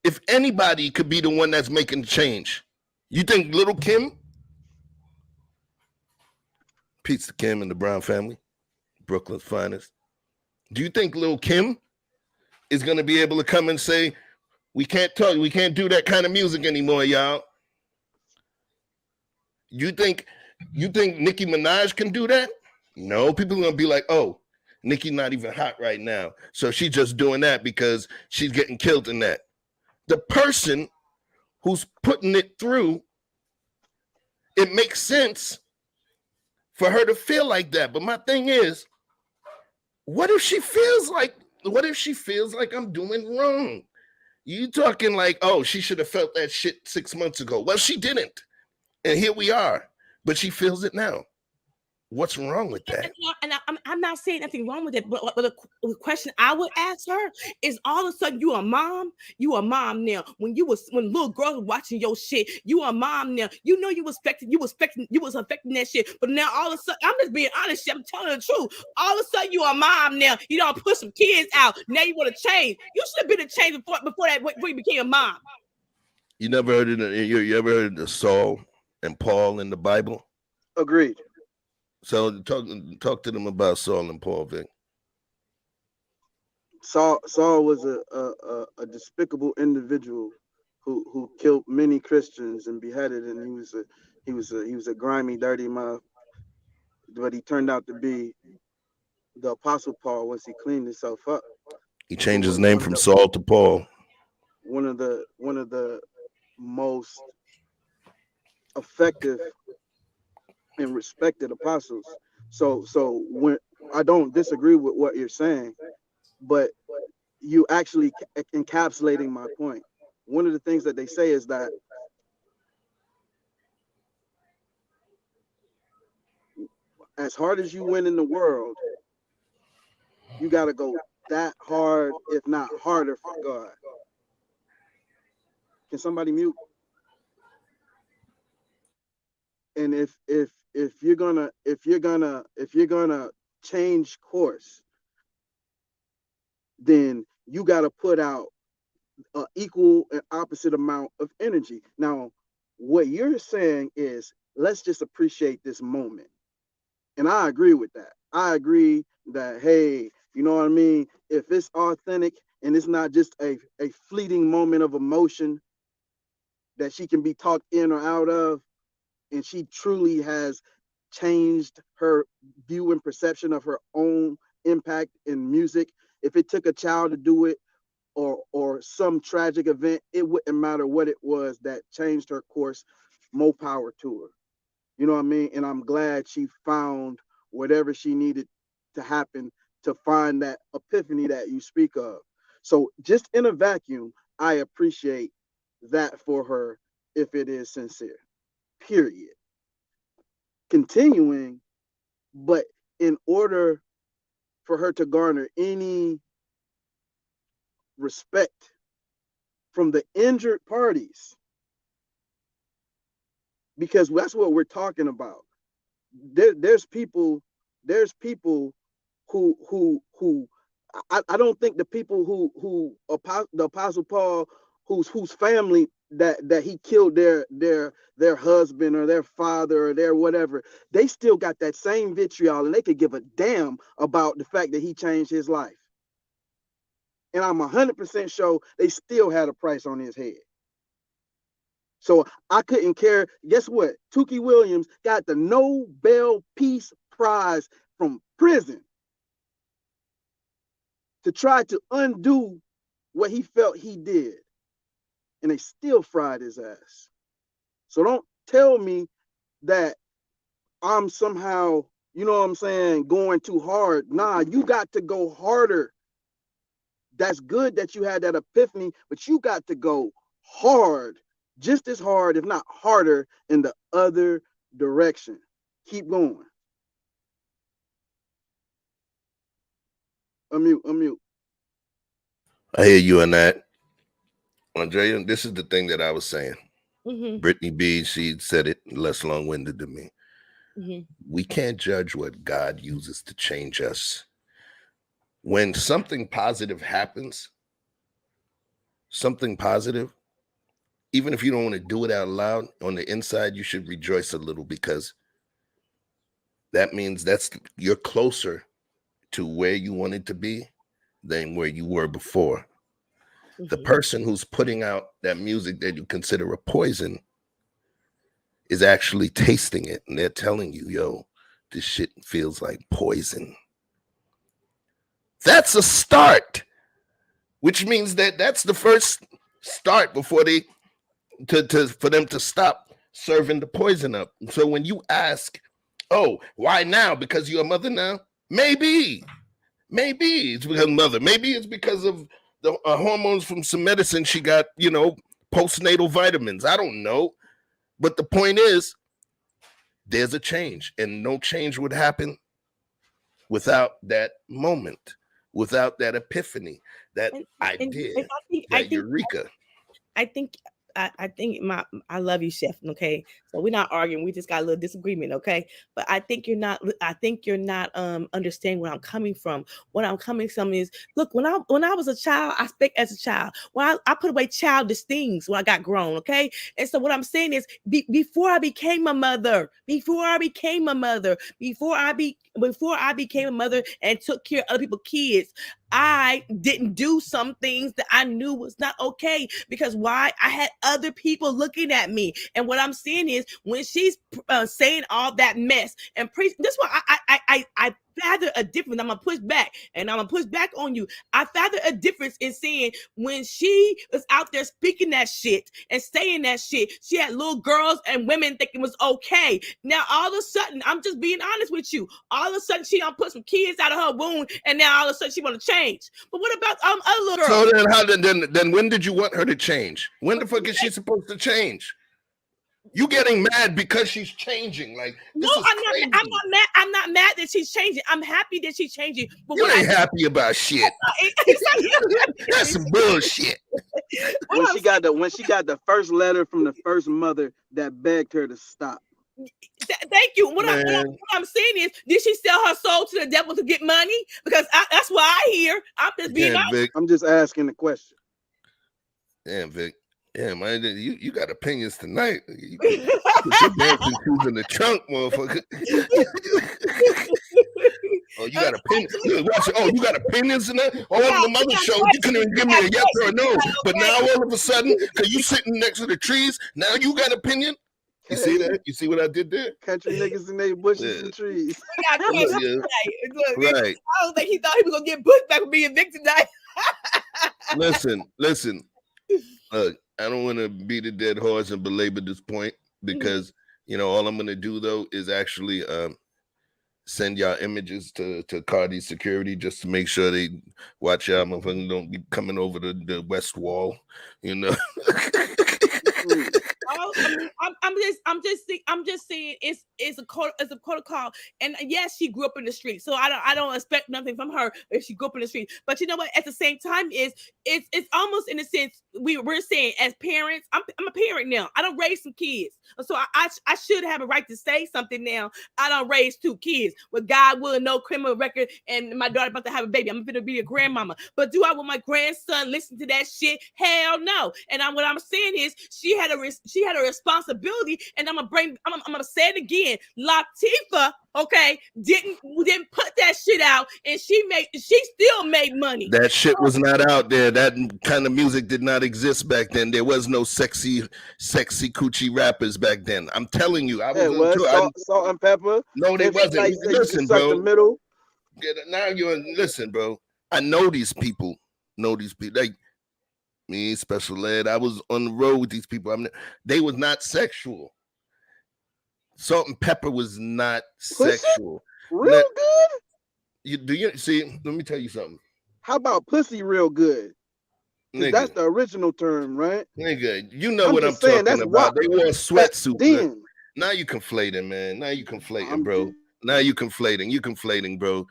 If anybody could be the one that's making the change, you think Little Kim? Pizza Kim and the Brown family, Brooklyn's finest. Do you think Lil Kim is going to be able to come and say, we can't do that kind of music anymore, y'all? You think Nicki Minaj can do that? No, people are going to be like, oh, Nicki not even hot right now, so she's just doing that because she's getting killed in that. The person who's putting it through, it makes sense for her to feel like that. But my thing is, what if she feels like I'm doing wrong? You talking like, oh, she should have felt that shit 6 months ago. Well, she didn't. And here we are. But she feels it now. What's wrong with that? And I'm not saying anything wrong with it, but the question I would ask her is: all of a sudden, you a mom now. When little girls were watching your shit, you a mom now. You know you was affecting that shit. But now all of a sudden, I'm just being honest. I'm telling the truth. All of a sudden, you a mom now. You don't push some kids out. Now you want to change. You should have been a change before you became a mom. You never heard you ever heard of Saul and Paul in the Bible? Agreed. So talk to them about Saul and Paul, Vic. Saul was a despicable individual who killed many Christians and beheaded, and he was a grimy, dirty mouth. But he turned out to be the Apostle Paul once he cleaned himself up. He changed his name from Saul to Paul. One of the most effective and respected apostles. So when I don't disagree with what you're saying, but you actually encapsulating my point. One of the things that they say is that as hard as you win in the world, you got to go that hard, if not harder, for God. Can somebody mute? And if you're gonna change course, then you got to put out an equal and opposite amount of energy. Now, what you're saying is, let's just appreciate this moment. And I agree with that. I agree that, hey, you know what I mean? If it's authentic and it's not just a fleeting moment of emotion that she can be talked in or out of, and she truly has changed her view and perception of her own impact in music. If it took a child to do it, or some tragic event, it wouldn't matter what it was that changed her course. More power to her. You know what I mean? And I'm glad she found whatever she needed to happen to find that epiphany that you speak of. So just in a vacuum, I appreciate that for her if it is sincere. Period. Continuing, but in order for her to garner any respect from the injured parties, because that's what we're talking about. There's people who I don't think the people who the Apostle Paul whose family that he killed their husband or their father or their whatever, they still got that same vitriol and they could give a damn about the fact that he changed his life. And I'm 100% sure they still had a price on his head. So I couldn't care. Guess what? Tukey Williams got the Nobel Peace Prize from prison to try to undo what he felt he did. And they still fried his ass. So don't tell me that I'm somehow, you know what I'm saying, going too hard. Nah, you got to go harder. That's good that you had that epiphany, but you got to go hard, just as hard, if not harder, in the other direction. Keep going. Unmute. I hear you on that. Andrea, this is the thing that I was saying. Mm-hmm. Brittany B, she said it less long-winded than me. Mm-hmm. We can't judge what God uses to change us. When something positive happens, something positive, even if you don't want to do it out loud, on the inside, you should rejoice a little, because that means you're closer to where you wanted to be than where you were before. Mm-hmm. The person who's putting out that music that you consider a poison is actually tasting it, and they're telling you, yo, this shit feels like poison. That's a start, which means that's the first start before for them to stop serving the poison up. So when you ask, oh, why now? Because you're a mother now? Maybe it's because of mother. Maybe it's because of the hormones from some medicine she got, postnatal vitamins. I don't know. But the point is, there's a change, and no change would happen without that moment, without that epiphany, that idea, that eureka. I think I love you, Chef. Okay, so we're not arguing. We just got a little disagreement. Okay, but I think you're not understanding where I'm coming from. What I'm coming from is, look, when I was a child, I speak as a child. When I put away childish things when I got grown. Okay, and so what I'm saying is, before I became a mother, before I became a mother and took care of other people's kids, I didn't do some things that I knew was not okay, because why? I had other people looking at me. And what I'm saying is, when she's saying all that mess and preach, that's why I father a difference. I'm gonna push back, and I'm gonna push back on you. I father a difference in saying, when she was out there speaking that shit and saying that shit, she had little girls and women thinking it was okay. Now all of a sudden, I'm just being honest with you, all of a sudden she done put some kids out of her womb, and now all of a sudden she want to change. But what about other little girls? So then, then when did you want her to change? When the fuck is she supposed to change? You getting mad because she's changing? Like, no, I'm not mad. I'm not mad that she's changing. I'm happy that she's changing. But you ain't happy about shit. That's some bullshit. When she got the first letter from the first mother that begged her to stop. Thank you. What I'm saying is, did she sell her soul to the devil to get money? Because that's what I hear. I'm just being honest. Vic. I'm just asking the question. Damn, Vic. Yeah, man, you got opinions tonight. You put your dancing shoes in the trunk, motherfucker. Oh, you got opinions. Oh, you got opinions in that? All of the mother shows, you couldn't even give me a yes or a no. But now all of a sudden, because you sitting next to the trees, now you got opinion? You see that? You see what I did there? Country niggas in their bushes and trees. Right. Right. I don't think he thought he was gonna get pushed back with being Vic tonight. Listen. I don't want to beat a dead horse and belabor this point, because all I'm gonna do though is actually send y'all images to Cardi's security, just to make sure they watch y'all motherfuckers don't be coming over the West Wall, I'm just saying it's a protocol. And yes, she grew up in the street, so I don't expect nothing from her if she grew up in the street. But you know what? At the same time, it's almost in a sense we're saying, as parents, I'm a parent now. I don't raise some kids, so I should have a right to say something now. I don't raise 2 kids with God willing, no criminal record, and my daughter about to have a baby. I'm gonna be a grandmama. But do I want my grandson listen to that shit? Hell no. And what I'm saying is, she had a responsibility, and I'm gonna say it again. Latifah, okay, didn't put that shit out, and she still made money. That shit was not out there. That kind of music did not exist back then. There was no sexy coochie rappers back then. I'm telling you, I was salt and pepper. No, they wasn't. Like, listen, bro. The middle. Now listen, bro. I know these people. Like me, special ed. I was on the road with these people. They was not sexual. Salt and pepper was not sexual. Real good? You see? Let me tell you something. How about pussy real good? That's the original term, right? Nigga, you know what I'm talking about. They wore sweatsuits. Now you conflating, man. Now you conflating, bro. Now you conflating, bro.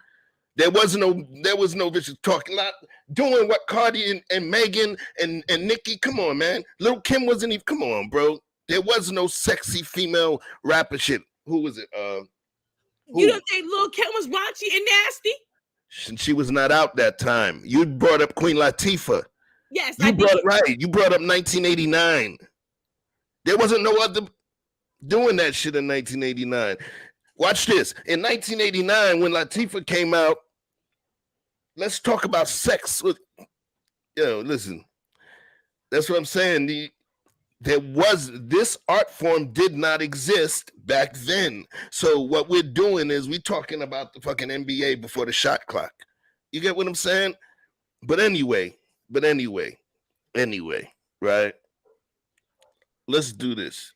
There was no bitches talking lot, doing what Cardi and Megan and Nicki. Come on, man. Lil' Kim wasn't even. Come on, bro. There was no sexy female rapper shit. Who was it? You don't think Lil' Kim was raunchy and nasty? She was not out that time. You brought up Queen Latifah. Yes, you brought it right. You brought up 1989. There wasn't no other doing that shit in 1989. Watch this. In 1989, when Latifah came out, let's talk about sex. Listen. That's what I'm saying. This art form did not exist back then. So what we're doing is we're talking about the fucking NBA before the shot clock. You get what I'm saying? But anyway, right? Let's do this.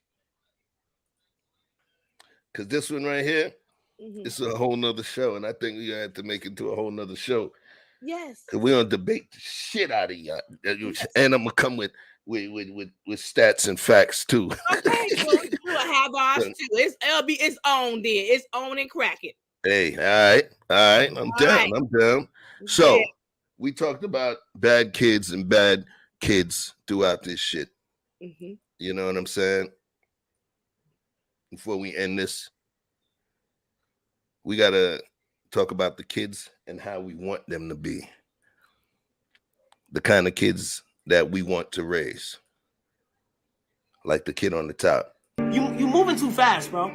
Because this one right here, it's a whole nother show. And I think we have to make it to a whole nother show. Yes. Because we're going to debate the shit out of y'all. Yes. And I'm going to come with stats and facts too. Okay, we'll have ours too. It's on there. It's on and crack it. Hey, all right. I'm down. So we talked about bad kids and bad kids throughout this shit. Mm-hmm. You know what I'm saying? Before we end this, we gotta talk about the kids and how we want them to be. The kind of kids that we want to raise. Like the kid on the top. You moving too fast, bro.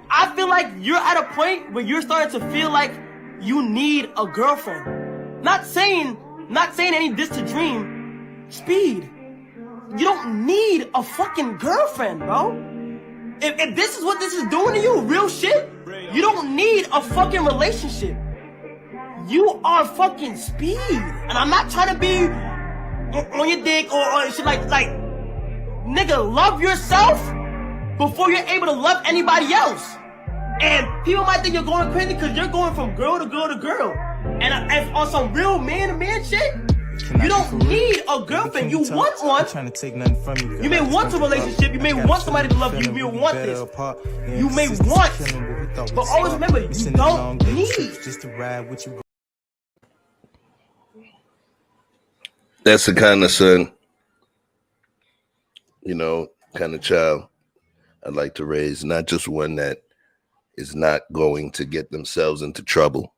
I feel like you're at a point where you're starting to feel like you need a girlfriend. Not saying any diss to Dream. Speed. You don't need a fucking girlfriend, bro. If this is what this is doing to you, real shit, you don't need a fucking relationship. You are fucking Speed. And I'm not trying to be on your dick or shit like, nigga, love yourself before you're able to love anybody else. And people might think you're going crazy because you're going from girl to girl to girl. And if on some real man-to-man shit, you don't need a girlfriend. You want one. Trying to take nothing from you. You may want a relationship. You may want somebody to love you. You may want this. You may want. But always remember, you don't need. Just to ride with you. That's the kind of son, kind of child I'd like to raise. Not just one that is not going to get themselves into trouble,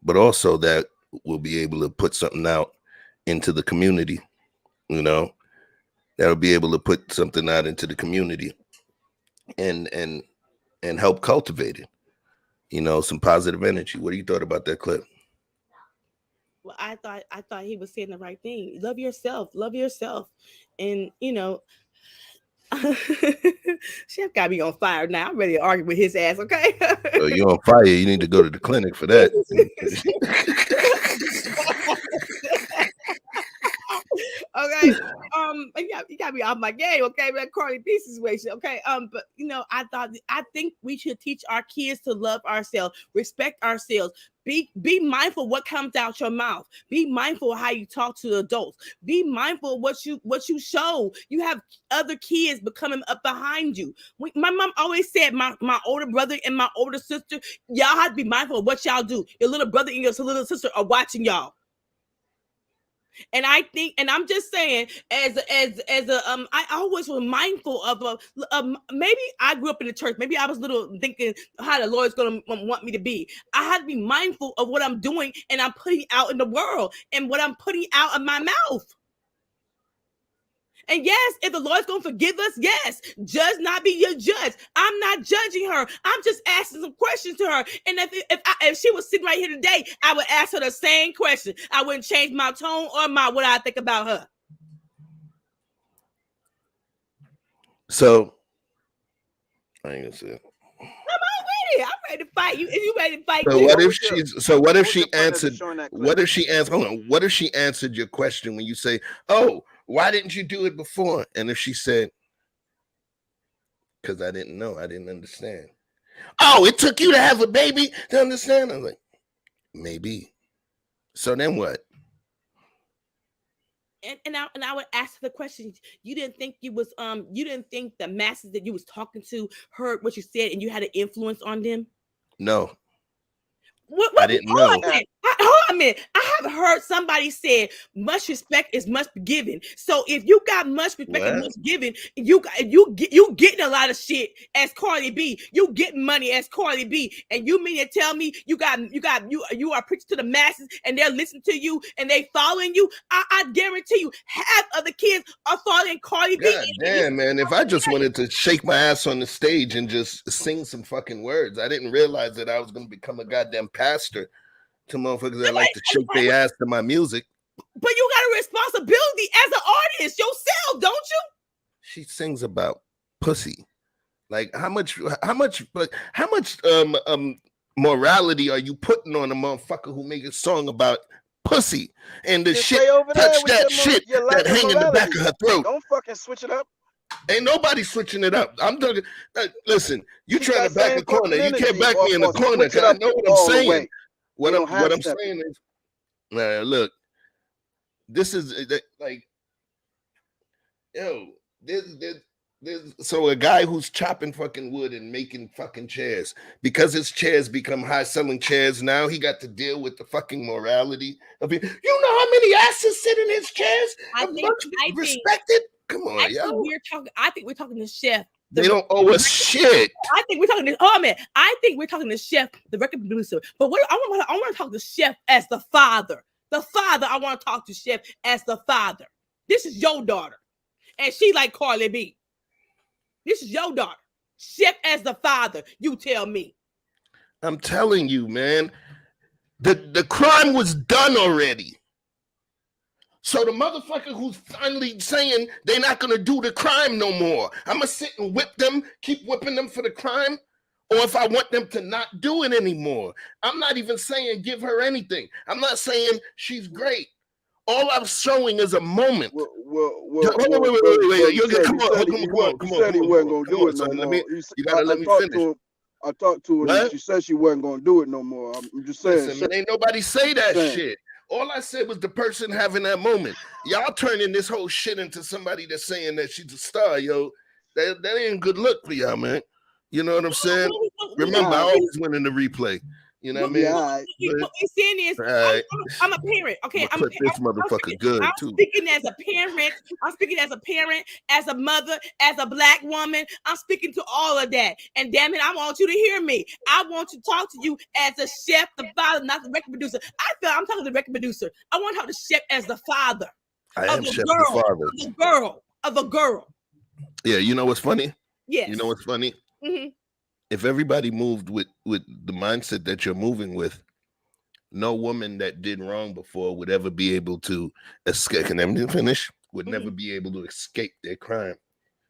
but also that will be able to put something out into the community, that'll be able to put something out into the community and help cultivate it, some positive energy. What do you thought about that clip? Well, I thought he was saying the right thing. Love yourself, and Chef got me on fire now. I'm ready to argue with his ass. Okay. So you're on fire. You need to go to the clinic for that. Okay. You got me off my game. Okay, man. Carly B situation. Okay. But I think we should teach our kids to love ourselves, respect ourselves. Be mindful what comes out your mouth. Be mindful of how you talk to adults. Be mindful of what you show. You have other kids coming up behind you. My mom always said, my older brother and my older sister, y'all have to be mindful of what y'all do. Your little brother and your little sister are watching y'all. And I think, and I'm just saying, I always was mindful of maybe I grew up in the church. Maybe I was little thinking how the Lord's going to want me to be. I had to be mindful of what I'm doing and I'm putting out in the world and what I'm putting out of my mouth. And yes, if the Lord's going to forgive us, yes, judge not be your judge. I'm not judging her. I'm just asking some questions to her. And if she was sitting right here today, I would ask her the same question. I wouldn't change my tone or what I think about her. So, I ain't gonna say it. I'm ready to fight you. If you ready to fight, what if she answered your question when you say, "Oh, why didn't you do it before?" And if she said, "Because I didn't know, I didn't understand." Oh, it took you to have a baby to understand. I'm like, maybe. So then what? And I would ask the question. You didn't think you didn't think the masses that you was talking to heard what you said and you had an influence on them? No. I didn't know. Hold on a minute. I have heard somebody say much respect is much given. So if you got much respect and much given, you getting a lot of shit as Cardi B. You getting money as Cardi B, and you mean to tell me you are preaching to the masses and they're listening to you and they following you? I guarantee you, half of the kids are following Cardi B. God damn, man! If I just wanted to shake my ass on the stage and just sing some fucking words, I didn't realize that I was going to become a goddamn pastor to motherfuckers that like to shake their ass to my music. But you got a responsibility as an artist yourself, don't you? She sings about pussy. Like how much morality are you putting on a motherfucker who make a song about pussy and the shit touch that shit that hang in the back of her throat? Don't fucking switch it up. Ain't nobody switching it up. I'm talking. Listen, you trying to back the corner. You can't back me in the corner because I know what I'm saying. What I'm saying is, look, this is like Yo, there's so a guy who's chopping fucking wood and making fucking chairs, because his chairs become high selling chairs now, he got to deal with the fucking morality of it. You know how many asses sit in his chairs? I think Respected? Come on, yo. I think we're talking to Chef. They don't owe us shit. I think we're talking to I think we're talking to Chef, the record producer. But what I want to talk to Chef as the father. The father, I want to talk to Chef as the father. This is your daughter. And she like Carly B. This is your daughter. Chef as the father. You tell me. I'm telling you, man. The crime was done already. So the motherfucker who's finally saying they're not going to do the crime no more, I'm going to sit and whip them, keep whipping them for the crime, or if I want them to not do it anymore. I'm not even saying give her anything. I'm not saying she's great. All I'm showing is a moment. Wait. Come on. He said he wasn't going to do it no more. You got to let me finish. I talked to her and she said she wasn't going to do it no more. I'm just saying. Listen, man, ain't nobody say that shit. All I said was the person having that moment. Y'all turning this whole shit into somebody that's saying that she's a star, yo. That ain't a good look for y'all, man. You know what I'm saying? Remember, I always win in the replay. You know what I mean? What we're saying is, I'm a parent. Okay, I'm this motherfucker good too. I'm speaking as a parent. I'm speaking as a parent, as a mother, as a black woman. I'm speaking to all of that. And damn it, I want you to hear me. I want to talk to you as a chef, the father, not the record producer. I'm talking to the record producer. I want to talk to Chef as the father. I am Chef the father. Of a girl. Yeah, you know what's funny? Yes. You know what's funny? Mm-hmm. If everybody moved with the mindset that you're moving with, no woman that did wrong before would ever be able to escape. Can I finish? Would never be able to escape their crime,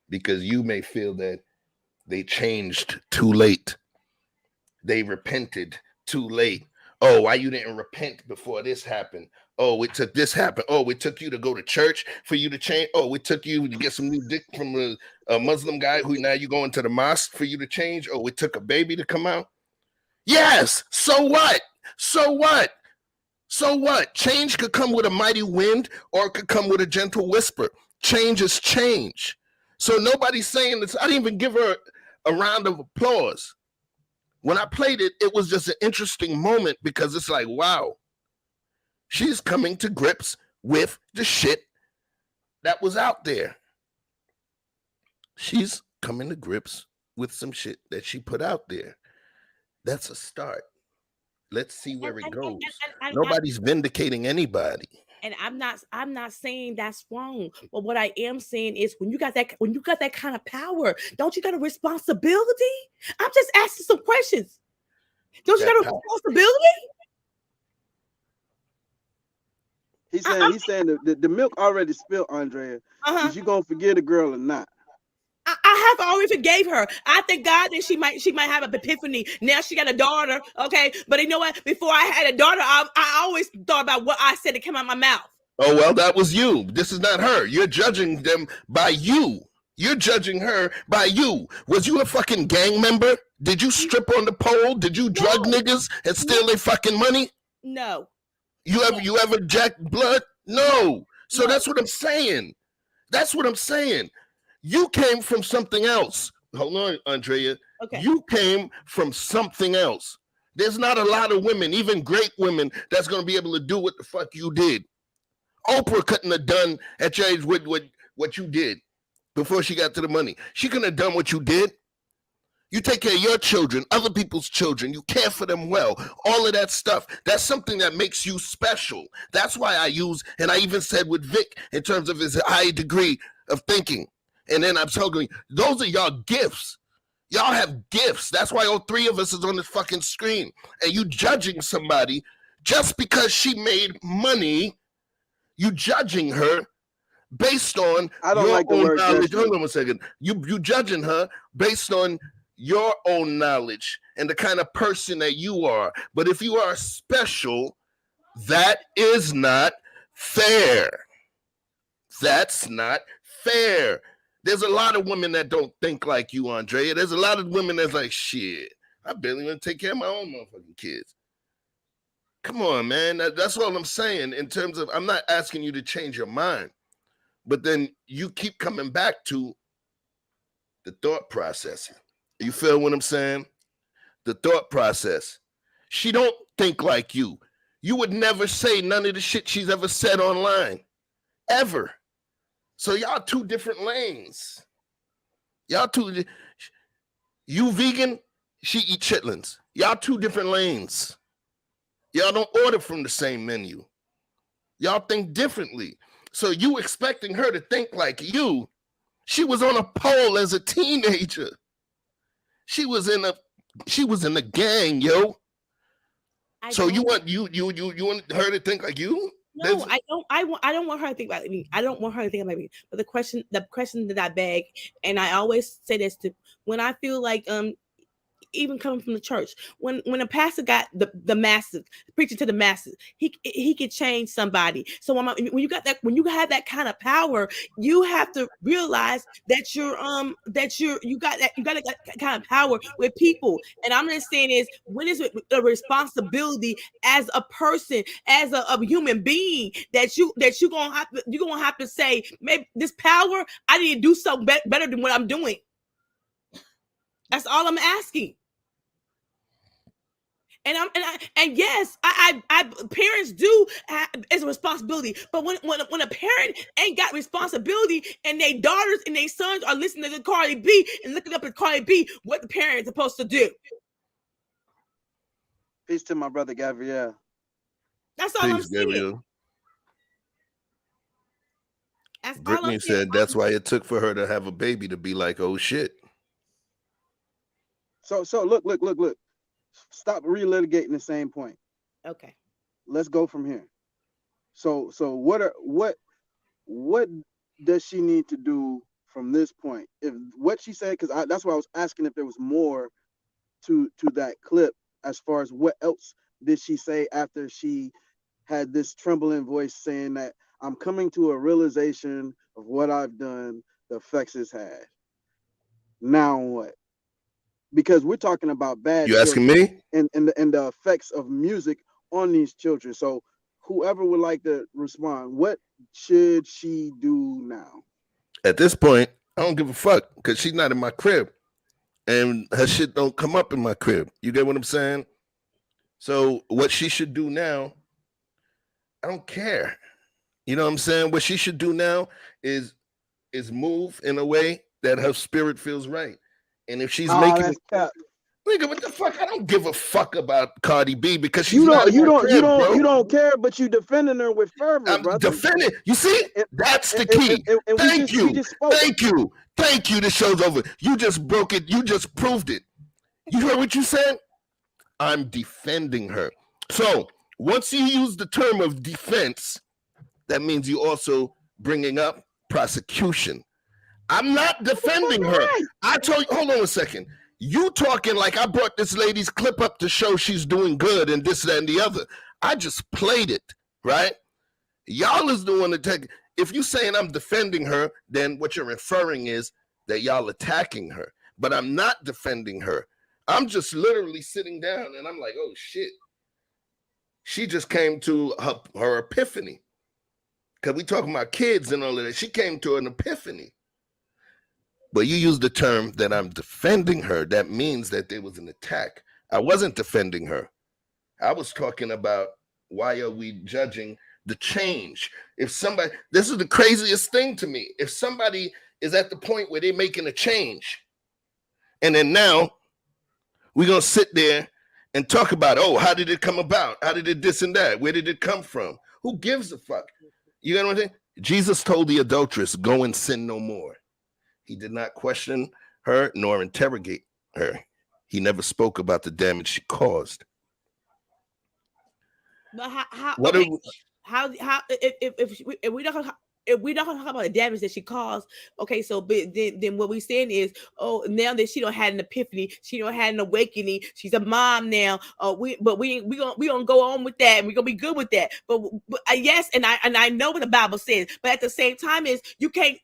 because you may feel that they changed too late. They repented too late. Oh, why you didn't repent before this happened? Oh, it took this happen. Oh, it took you to go to church for you to change. Oh, it took you to get some new dick from a Muslim guy who now you going to the mosque for you to change. Oh, it took a baby to come out. Yes. So what? So what? So what? Change could come with a mighty wind, or it could come with a gentle whisper. Change is change. So nobody's saying this. I didn't even give her a round of applause. When I played it, it was just an interesting moment, because it's like, wow, she's coming to grips with the shit that was out there. She's coming to grips with some shit that she put out there. That's a start. Let's see where it goes. Nobody's vindicating anybody. And I'm not saying that's wrong. But what I am saying is, when you got that kind of power, don't you got a responsibility? I'm just asking some questions. Don't you got a responsibility? He's saying the milk already spilled, Andrea. Is you gonna forget a girl or not? I have already forgave her. I thank God that she might have an epiphany. Now she got a daughter, okay? But you know what? Before I had a daughter, I always thought about what I said that came out of my mouth. Oh, well, that was you. This is not her. You're judging them by you. You're judging her by you. Was you a fucking gang member? Did you strip on the pole? Did you drug niggas and steal their fucking money? No. You ever jack blood? No. So that's what I'm saying. That's what I'm saying. You came from something else. Hold on, Andrea. Okay. You came from something else. There's not a lot of women, even great women, that's going to be able to do what the fuck you did. Oprah couldn't have done at your age what you did before she got to the money. She couldn't have done what you did. You take care of your children, other people's children. You care for them well. All of that stuff. That's something that makes you special. That's why I use, and I even said with Vic, in terms of his high degree of thinking. And then I'm telling you, those are y'all gifts. Y'all have gifts. That's why all three of us is on this fucking screen. And you judging somebody just because she made money, you judging her based on your own knowledge. Hold on a second. You judging her based on your own knowledge and the kind of person that you are. But if you are special, that is not fair. That's not fair. There's a lot of women that don't think like you, Andrea. There's a lot of women that's like, shit, I barely want to take care of my own motherfucking kids. Come on, man. That's all I'm saying in terms of, I'm not asking you to change your mind. But then you keep coming back to the thought process. You feel what I'm saying? The thought process. She don't think like you. You would never say none of the shit she's ever said online. Ever. So y'all two different lanes. Y'all two, you vegan, she eat chitlins. Y'all two different lanes. Y'all don't order from the same menu. Y'all think differently. So you expecting her to think like you. She was on a pole as a teenager. She was in a gang, yo. So you want her to think like you? No, I don't want her to think about me. I don't want her to think about me. But the question that I beg, and I always say this to when I feel like even coming from the church, when a pastor got the masses preaching to the masses, he could change somebody. So when you have that kind of power, you have to realize that you got that kind of power with people. And I'm just saying is, when is it a responsibility as a person, as a human being, that you're gonna have to say, maybe this power, I need to do something better than what I'm doing. That's all I'm asking. And yes, I parents do as a responsibility, but when a parent ain't got responsibility and their daughters and their sons are listening to Cardi B and looking up at Cardi B, what the parent is supposed to do? Peace to my brother Gabrielle. That's all I'm saying. Gabrielle. Brittany said that's why it took for her to have a baby to be like, oh shit. So look. Stop relitigating the same point. Okay. Let's go from here. So what does she need to do from this point? If what she said, because that's why I was asking if there was more to that clip, as far as what else did she say after she had this trembling voice saying that I'm coming to a realization of what I've done, the effects it's had. Now what? Because we're talking about bad. You asking me? And the effects of music on these children. So whoever would like to respond, what should she do now? At this point, I don't give a fuck because she's not in my crib. And her shit don't come up in my crib. You get what I'm saying? So what she should do now, I don't care. You know what I'm saying? What she should do now is move in a way that her spirit feels right. And if she's making nigga, what the fuck? I don't give a fuck about Cardi B because she's you don't care, but you defending her with fervor, I'm brother. defending. You see, that's the key. Thank you. The show's over. You just broke it. You just proved it. You heard what you said? I'm defending her. So once you use the term of defense, that means you also bringing up prosecution. I'm not defending her. I told you, hold on a second. You talking like I brought this lady's clip up to show she's doing good and this, that, and the other. I just played it, right? Y'all is the one to take. If you saying I'm defending her, then what you're inferring is that y'all attacking her. But I'm not defending her. I'm just literally sitting down and I'm like, oh shit. She just came to her epiphany. Because we talking about kids and all of that. She came to an epiphany. But you use the term that I'm defending her. That means that there was an attack. I wasn't defending her. I was talking about why are we judging the change? If somebody, this is the craziest thing to me. If somebody is at the point where they're making a change, and then now we're going to sit there and talk about, oh, how did it come about? How did it this and that? Where did it come from? Who gives a fuck? You know what I'm saying? Jesus told the adulteress, go and sin no more. He did not question her nor interrogate her. He never spoke about the damage she caused. But if we don't talk about the damage that she caused, okay, so then what we're saying is, oh, now that she don't had an epiphany, she don't had an awakening, she's a mom now. We gonna go on with that, and we're gonna be good with that. But yes, and I know what the Bible says, but at the same time is you can't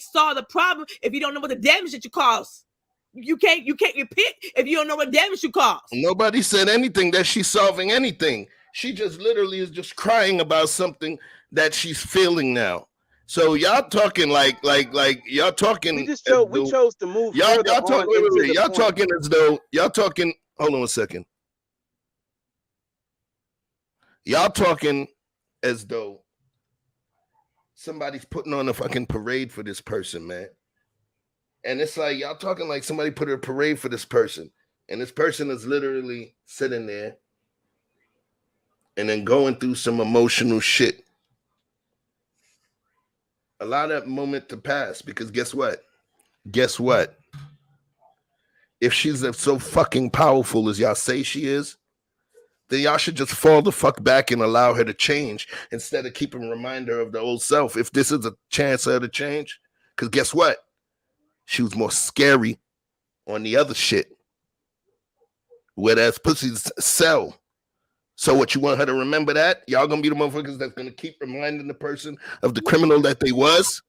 solve the problem if you don't know what the damage that you caused. You can't repent if you don't know what damage you caused. Nobody said anything that she's solving anything. She just literally is just crying about something that she's feeling now. So y'all talking like y'all talking. We chose to move y'all further talking. on into the Y'all point. talking as though y'all talking. Hold on a second. Y'all talking as though somebody's putting on a fucking parade for this person, man. And it's like y'all talking like somebody put a parade for this person, and this person is literally sitting there and then going through some emotional shit. Allow that moment to pass, because guess what? Guess what? If she's so fucking powerful as y'all say she is, then y'all should just fall the fuck back and allow her to change instead of keeping a reminder of the old self. If this is a chance for her to change, because guess what? She was more scary on the other shit, where that's pussies sell. So what, you want her to remember that? Y'all gonna be the motherfuckers that's gonna keep reminding the person of the criminal that they was?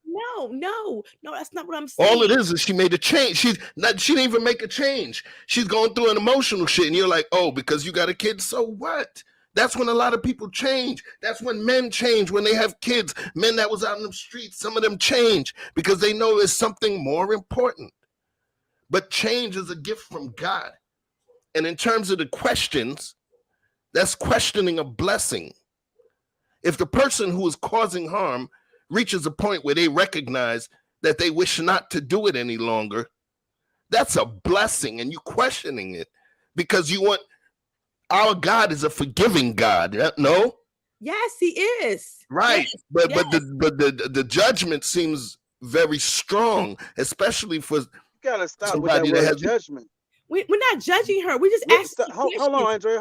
No, that's not what I'm saying. All it is she made a change. She didn't even make a change. She's going through an emotional shit, and you're like, oh, because you got a kid, so what? That's when a lot of people change. That's when men change, when they have kids. Men that was out in the streets, some of them change because they know there's something more important. But change is a gift from God. And in terms of the questions, that's questioning a blessing. If the person who is causing harm reaches a point where they recognize that they wish not to do it any longer, that's a blessing, and you questioning it because you want. Our God is a forgiving God. No? Yes, he is. Right. Yes. But the judgment seems very strong, especially for you gotta stop somebody with that that word has judgment. We're not judging her. We just asking. Hold on, Andrea.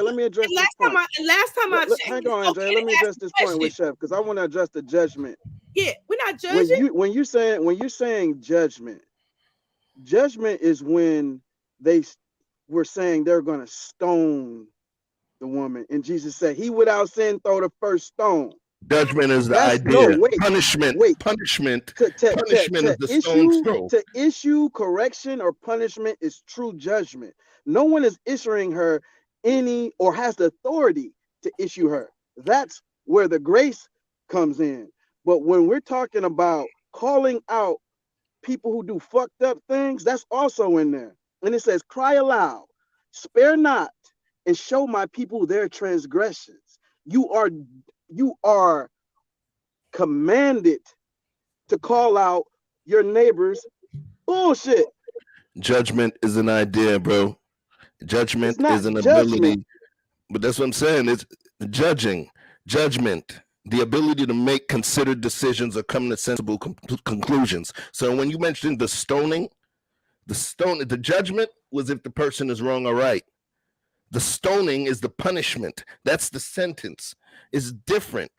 Let me address this point. Last time I checked, hang on, Andrea. Let me address this point with Chef, because I want to address the judgment. Yeah, we're not judging. When you're saying judgment is when they were saying they're going to stone the woman, and Jesus said, "He without sin throw the first stone." Judgment is the idea. Punishment is the stone's throw. To issue correction or punishment is true judgment. No one is issuing her any or has the authority to issue her. That's where the grace comes in. But when we're talking about calling out people who do fucked up things, that's also in there. And it says, cry aloud, spare not, and show my people their transgressions. You are commanded to call out your neighbor's bullshit. Judgment is an idea, bro. Judgment is an ability. But that's what I'm saying. It's judging, judgment, the ability to make considered decisions or come to sensible conclusions. So when you mentioned the stoning, the judgment was if the person is wrong or right. The stoning is the punishment. That's the sentence. It's different.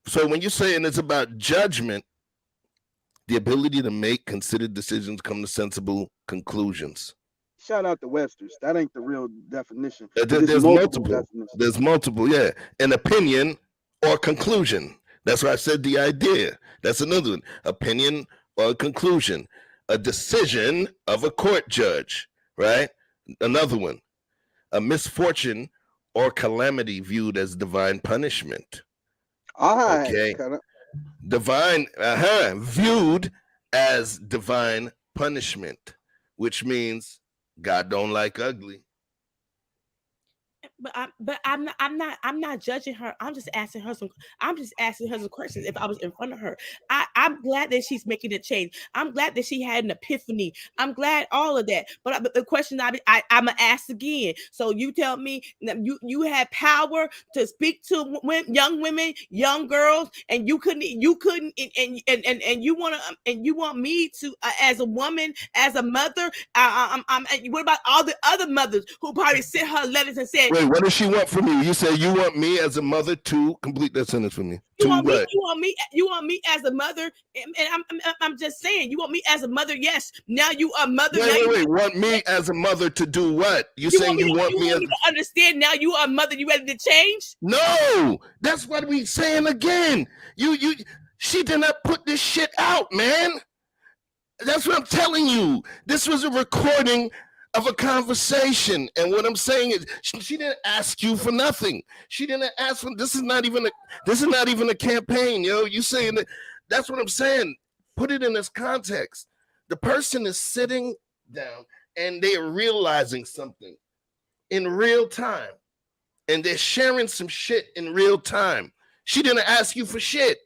So when you're saying it's about judgment, the ability to make considered decisions, come to sensible conclusions. Shout out to Webster's. That ain't the real definition. There's multiple. There's multiple, yeah. An opinion or conclusion. That's why I said the idea. That's another one. Opinion or conclusion. A decision of a court judge, right? Another one. A misfortune or calamity viewed as divine punishment. All right. Okay. Divine, viewed as divine punishment, which means God don't like ugly. But I'm not judging her. I'm just asking her some questions. If I was in front of her, I'm glad that she's making a change. I'm glad that she had an epiphany. I'm glad all of that. But the question I'm gonna ask again. So you tell me you had power to speak to young women, young girls, and you couldn't, and you want me to as a woman, as a mother. What about all the other mothers who probably sent her letters and said, wait, what does she want from you? You say you want me as a mother to complete that sentence for me. You want me as a mother, and I'm just saying, you want me as a mother. Yes, now you are a mother. Wait, want me as a mother to do what? You saying you want me as to understand? Now you are a mother. You ready to change? No, that's what we saying again. She did not put this shit out, man. That's what I'm telling you. This was a recording of a conversation, and what I'm saying is she didn't ask you for nothing. She didn't ask for this is not even a campaign, yo. You saying that That's what I'm saying. Put it in this context. The person is sitting down and they're realizing something in real time. And they're sharing some shit in real time. She didn't ask you for shit.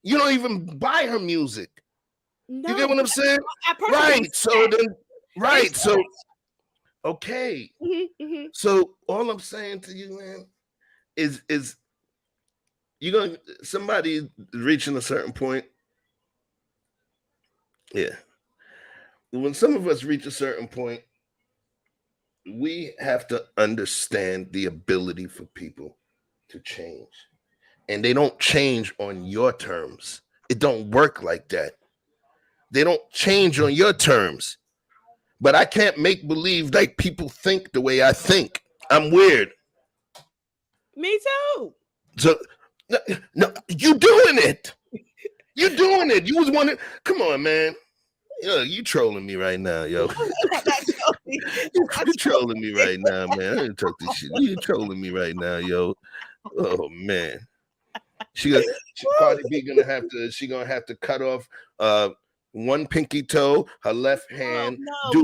You don't even buy her music. No, you get what I'm saying? Right. So then, right. So, okay. So all I'm saying to you, man, is you're gonna somebody reaching a certain point. Yeah. When some of us reach a certain point, we have to understand the ability for people to change. And they don't change on your terms. It don't work like that. They don't change on your terms. But I can't make believe like people think the way I think. I'm weird. Me too. So no, you doing it. You doing it. You was wanting. Come on, man. Yo, you trolling me right now, yo. You trolling me right now, man. I didn't talk this shit. You trolling me right now, yo. Oh man. Cardi B gonna have to cut off one pinky toe, her left hand,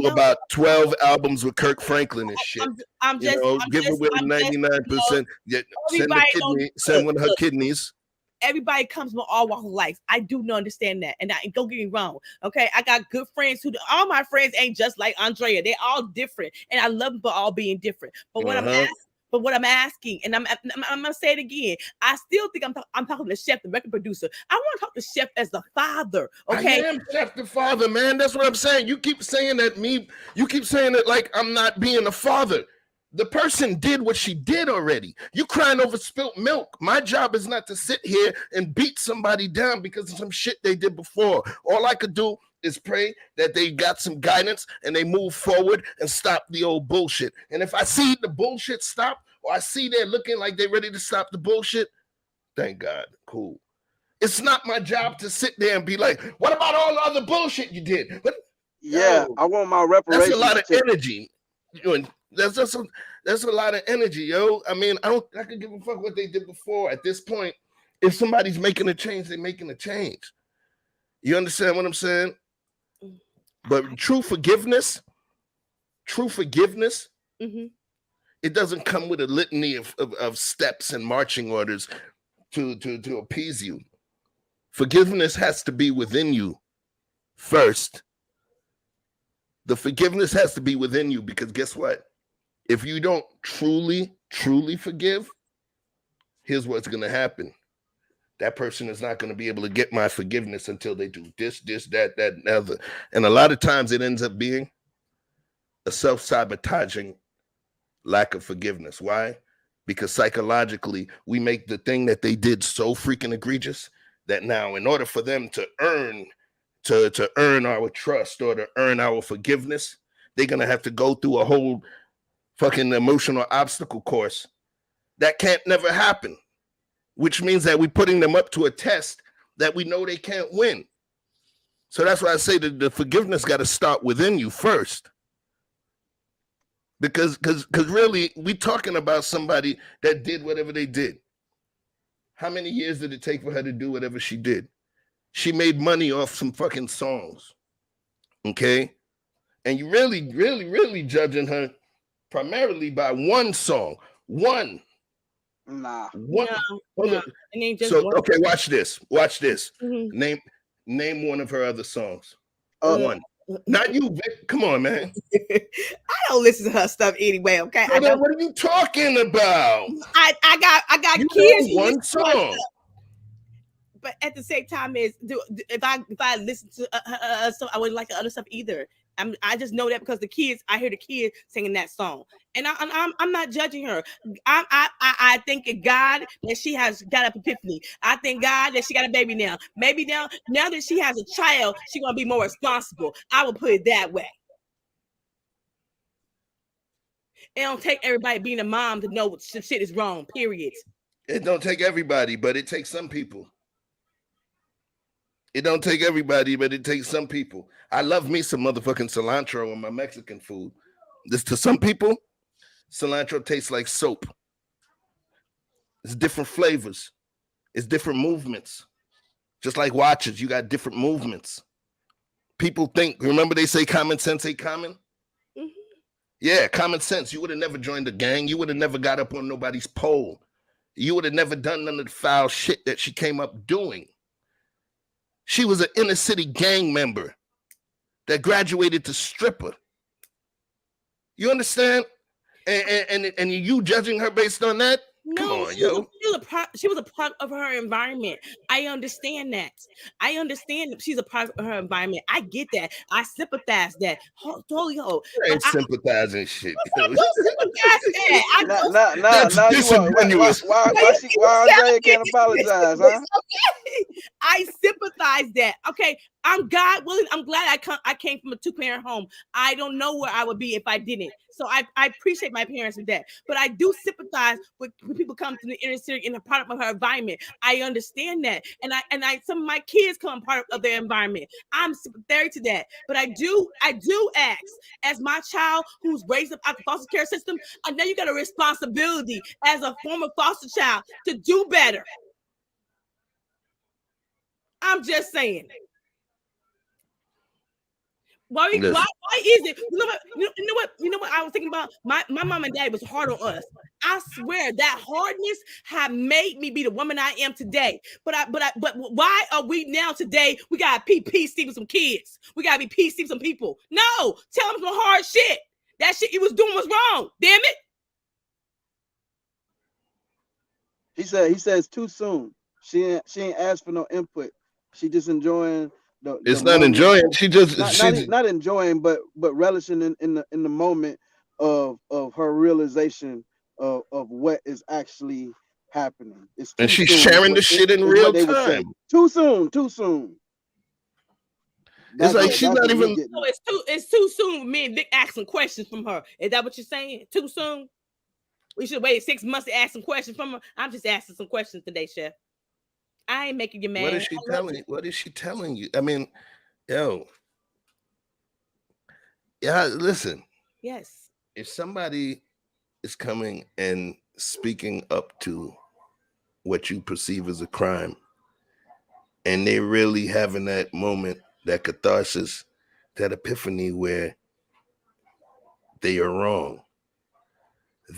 about 12 albums with Kirk Franklin and shit. Give her with 99%. Send one of her kidneys. Everybody comes from all walks of life. I do not understand that. And don't get me wrong. Okay. I got good friends all my friends ain't just like Andrea. They're all different. And I love them for all being different. But what I'm asking, and I'm gonna say it again. I still think I'm talking to Chef, the record producer. I want to talk to Chef as the father. Okay. I am Chef the father, man. That's what I'm saying. You keep saying that you keep saying it like I'm not being a father. The person did what she did already. You crying over spilt milk. My job is not to sit here and beat somebody down because of some shit they did before. All I could do is pray that they got some guidance and they move forward and stop the old bullshit. And if I see the bullshit stop, or I see they're looking like they're ready to stop the bullshit, thank God, cool. It's not my job to sit there and be like, what about all the other bullshit you did? But I want my reparations. That's a lot of energy. That's a lot of energy, yo. I mean, I could give a fuck what they did before. At this point, if somebody's making a change, they're making a change. You understand what I'm saying? But true forgiveness, it doesn't come with a litany of steps and marching orders to appease you. Forgiveness has to be within you first. The forgiveness has to be within you, because guess what? If you don't truly forgive, here's what's going to happen. That person is not going to be able to get my forgiveness until they do this, that, and other. And a lot of times it ends up being a self-sabotaging lack of forgiveness. Why? Because psychologically, we make the thing that they did so freaking egregious that now, in order for them to earn our trust or to earn our forgiveness, they're going to have to go through a whole fucking emotional obstacle course that can't never happen, which means that we're putting them up to a test that we know they can't win. So that's why I say that the forgiveness got to start within you first. Because really, we're talking about somebody that did whatever they did. How many years did it take for her to do whatever she did? She made money off some fucking songs. Okay? And you really, really, really judging her primarily by one song. One. Nah. One. No. Okay, watch this. Mm-hmm. Name one of her other songs. One. Not you, Vic. Come on, man. I don't listen to her stuff anyway. Okay. What are you talking about? I got kids. One song. But at the same time, if I listen to stuff, I wouldn't like the other stuff either. I just know that because I hear the kids singing that song, and I'm not judging her. I thank God that she has got an epiphany. I thank God that she got a baby now. Maybe now that she has a child, she's gonna be more responsible. I will put it that way. It don't take everybody being a mom to know what shit is wrong. Period. It don't take everybody, but it takes some people. It don't take everybody, but it takes some people. I love me some motherfucking cilantro on my Mexican food. To some people, cilantro tastes like soap. It's different flavors. It's different movements. Just like watches, you got different movements. People think, remember they say common sense ain't common? Mm-hmm. Yeah, common sense. You would have never joined a gang. You would have never got up on nobody's pole. You would have never done none of the foul shit that she came up doing. She was an inner city gang member that graduated to stripper. You understand? And you judging her based on that? No, come on, she was a part of her environment. I understand that. I understand that she's a part of her environment. I get that. I sympathize that. Totally. You ain't sympathizing shit. I do sympathize that. Now disingenuous. Why Andrea can't apologize, huh? Okay. I sympathize that. Okay. I'm God willing. I'm glad I came from a 2-parent home. I don't know where I would be if I didn't. So I appreciate my parents for that. But I do sympathize when people come to the inner city in a part of her environment. I understand that. And I some of my kids come part of their environment. I'm sympathetic to that. But I do ask, as my child who's raised up out the foster care system, I know you got a responsibility as a former foster child to do better. I'm just saying. Why is it? You know what I was thinking about? My mom and dad was hard on us. I swear that hardness have made me be the woman I am today. But why are we now today? We gotta be PC with some kids. We gotta be PC with some people. No, tell them some hard shit. That shit he was doing was wrong. Damn it. He says too soon. She ain't asked for no input. She just enjoying. It's not enjoying. She just not enjoying, but relishing in the moment of her realization of what is actually happening. And she's sharing the shit in real time. Too soon. It's like she's not even. No, it's too soon. Me and Vic asking questions from her. Is that what you're saying? Too soon? We should wait 6 months to ask some questions from her. I'm just asking some questions today, Chef. I ain't making you mad. What is she telling you? What is she telling you? I mean, yeah, listen. Yes. If somebody is coming and speaking up to what you perceive as a crime, and they really having that moment, that catharsis, that epiphany where they are wrong,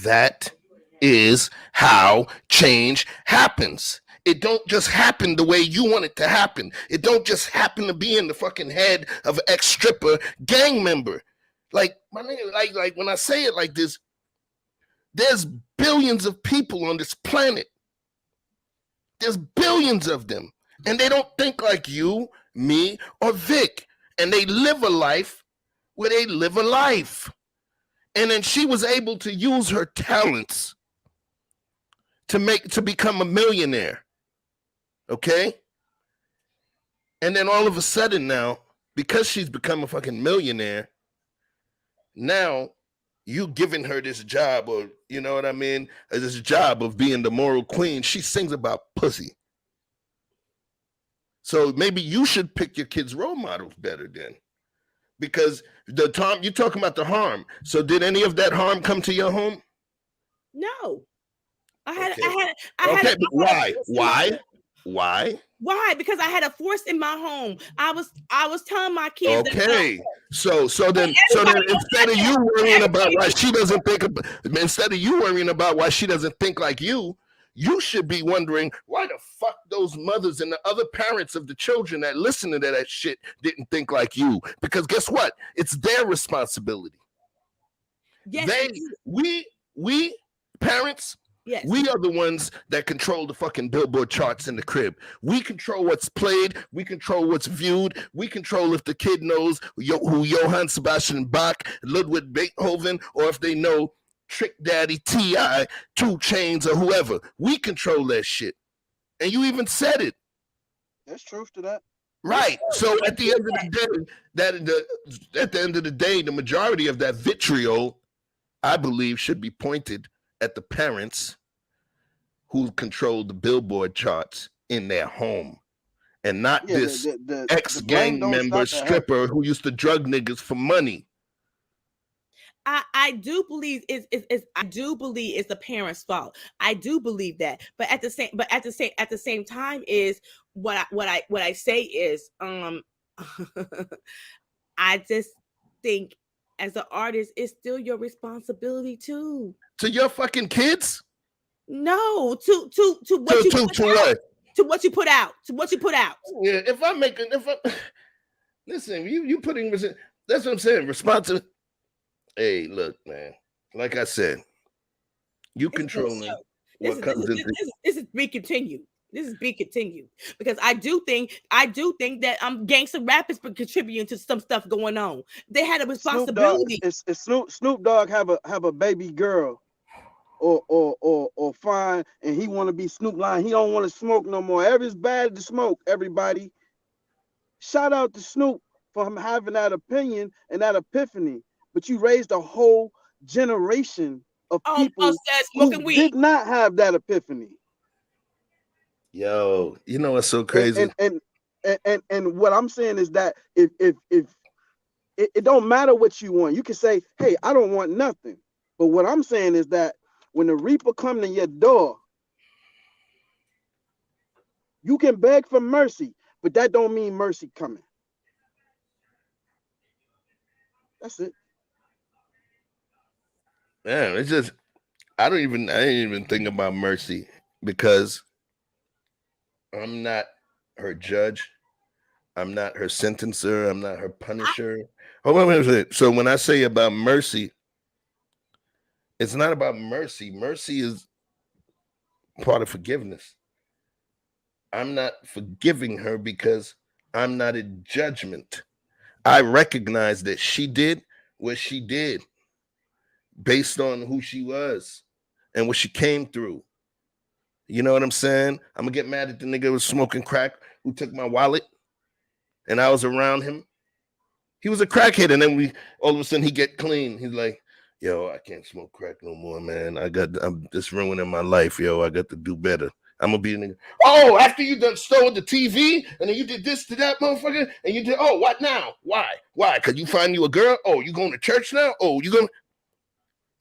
that is how change happens. It don't just happen the way you want it to happen. It don't just happen to be in the fucking head of an ex-stripper gang member. Like, my nigga, like when I say it like this, there's billions of people on this planet. There's billions of them. And they don't think like you, me, or Vic. And they live a life where they live a life. And then she was able to use her talents to become a millionaire. Okay? And then all of a sudden now, because she's become a fucking millionaire, now you giving her this job, or you know what I mean, this job of being the moral queen. She sings about pussy. So maybe you should pick your kids' role models better then. Because the time you're talking about the harm. So did any of that harm come to your home? No. Why? Why? Because I had a force in my home. I was telling my kids. Okay. So then instead of you worrying about why she doesn't think like you, you should be wondering why the fuck those mothers and the other parents of the children that listen to that shit didn't think like you. Because guess what? It's their responsibility. Yes. We parents. Yes. We are the ones that control the fucking Billboard charts in the crib. We control what's played. We control what's viewed. We control if the kid knows who Johann Sebastian Bach, Ludwig Beethoven, or if they know Trick Daddy, T.I., 2 Chainz, or whoever. We control that shit. And you even said it. There's truth to that. Right. So at the end of the day, the majority of that vitriol, I believe, should be pointed at the parents who control the Billboard charts in their home, and not this ex-gang member stripper who used to drug niggas for money. I do believe it's the parents' fault. I do believe that, but at the same time is what I say is, I just think as an artist, it's still your responsibility too. To your fucking kids? No, to what you put out. To what you put out. To what you put out. Yeah, listen, you putting, that's what I'm saying. Responsible. Hey, look, man. Like I said, you controlling what comes into. This is be continued. This is be continued because I do think that gangster rap is contributing to some stuff going on. They had a responsibility. Snoop Dogg have a baby girl or fine, and he want to be Snoop Lion. He don't want to smoke no more. It's bad to smoke. Everybody, shout out to Snoop for him having that opinion and that epiphany. But you raised a whole generation of people who did not have that epiphany. Yo, you know what's so crazy? And what I'm saying is that if it don't matter what you want, you can say, hey, I don't want nothing. But what I'm saying is that when the Reaper come to your door, you can beg for mercy, but that don't mean mercy coming. That's it. Man, it's just I didn't even think about mercy because I'm not her judge. I'm not her sentencer. I'm not her punisher. Hold on a minute. So when I say about mercy, it's not about mercy. Mercy is part of forgiveness. I'm not forgiving her because I'm not in judgment. I recognize that she did what she did based on who she was and what she came through. You know what I'm saying? I'm gonna get mad at the nigga who was smoking crack who took my wallet and I was around him. He was a crackhead, and then all of a sudden he get clean. He's like, yo, I can't smoke crack no more, man. I'm just ruining my life, yo. I got to do better. I'm gonna be a nigga. Oh, after you done stole the TV and then you did this to that motherfucker and you did, oh, what now? Why? Because you find you a girl? Oh, you going to church now? Oh, you going?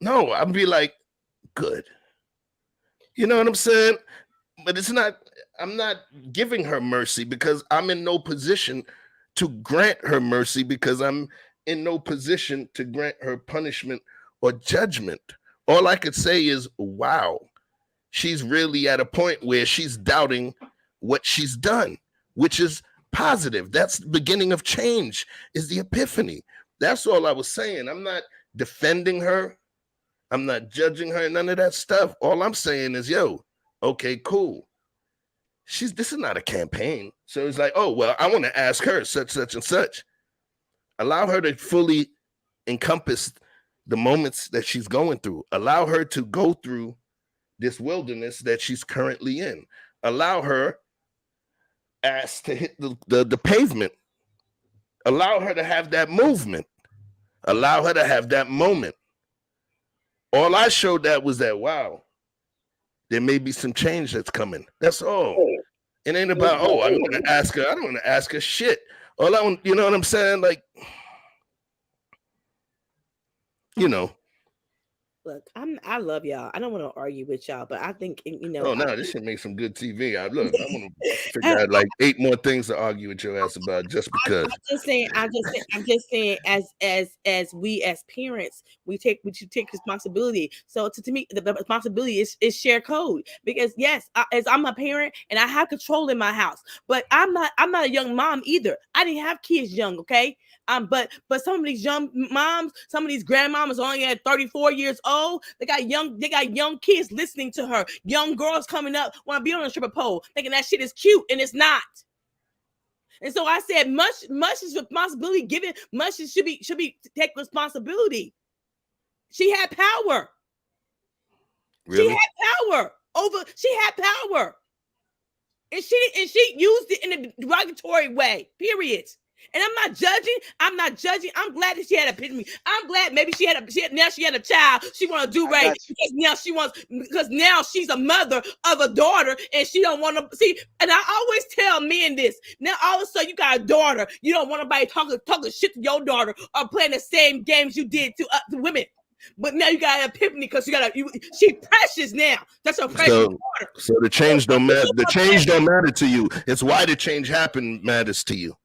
No, I'd be like, good. You know what I'm saying? But I'm not giving her mercy because I'm in no position to grant her mercy because I'm in no position to grant her punishment or judgment. All I could say is, wow, she's really at a point where she's doubting what she's done, which is positive. That's the beginning of change, is the epiphany. That's all I was saying. I'm not defending her. I'm not judging her, none of that stuff. All I'm saying is, yo, okay, cool. This is not a campaign. So it's like, oh, well, I want to ask her such, and such. Allow her to fully encompass the moments that she's going through. Allow her to go through this wilderness that she's currently in. Allow her ass to hit the pavement. Allow her to have that movement. Allow her to have that moment. All I showed that was that, wow, there may be some change that's coming. That's all. It ain't about, oh, I want to ask her. I don't want to ask her shit. All I want, you know what I'm saying? Like, you know. Look, I love y'all. I don't want to argue with y'all, but I think, you know. Oh, no, this should make some good TV. I want to figure out like 8 more things to argue with your ass about just because. I'm just saying, as we as parents, we take responsibility. So to me, the responsibility is share code because yes, as I'm a parent and I have control in my house, but I'm not a young mom either. I didn't have kids young, okay. But some of these young moms, some of these grandmamas only at 34 years old. They got young kids listening to her. Young girls coming up want to be on a stripper pole, thinking that shit is cute, and it's not. And so I said, much is responsibility given. Much should be take responsibility. She had power. Really? She had power. And she used it in a derogatory way. Period. And I'm not judging. I'm glad that she had a epitome. I'm glad maybe now she had a child. She want to do right because now she's a mother of a daughter and she don't want to see. And I always tell men this. Now all of a sudden you got a daughter. You don't want nobody talking shit to your daughter or playing the same games you did to women. But now you got an epiphany because she precious now. That's her precious daughter. So the change don't matter. The change don't matter to you. It's why the change happened matters to you.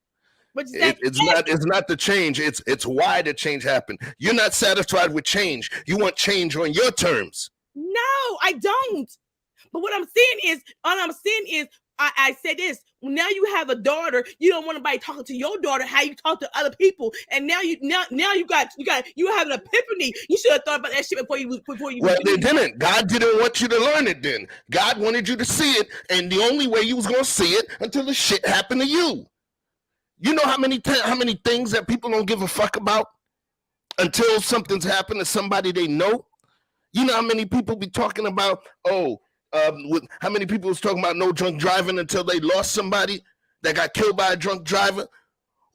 It's not the change. It's why the change happened. You're not satisfied with change. You want change on your terms. No, I don't. But what I'm saying is, I said this. Now you have a daughter. You don't want anybody talking to your daughter how you talk to other people. And now you have an epiphany. You should have thought about that shit before you. Well, they didn't. God didn't want you to learn it. Then God wanted you to see it, and the only way you was gonna see it until the shit happened to you. You know how many things that people don't give a fuck about until something's happened to somebody they know. You know how many people be talking about how many people was talking about no drunk driving until they lost somebody that got killed by a drunk driver,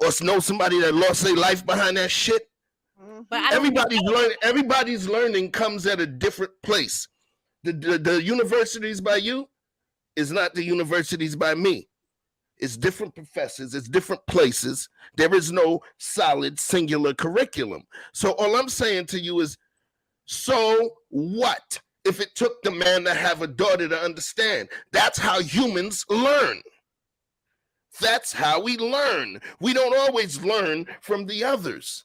or know somebody that lost their life behind that shit. But everybody's learning comes at a different place. The universities by you is not the universities by me. It's different professors, it's different places. There is no solid singular curriculum. So all I'm saying to you is, so what if it took the man to have a daughter to understand? That's how humans learn. That's how we learn. We don't always learn from the others.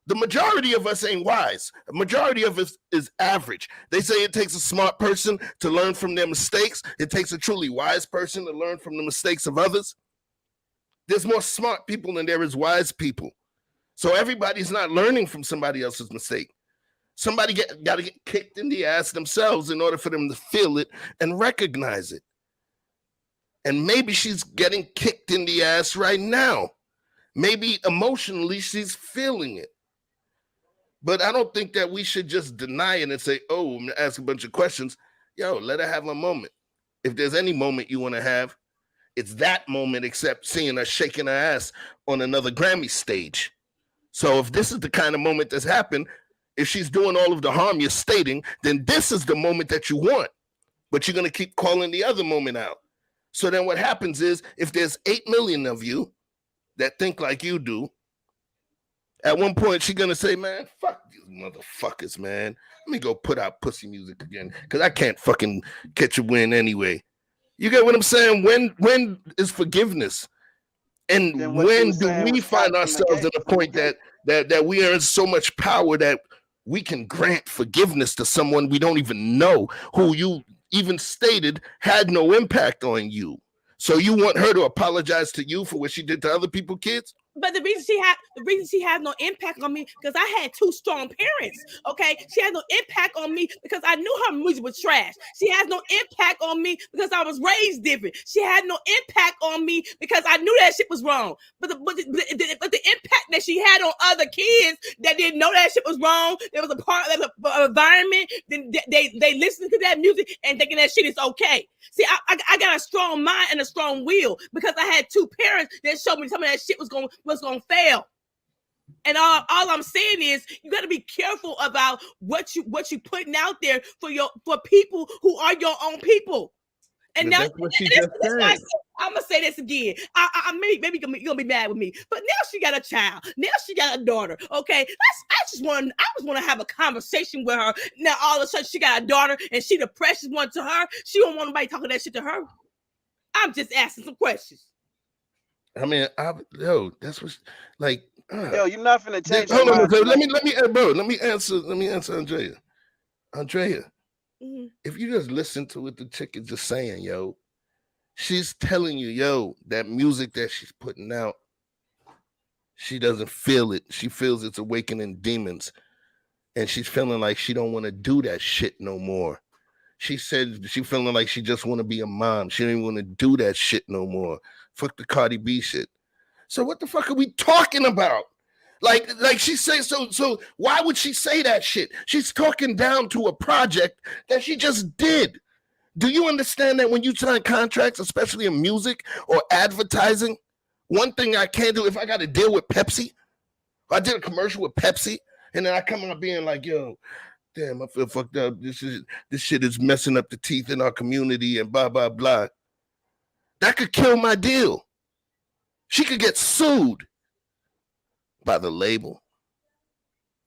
The majority of us ain't wise. The majority of us is average. They say it takes a smart person to learn from their mistakes. It takes a truly wise person to learn from the mistakes of others. There's more smart people than there is wise people. So everybody's not learning from somebody else's mistake. Somebody got to get kicked in the ass themselves in order for them to feel it and recognize it. And maybe she's getting kicked in the ass right now. Maybe emotionally she's feeling it. But I don't think that we should just deny it and say, oh, ask a bunch of questions. Yo, let her have a moment. If there's any moment you want to have, it's that moment, except seeing her shaking her ass on another Grammy stage. So if this is the kind of moment that's happened, if she's doing all of the harm you're stating, then this is the moment that you want. But you're going to keep calling the other moment out. So then what happens is, if there's 8 million of you that think like you do, at one point she's going to say, man, fuck these motherfuckers, man. Let me go put out pussy music again, because I can't fucking catch a win anyway. You get what I'm saying? When is forgiveness? And when do we find ourselves at a point that we are in so much power that we can grant forgiveness to someone we don't even know, who you even stated had no impact on you? So you want her to apologize to you for what she did to other people's kids? But the reason she had no impact on me because I had two strong parents. Okay, she had no impact on me because I knew her music was trash. She has no impact on me because I was raised different. She had no impact on me because I knew that shit was wrong. But the impact that she had on other kids that didn't know that shit was wrong, there was a part of the environment. Then they listened to that music and thinking that shit is okay. See, I got a strong mind and a strong will because I had two parents that showed me some of that shit was gonna fail. And all I'm saying is you got to be careful about what you putting out there for people who are your own people. And now I'm gonna say this again. I maybe you're gonna be mad with me, but now she got a child. Now she got a daughter. Okay, I just want to have a conversation with her. Now all of a sudden she got a daughter and she the precious one to her. She don't want nobody talking that shit to her. I'm just asking some questions. I mean, that's what, like, you're not finna change. Hold on, let me answer Andrea. Andrea, if you just listen to what the chick is just saying, yo, she's telling you, yo, that music that she's putting out, she doesn't feel it. She feels it's awakening demons, and she's feeling like she don't want to do that shit no more. She said she feeling like she just want to be a mom. She don't want to do that shit no more. Fuck the Cardi B shit. So what the fuck are we talking about? Like she says, so why would she say that shit? She's talking down to a project that she just did. Do you understand that when you sign contracts, especially in music or advertising, one thing I can't do, if I got to deal with Pepsi, I did a commercial with Pepsi, and then I come out being like, yo, damn, I feel fucked up. This shit is messing up the teeth in our community and blah, blah, blah. That could kill my deal. She could get sued by the label.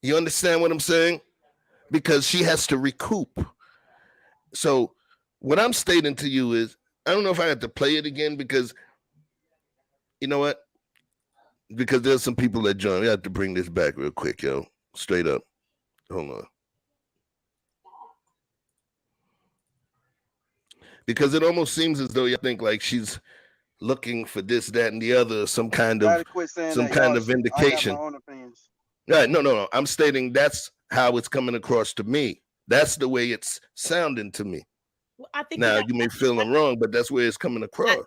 You understand what I'm saying? because she has to recoup. So what I'm stating to you is, I don't know if I have to play it again because you know what? Because there's some people that join. We have to bring this back real quick, yo. Straight up. Hold on. Because it almost seems as though you think like she's looking for this, that, and the other, some kind of vindication. Right? No. I'm stating that's how it's coming across to me. That's the way it's sounding to me. Well, I think now you may feel I'm wrong, but that's where it's coming across.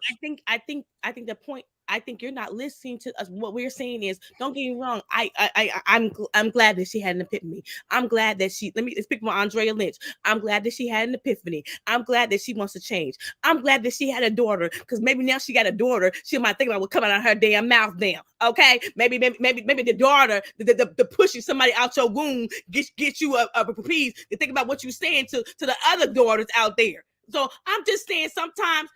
I think the point. I think you're not listening to us. What we're saying is, don't get me wrong. I'm glad that she had an epiphany. I'm glad that let's pick my Andrea Lynch. I'm glad that she had an epiphany. I'm glad that she wants to change. I'm glad that she had a daughter, because maybe now she got a daughter, she might think about what coming out of her damn mouth now. Okay, maybe the daughter, the pushing somebody out your womb get you a piece to think about what you're saying to the other daughters out there. So I'm just saying sometimes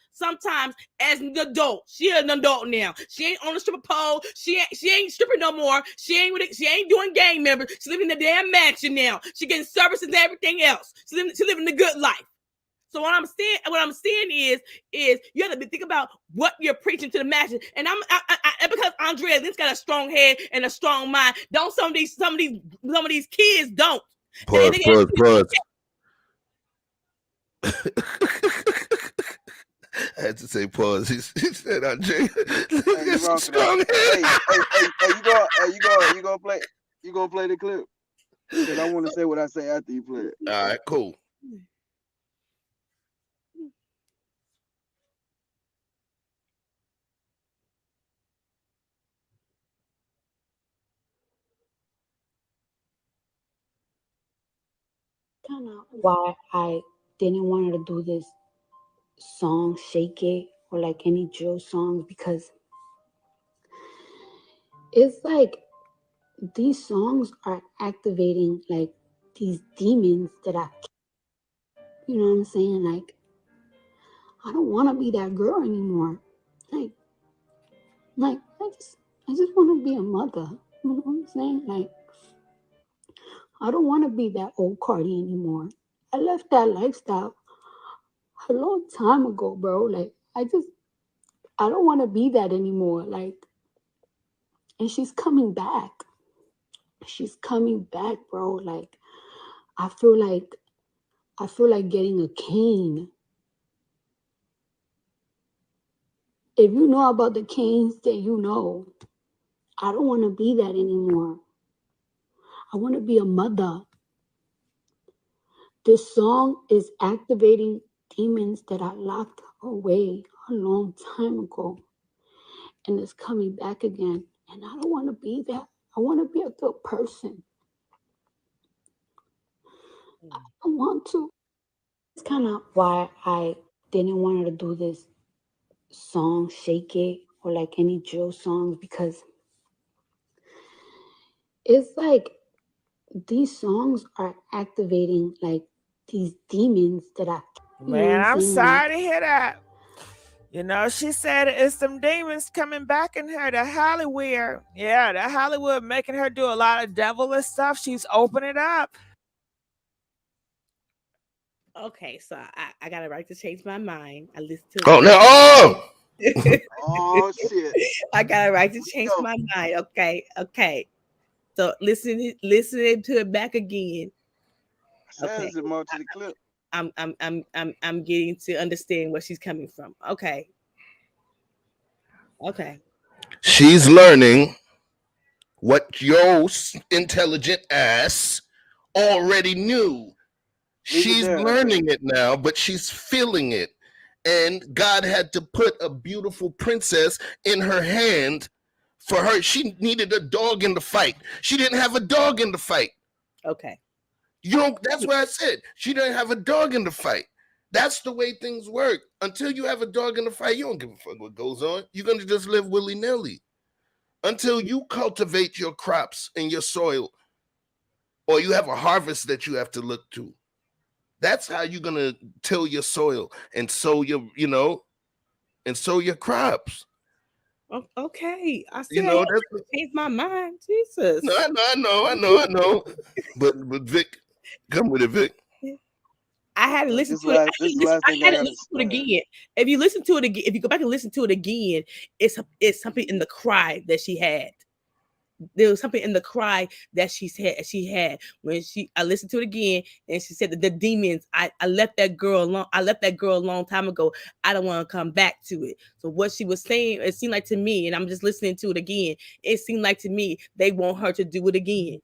as an adult, she an adult now. She ain't on the stripper pole. She ain't stripping no more. She ain't doing gang members. She living in the damn mansion now. She getting services and everything else. She living the good life. So what I'm saying is you have to think about what you're preaching to the masses. And because Andrea Lynch got a strong head and a strong mind, don't some of these kids don't. Pause. I had to say pause. He said, Andre, strong head. You gonna play the clip? Because I want to say what I say after you play it. All right, cool. Kind of why I didn't want her to do this song, Shake It, or like any drill songs, because it's like these songs are activating like these demons that you know what I'm saying? Like, I don't want to be that girl anymore. Like I just want to be a mother. You know what I'm saying? Like, I don't want to be that old Cardi anymore. I left that lifestyle a long time ago, bro. Like, I don't want to be that anymore. Like, and she's coming back. She's coming back, bro. Like, I feel like getting a cane. If you know about the canes, then you know. I don't want to be that anymore. I want to be a mother. This song is activating demons that I locked away a long time ago. And it's coming back again. And I don't want to be that. I want to be a good person. I don't want to. It's kind of why I didn't want her to do this song, Shake It, or like any drill songs, because it's like these songs are activating like these demons that Man, I'm sorry to hear that. You know, she said it's some demons coming back in her, the Hollywood. Yeah, the Hollywood making her do a lot of devilish stuff. She's opening up. Okay, so I got a right to change my mind. I listened to Oh shit. I got a right to change my mind. Okay. So listening to it back again. Okay. More to the clip. I'm getting to understand where she's coming from. Okay. She's learning what your intelligent ass already knew. She's learning it now, but she's feeling it. And God had to put a beautiful princess in her hand for her. She needed a dog in the fight. She didn't have a dog in the fight. Okay. That's what I said. She didn't have a dog in the fight. That's the way things work. Until you have a dog in the fight, you don't give a fuck what goes on. You're going to just live willy-nilly. Until you cultivate your crops and your soil, or you have a harvest that you have to look to. That's how you're going to till your soil and sow your, and sow your crops. Okay. I said I changed my mind. Jesus. No, I know. But Vic, Come with it, Vic. I had to listen to it. I had to listen to it again. If you listen to it again, if you go back and listen to it again, it's something in the cry that she had. There was something in the cry that she had when I listened to it again, and she said that the demons, I left that girl alone. I left that girl a long time ago. I don't want to come back to it. So what she was saying, it seemed like to me, and I'm just listening to it again, it seemed like to me they want her to do it again.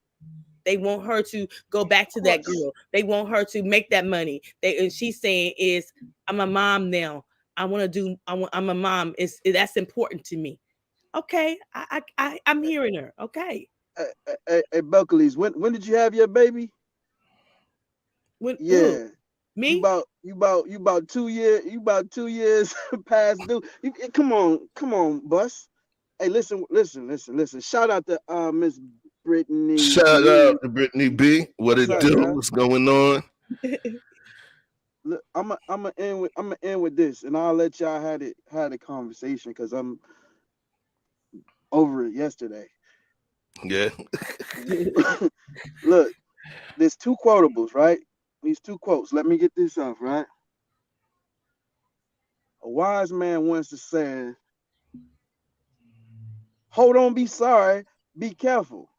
They want her to go back to that girl. They want her to make that money. And she's saying is, I'm a mom now. I'm a mom. That's important to me. Okay, I'm hearing her. Okay. Hey, Buckley's, when did you have your baby? When? Yeah. Me? You about 2 years. You about 2 years past due. Come on, Bus. Hey, listen. Shout out to Miss Brittany. Shout out to Brittany B. What it do? Girl? What's going on? Look, I'm gonna end with this, and I'll let y'all had a conversation because I'm over it yesterday. Yeah. Look, there's 2 quotables, right? These 2 quotes. Let me get this off, right? A wise man once said, "Hold on, be sorry, be careful."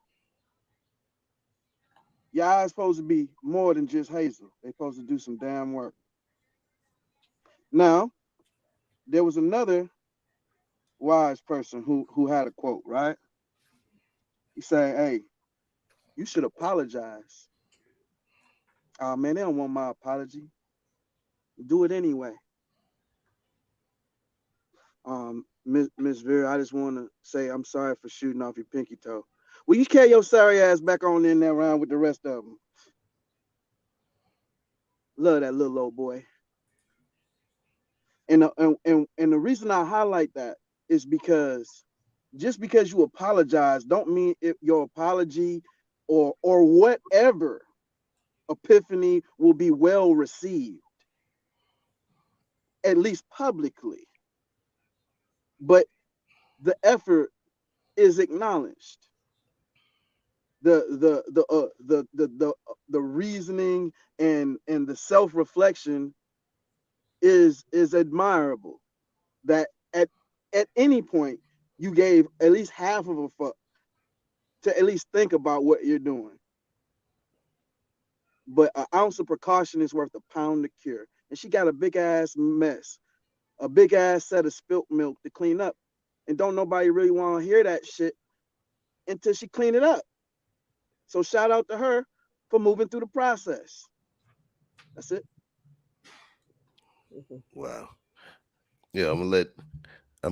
Your eyes supposed to be more than just hazel. They're supposed to do some damn work. Now, there was another wise person who had a quote, right? He said, "Hey, you should apologize." Oh man, they don't want my apology. Do it anyway. Miss Vera, I just want to say I'm sorry for shooting off your pinky toe. Will you carry your sorry ass back on in there around with the rest of them? Love that little old boy. And the reason I highlight that is because just because you apologize don't mean your apology or whatever epiphany will be well received, at least publicly. But the effort is acknowledged. The reasoning and the self-reflection is admirable. That at any point you gave at least half of a fuck to at least think about what you're doing. But an ounce of precaution is worth a pound of cure. And she got a big ass mess, a big ass set of spilt milk to clean up. And don't nobody really want to hear that shit until she clean it up. So shout out to her for moving through the process. That's it. Wow. Yeah, I'm gonna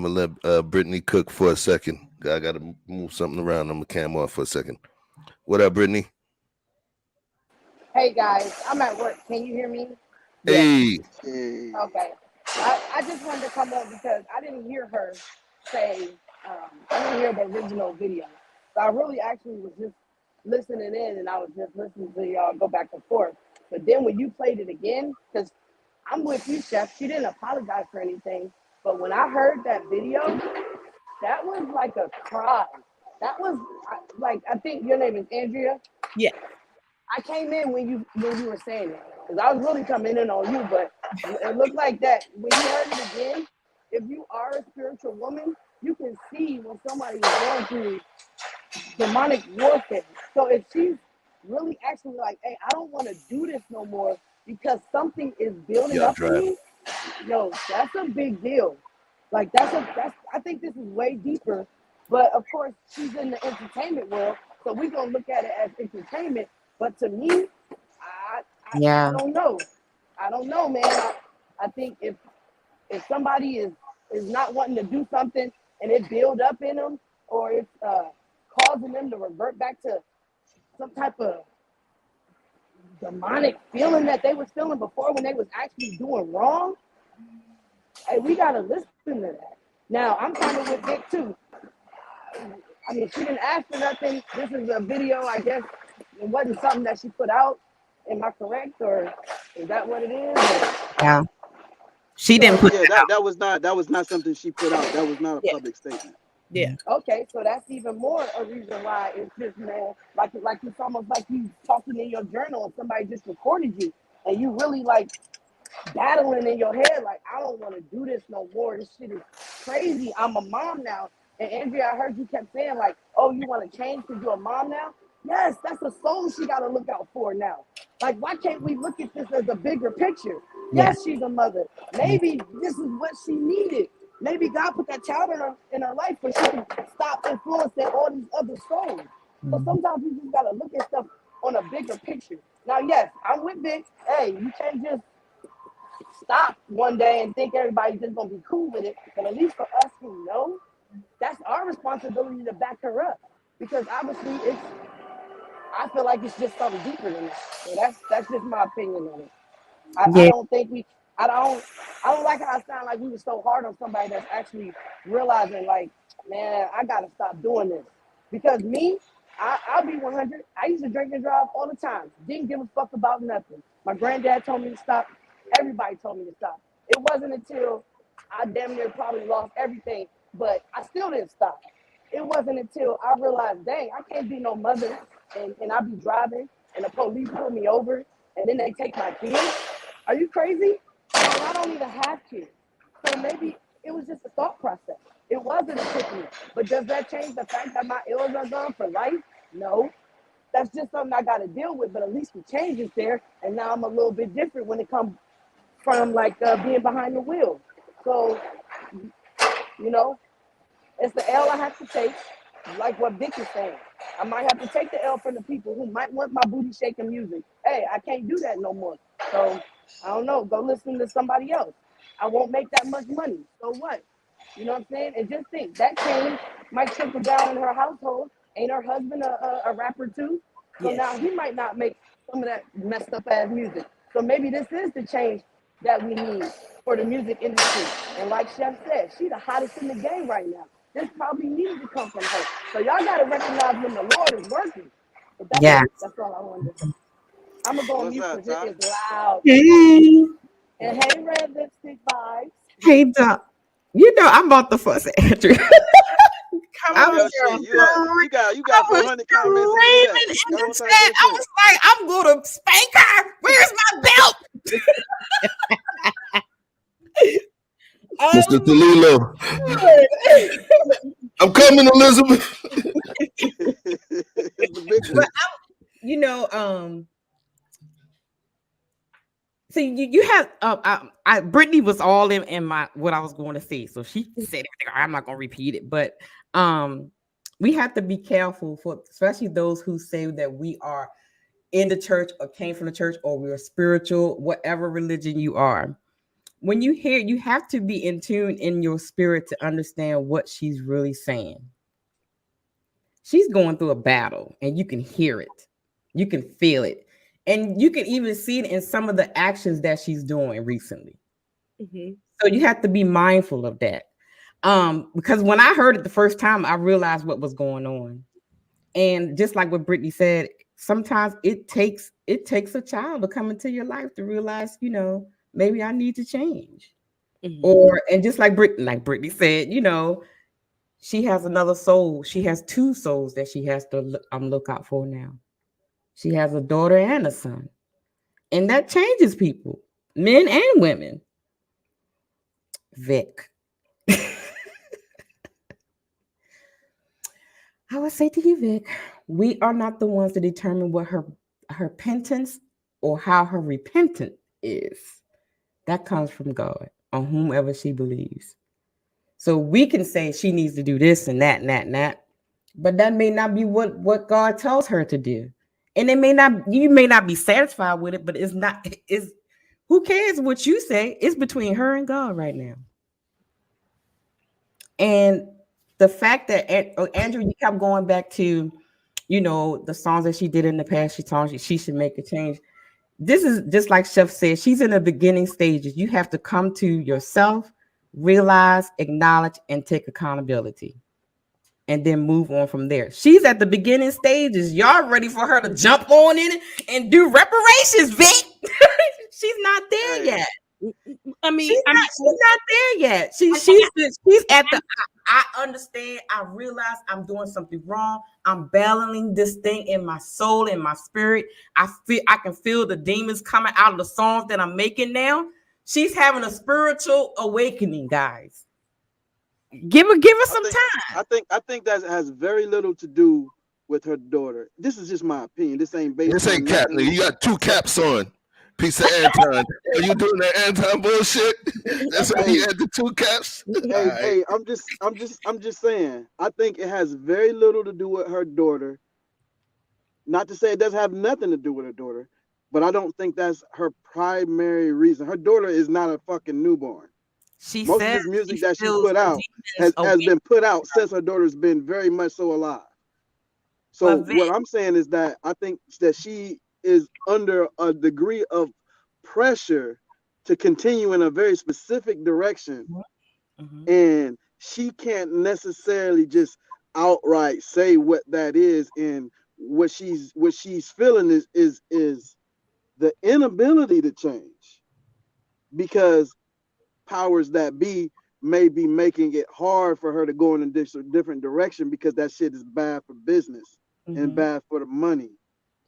let Brittany cook for a second. I gotta move something around. I'm gonna cam off for a second. What up, Brittany? Hey guys, I'm at work. Can you hear me? Hey. Okay. I just wanted to come on because I didn't hear her say, I didn't hear the original video. So I really actually was just listening in and I was just listening to y'all go back and forth. But then when you played it again, because I'm with you, Chef, she didn't apologize for anything. But when I heard that video, that was like a cry. That was like, I think your name is Andrea. Yeah. I came in when you were saying it because I was really coming in on you, but it looked like that when you heard it again. If you are a spiritual woman, you can see when somebody is going through demonic warfare. So if she's really actually like, "Hey, I don't want to do this no more because something is building up in me," yo, that's a big deal. Like that's I think this is way deeper. But of course, she's in the entertainment world, so we're gonna look at it as entertainment. But to me, I don't know. I don't know, man. I think if somebody is not wanting to do something and it build up in them, or it's causing them to revert back to some type of demonic feeling that they was feeling before when they was actually doing wrong, hey, we gotta listen to that. Now, I'm kind of with Vic too. I mean, she didn't ask for nothing. This is a video, I guess. It wasn't something that she put out. Am I correct, or is that what it is? Yeah. She didn't put that was not something she put out. That was not a public statement. Yeah. Okay, so that's even more a reason why it's just, man, like it's almost like you talking in your journal and somebody just recorded you and you really like battling in your head, like, I don't want to do this no more. This shit is crazy. I'm a mom now. And Andrea, I heard you kept saying, like, oh, you want to change because you're a mom now? Yes, that's a soul she got to look out for now. Like, why can't we look at this as a bigger picture? Yes, she's a mother. Maybe this is what she needed. Maybe God put that child in her life so she can stop influencing all these other souls. So sometimes we just got to look at stuff on a bigger picture. Now, yes, I'm with Vic. Hey, you can't just stop one day and think everybody's just gonna be cool with it. But at least for us who know, that's our responsibility to back her up. Because obviously I feel like it's just something deeper than that. So that's just my opinion on it. I don't think I don't like how it sounds like we were so hard on somebody that's actually realizing, like, man, I gotta stop doing this. Because me, I'll be 100. I used to drink and drive all the time. Didn't give a fuck about nothing. My granddad told me to stop. Everybody told me to stop. It wasn't until I damn near probably lost everything, but I still didn't stop. It wasn't until I realized, dang, I can't be no mother and I be driving and the police pull me over and then they take my kids. Are you crazy? And I don't even have kids. So maybe it was just a thought process. It wasn't a epiphany. But does that change the fact that my ills are gone for life? No. That's just something I got to deal with, but at least the change is there. And now I'm a little bit different when it comes from like being behind the wheel. So, you know, it's the L I have to take, like what Vic is saying. I might have to take the L from the people who might want my booty shaking music. Hey, I can't do that no more. So, I don't know, go listen to somebody else. I won't make that much money. So what? You know what I'm saying? And just think, that change might trickle down in her household. Ain't her husband a rapper too? So now he might not make some of that messed up ass music. So maybe this is the change that we need for the music industry. And like Chef said, she's the hottest in the game right now. This probably needed to come from her. So y'all gotta recognize when the Lord is working. But that's all I wanted to say. I'm gonna go on mute because it is loud. Hey. And hey, Red Lipstick Vibes. Hey, Doc. You know, I'm about to fuss at Andrew. Come on, girl. You got 400 comments in the chat. I was like, I'm going to spank her. Where's my belt? Mr. Talilo. I'm coming, Elizabeth. But you know, see, you have Brittany was all in my what I was going to say, so she said everything. I'm not going to repeat it, but we have to be careful for especially those who say that we are in the church or came from the church or we're spiritual, whatever religion you are. When you hear, you have to be in tune in your spirit to understand what she's really saying. She's going through a battle and you can hear it. You can feel it. And you can even see it in some of the actions that she's doing recently. Mm-hmm. So you have to be mindful of that. Because when I heard it the first time, I realized what was going on. And just like what Brittany said, sometimes it takes a child to come into your life to realize, you know, maybe I need to change. Mm-hmm. And just like Brittany said, you know, she has another soul. She has two souls that she has to look out for now. She has a daughter and a son. And that changes people, men and women. Vic. I would say to you, Vic, we are not the ones to determine what her repentance or how her repentance is. That comes from God on whomever she believes. So we can say she needs to do this and that and that and that, but that may not be what God tells her to do. And you may not be satisfied with it, but who cares what you say? It's between her and God right now. And the fact that Andrew, you kept going back to, you know, the songs that she did in the past, she should make a change. This is just like Chef said, she's in the beginning stages. You have to come to yourself, realize, acknowledge, and take accountability. And then move on from there. She's at the beginning stages. Y'all ready for her to jump on in and do reparations, Vic? She's not there yet. I mean, she's not there yet. She's at the I understand. I realize I'm doing something wrong. I'm battling this thing in my soul, in my spirit. I can feel the demons coming out of the songs that I'm making now. She's having a spiritual awakening, guys. Give her some time. I think that has very little to do with her daughter. This is just my opinion. This ain't based. This ain't cap. Nigga. You got 2 caps on. Piece of Anton. Are you doing that Anton bullshit? That's why you had the 2 caps. Hey, I'm just saying. I think it has very little to do with her daughter. Not to say it doesn't have nothing to do with her daughter, but I don't think that's her primary reason. Her daughter is not a fucking newborn. Most of this music that she put out has been put out since her daughter's been very much so alive. So what I'm saying is that I think that she is under a degree of pressure to continue in a very specific direction, and she can't necessarily just outright say what that is. And what she's feeling is the inability to change, because powers that be may be making it hard for her to go in a different direction, because that shit is bad for business and bad for the money.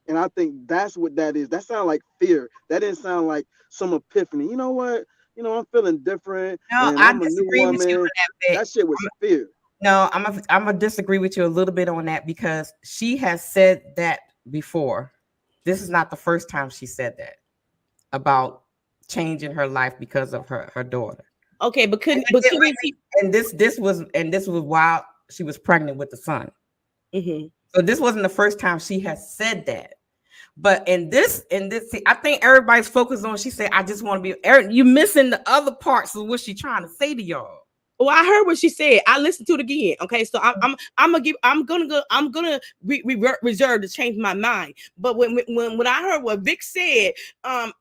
And I think that's what that is. That sounds like fear. That didn't sound like some epiphany. You know what? You know, I'm feeling different. No, and I I'm a new disagree with you woman. on that. That shit was fear. No, I'm gonna disagree with you a little bit on that, because she has said that before. This is not the first time she said that about changing her life because of her daughter. Okay, but this was while she was pregnant with the son. So this wasn't the first time she has said that. But in this, I think everybody's focused on. She said, "I just want to be." You missing the other parts of what she's trying to say to y'all. Well, I heard what she said. I listened to it again. Okay, so I'm gonna reserve to change my mind. But when I heard what Vic said, could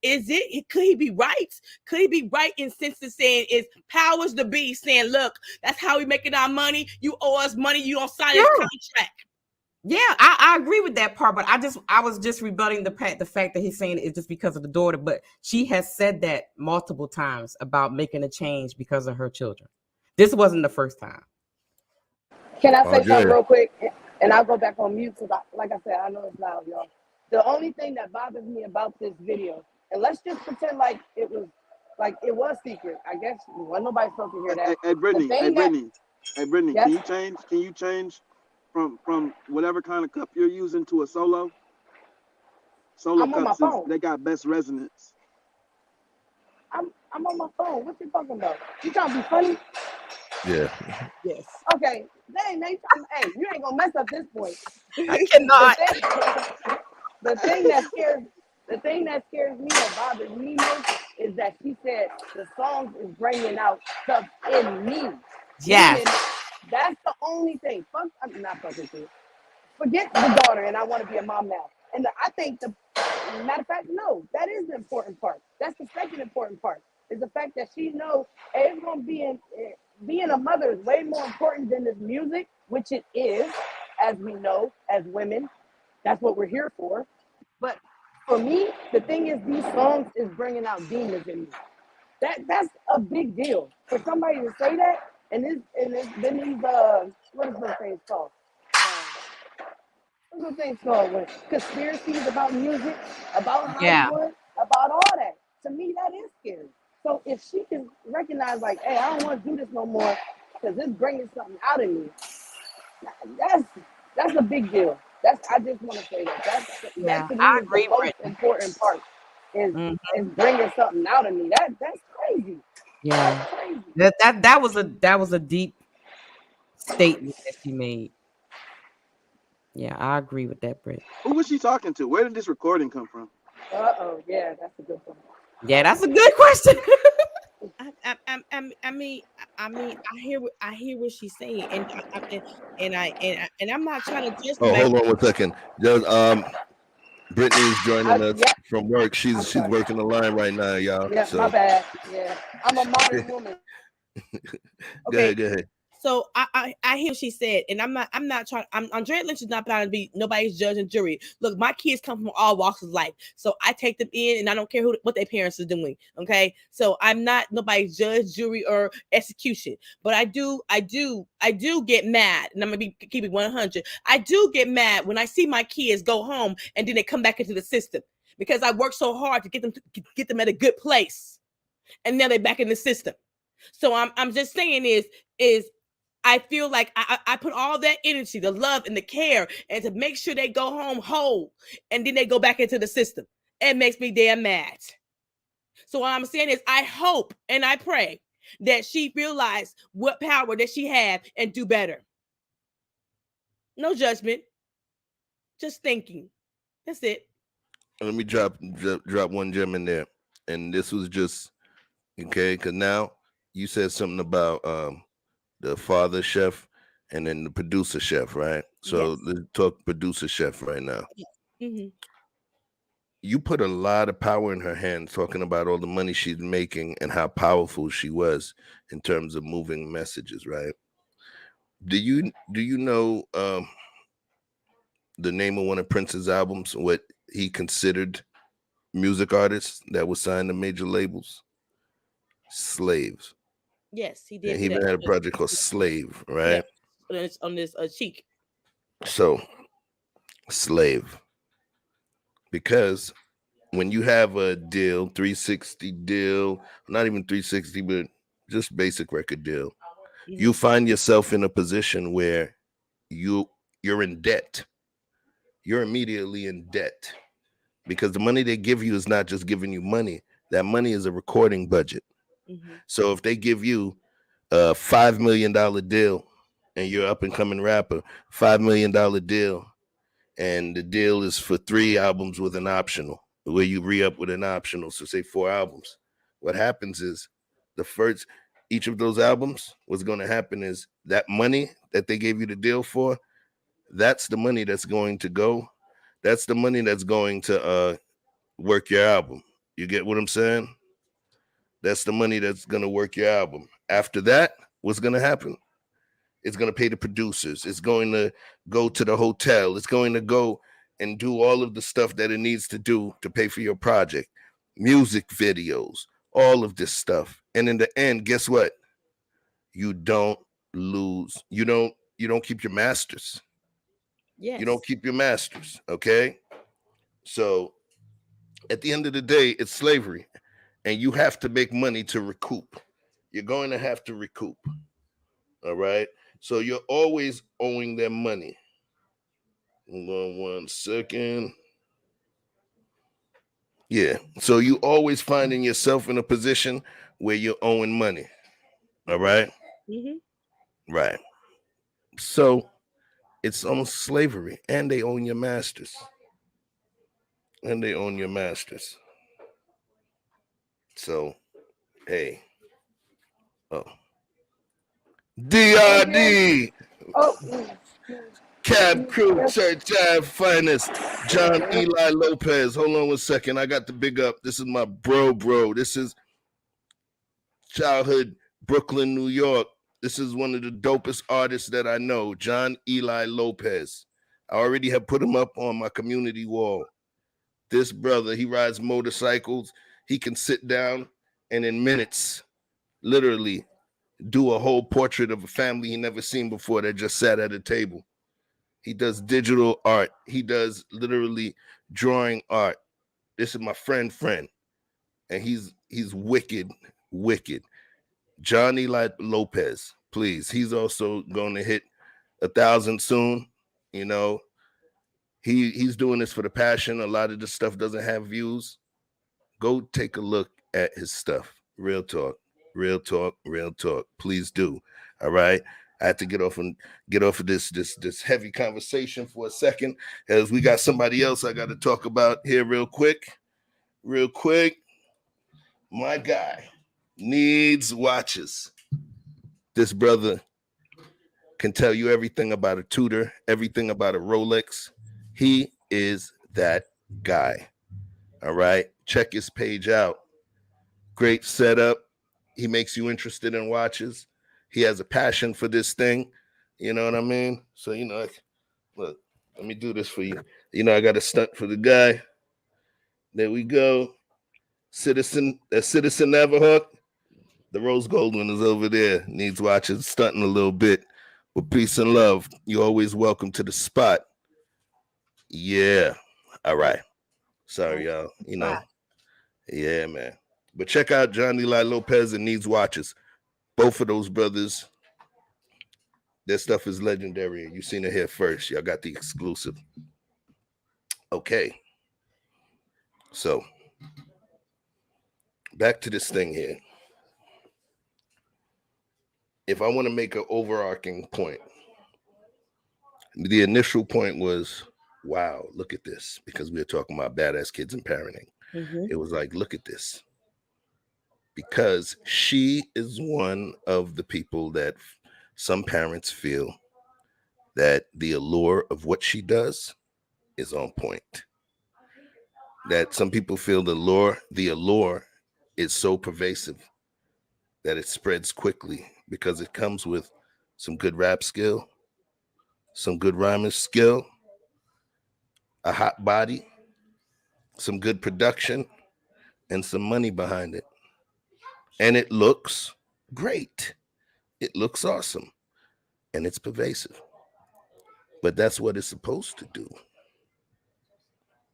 he be right? Could he be right in sense of saying is powers to be saying, look, that's how we making our money. You owe us money. You don't sign this contract. Yeah, I agree with that part, but I was just rebutting the fact that he's saying it's just because of the daughter, but she has said that multiple times about making a change because of her children. This wasn't the first time. Can I say something real quick? And I'll go back on mute because, like I said, I know it's loud, y'all. The only thing that bothers me about this video, and let's just pretend like it was secret. I guess nobody's supposed to hear that. Hey, Brittany, yes? Can you change from whatever kind of cup you're using to a solo? Solo cups, they got best resonance. I'm on my phone. What you talking about? You trying to be funny? Yeah. Yes. Okay. Dang, man. Hey, you ain't gonna mess up this point. I cannot. The thing that scares me or bothers me most is that she said the songs is bringing out stuff in me. Yes. That's the only thing. I'm not fucking with. Forget the daughter, and I want to be a mom now. And I think matter of fact, no, that is the important part. That's the second important part. Is the fact that she knows it's gonna be being a mother is way more important than this music, which it is, as we know, as women. That's what we're here for. But for me, the thing is, these songs is bringing out demons in me. That's a big deal for somebody to say that. And then these what is those things called? What's those things called? Conspiracies about music, about Hollywood, about all that. To me, that is scary. So if she can recognize, like, hey, I don't want to do this no more because it's bringing something out of me, that's a big deal. I just want to say that. That to me is the most important part is bringing something out of me. That's crazy. Yeah, that was a deep statement that she made. Yeah, I agree with that, Britt. Who was she talking to? Where did this recording come from? Yeah, that's a good one. Yeah, that's a good question. I mean, I hear what she's saying, and I'm not trying to just. Oh, hold on 1 second. Brittany's joining us from work. She's working the line right now, y'all. Yeah, so. My bad. Yeah, I'm a modern woman. Go ahead. So I hear what she said, and I'm not trying. Andrea Lynch is not trying to be nobody's judge and jury. Look, my kids come from all walks of life, so I take them in, and I don't care what their parents are doing. Okay, so I'm not nobody's judge, jury, or execution. But I do get mad, and I'm gonna keep it 100. I do get mad when I see my kids go home and then they come back into the system because I worked so hard to get them at a good place, and now they're back in the system. So I'm just saying is I feel like I put all that energy, the love and the care, and to make sure they go home whole, and then they go back into the system. It makes me damn mad. So what I'm saying is I hope and I pray that she realize what power that she have and do better. No judgment, just thinking. That's it. Let me drop one gem in there, and this was just okay because now you said something about the father chef and then the producer chef, right? So Yes. let's talk producer chef right now. Mm-hmm. You put a lot of power in her hands talking about all the money she's making and how powerful she was in terms of moving messages, right? Do you know the name of one of Prince's albums, what he considered music artists that were signed to major labels? Slaves. Yes, he And did. he even had a project called Slave, right? Yeah, on this cheek. So, Slave. Because when you have a deal, 360 deal, not even 360, but just basic record deal, you find yourself in a position where you're in debt. You're immediately in debt because the money they give you is not just giving you money. That money is a recording budget. So if they give you a $5 million deal and you're up and coming rapper, $5 million deal, and the deal is for 3 albums with an optional, where you re-up with an optional, so say 4 albums. What happens is each of those albums, what's going to happen is that money that they gave you the deal for, that's the money that's going to go. That's the money that's going to work your album. You get what I'm saying? That's the money that's going to work your album. After that, what's going to happen? It's going to pay the producers. It's going to go to the hotel. It's going to go and do all of the stuff that it needs to do to pay for your project. Music videos, all of this stuff. And in the end, guess what? You don't lose. You don't keep your masters. Yes. You don't keep your masters, okay? So at the end of the day, it's slavery. And you have to make money to recoup. You're going to have to recoup. All right. So you're always owing them money. Hold on 1 second. Yeah. So you always finding yourself in a position where you're owing money. All right. Right. So it's almost slavery, and they own your masters. So, hey. Oh. DRD. Cab Crew, Church Ave Finest, John Eli Lopez. Hold on 1 second. I got the big up. This is my bro. This is childhood Brooklyn, New York. This is one of the dopest artists that I know, John Eli Lopez. I already have put him up on my community wall. This brother, he rides motorcycles. He can sit down and in minutes, literally, do a whole portrait of a family he never seen before that just sat at a table. He does digital art. He does literally drawing art. This is my friend, and he's wicked. John Eli Lopez, please. He's also going to hit 1,000 soon. You know, he's doing this for the passion. A lot of this stuff doesn't have views. Go take a look at his stuff. Real talk. Please do. All right. I had to get off of this heavy conversation for a second, as we got somebody else I got to talk about here real quick. My guy needs watches. This brother can tell you everything about a Tudor, everything about a Rolex. He is that guy. All right. Check his page out. Great setup. He makes you interested in watches. he has a passion for this thing. You know what I mean? So, you know, look, let me do this for you. You know, I got a stunt for the guy. There we go. Citizen Navajo. The rose gold one is over there. Needs watching, stunting a little bit. With peace and love. You're always welcome to the spot. Yeah. All right. Sorry, y'all. You know. Yeah, man. But check out Johnny Lai Lopez and Needs Watches. Both of those brothers, their stuff is legendary. You seen it here first. Y'all got the exclusive. Okay. So, back to this thing here. If I want to make an overarching point, the initial point was, wow, look at this, because we were talking about badass kids and parenting. It was like, look at this. Because she is one of the people that some parents feel that the allure of what she does is on point. That some people feel the allure is so pervasive that it spreads quickly because it comes with some good rap skill, some good rhyming skill, a hot body, some good production, and some money behind it. And it looks great. It looks awesome. And it's pervasive. But that's what it's supposed to do.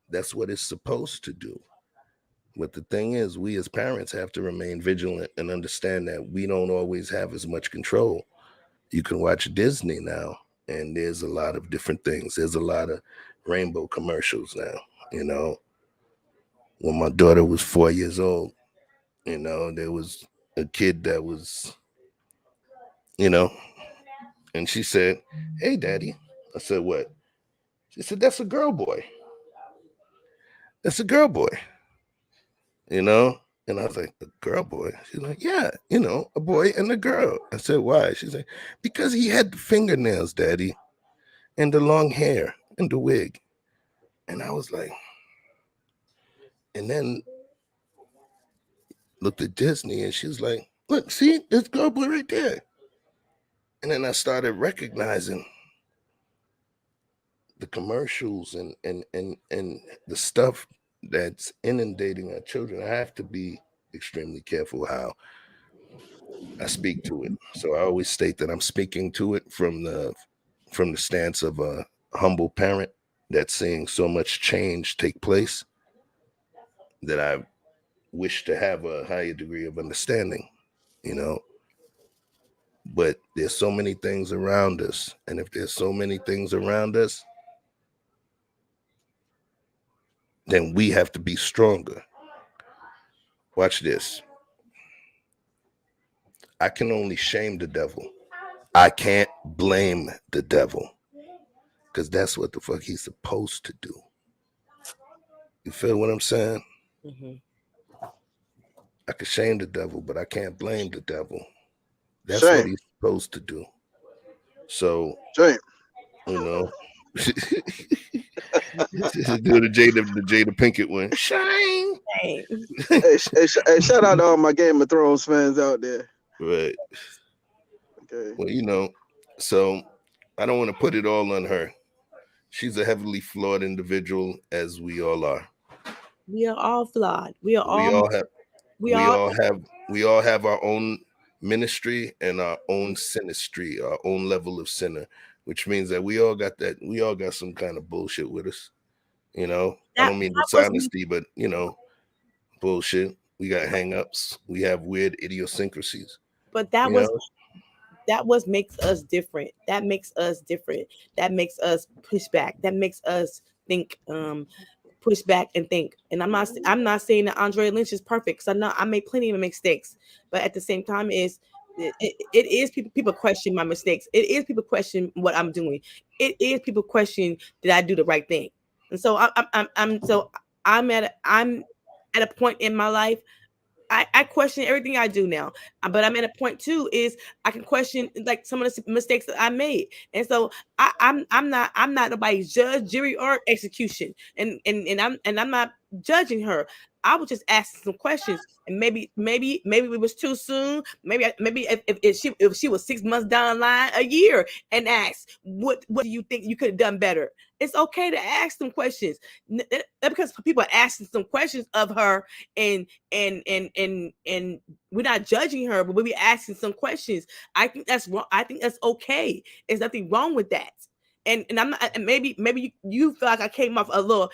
That's what it's supposed to do. But the thing is, we as parents have to remain vigilant and understand that we don't always have as much control. You can watch Disney now, and there's a lot of different things. There's a lot of rainbow commercials now, you know. When my daughter was 4 years old, you know, there was a kid that was, you know, and she said, "Hey, Daddy." I said, "What?" She said, "That's a girl boy. That's a girl boy." You know? And I was like, "A girl boy?" She's like, "Yeah, you know, a boy and a girl." I said, "Why?" She's like, "Because he had the fingernails, Daddy, and the long hair and the wig." And I was like, and then looked at Disney and she was like, "Look, see, this girl boy right there." And then I started recognizing the commercials and the stuff that's inundating our children. I have to be extremely careful how I speak to it. So I always state that I'm speaking to it from the stance of a humble parent that's seeing so much change take place that I wish to have a higher degree of understanding, you know. But there's so many things around us, and if there's so many things around us, then we have to be stronger. Watch this. I can only shame the devil. I can't blame the devil, because that's what the fuck he's supposed to do. You feel what I'm saying? I can shame the devil, but I can't blame the devil. That's what he's supposed to do. So, you know, do the Jada Pinkett one. Shame. Hey, shout out to all my Game of Thrones fans out there. Right. Okay. Well, you know, so I don't want to put it all on her. She's a heavily flawed individual, as we all are. We are all flawed. We all have our own ministry and our own sinistry, our own level of sinner, which means that we all got some kind of bullshit with us. You know, I don't mean dishonesty, but you know, bullshit. We got hang-ups. We have weird idiosyncrasies. But that makes us different. That makes us different. That makes us push back. That makes us think, push back and think. And I'm not saying that Andrea Lynch is perfect, because I made plenty of mistakes. But at the same time, it is people question my mistakes. It is people question what I'm doing. It is people question, did I do the right thing? And so I'm at a point in my life. I question everything I do now, but I'm at a point too is I can question like some of the mistakes that I made, and so I'm not nobody's judge, jury, or execution, and I'm not judging her. I was just asking some questions, and maybe it was too soon. Maybe if she was 6 months down the line, a year, and ask what do you think you could have done better. It's okay to ask some questions, because people are asking some questions of her, and we're not judging her, but we'll be asking some questions. I think that's wrong. I think that's okay. There's nothing wrong with that. And I'm not. And maybe you feel like I came off a little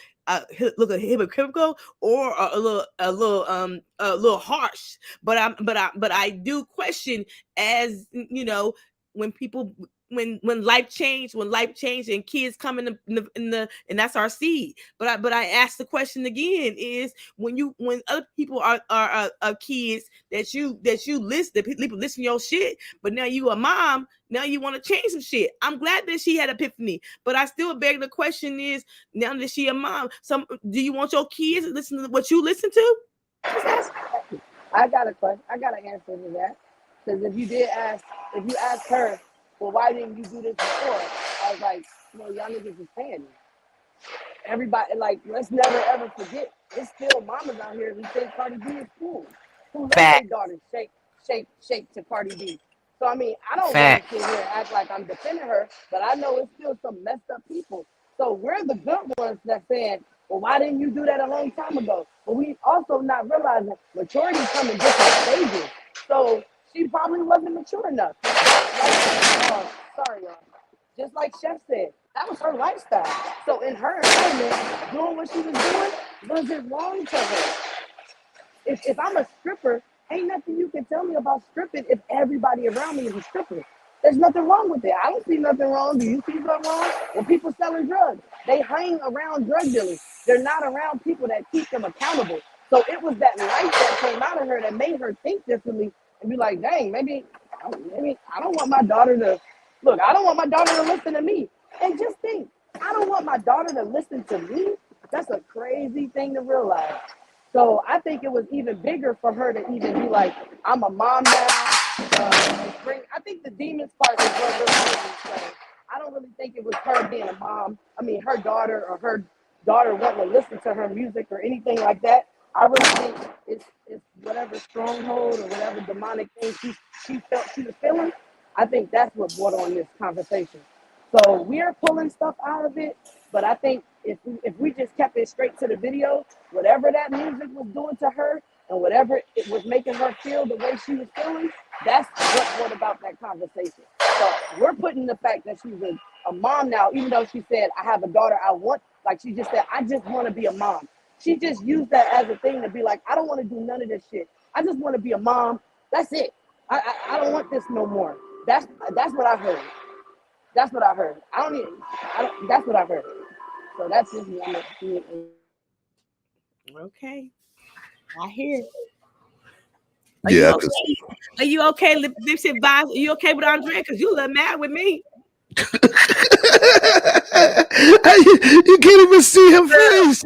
look hypocritical or a little harsh. But I do question, as you know, when people when life changed and kids come in the and that's our seed. But I ask the question again, is when other people are kids that you listen, that people listen to your shit, but now you a mom, now you want to change some shit. I'm glad that she had epiphany, but I still beg the question is, now that she a mom, do you want your kids to listen to what you listen to? I got a question. I got an answer to that. Because if you asked her, well, why didn't you do this before? I was like, well, y'all niggas is paying me. Everybody, like, let's never ever forget, there's still mamas out here who think Cardi B is cool. Who let their daughters shake to Cardi B. So, I mean, I don't want to sit here and act like I'm defending her, but I know it's still some messed up people. So we're the good ones that's saying, well, why didn't you do that a long time ago? But we also not realizing maturity comes in different stages. So she probably wasn't mature enough. Sorry, y'all. Just like Chef said, that was her lifestyle. So in her environment, doing what she was doing wasn't wrong to her. If I'm a stripper, ain't nothing you can tell me about stripping if everybody around me is a stripper. There's nothing wrong with it. I don't see nothing wrong. Do you see something wrong? When people selling drugs, they hang around drug dealers. They're not around people that keep them accountable. So it was that light that came out of her that made her think differently and be like, dang, maybe I don't want my daughter to look. I don't want my daughter to listen to me. And just think, I don't want my daughter to listen to me. That's a crazy thing to realize. So I think it was even bigger for her to even be like, I'm a mom now. I think the demons part is what really made me say. I don't really think it was her being a mom. I mean, her daughter wanting to listen to her music or anything like that. I really think it's whatever stronghold or whatever demonic thing she felt she was feeling. I think that's what brought on this conversation. So we're pulling stuff out of it, but I think if we just kept it straight to the video, whatever that music was doing to her and whatever it was making her feel the way she was feeling, that's what brought about that conversation. So we're putting the fact that she's a mom now, even though she said, I have a daughter, like she just said, I just want to be a mom. She just used that as a thing to be like, I don't want to do none of this shit. I just want to be a mom. That's it. I don't want this no more. That's what I heard. That's what I heard. That's what I heard. So that's just me. Okay. I hear. Yeah. Are you okay, Lipstick Vibes? Are you okay with Andrea? Because you a little mad with me. You can't even see him face.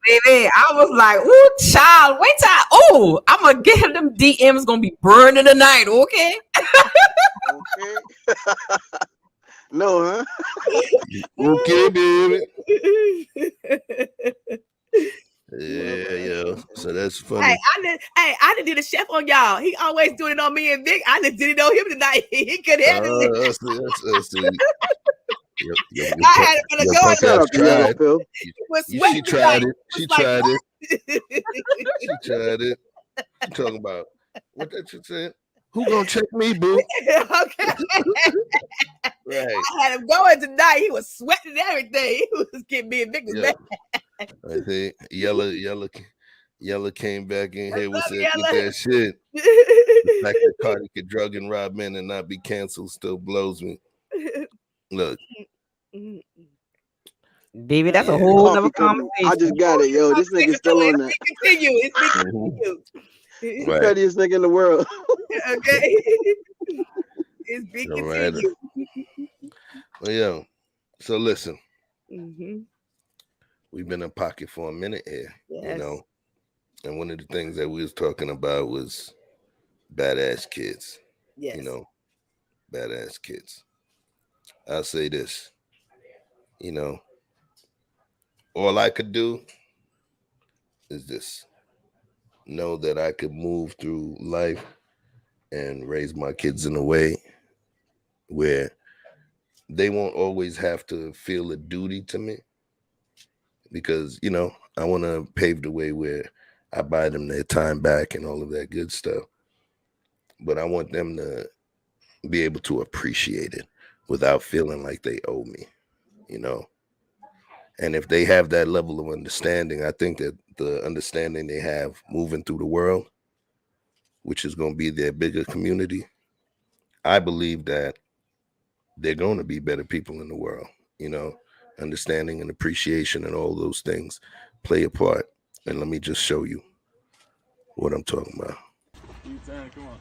Baby, I was like, ooh, child, wait till I'm gonna get him. Them DMs gonna be burning tonight, okay? Okay. No, huh? Okay, baby. Yeah. So that's funny. I didn't do the chef on y'all. He always doing it on me and Vic. I just didn't know him tonight. He could handle it. That's I had it for the door. Shout out to Yellow Phil. She tried it. She tried it. She tried it. She talking about what that you said? Who gonna check me, boo? Okay. Right. I had him going tonight. He was sweating and everything. He was getting me and Vic was mad. I think Yella came back in here with that shit. The fact that Cardi could drug and rob men and not be canceled still blows me. Look. Baby, that's a whole other conversation. I just got it, yo. This nigga's still on that. It's continue. The pettiest nigga in the world. Okay. It's big continue. Well, yo. So listen. Mm-hmm. We've been in pocket for a minute here, yes. You know. And one of the things that we was talking about was badass kids. Yes. You know, badass kids. I'll say this. You know, all I could do is this: know that I could move through life and raise my kids in a way where they won't always have to feel a duty to me, because I want to pave the way where I buy them their time back and all of that good stuff. But I want them to be able to appreciate it without feeling like they owe me, you know. And if they have that level of understanding, I think that the understanding they have moving through the world, which is going to be their bigger community, I believe that they're going to be better people in the world. Understanding and appreciation and all those things play a part. And let me just show you what I'm talking about. Come on.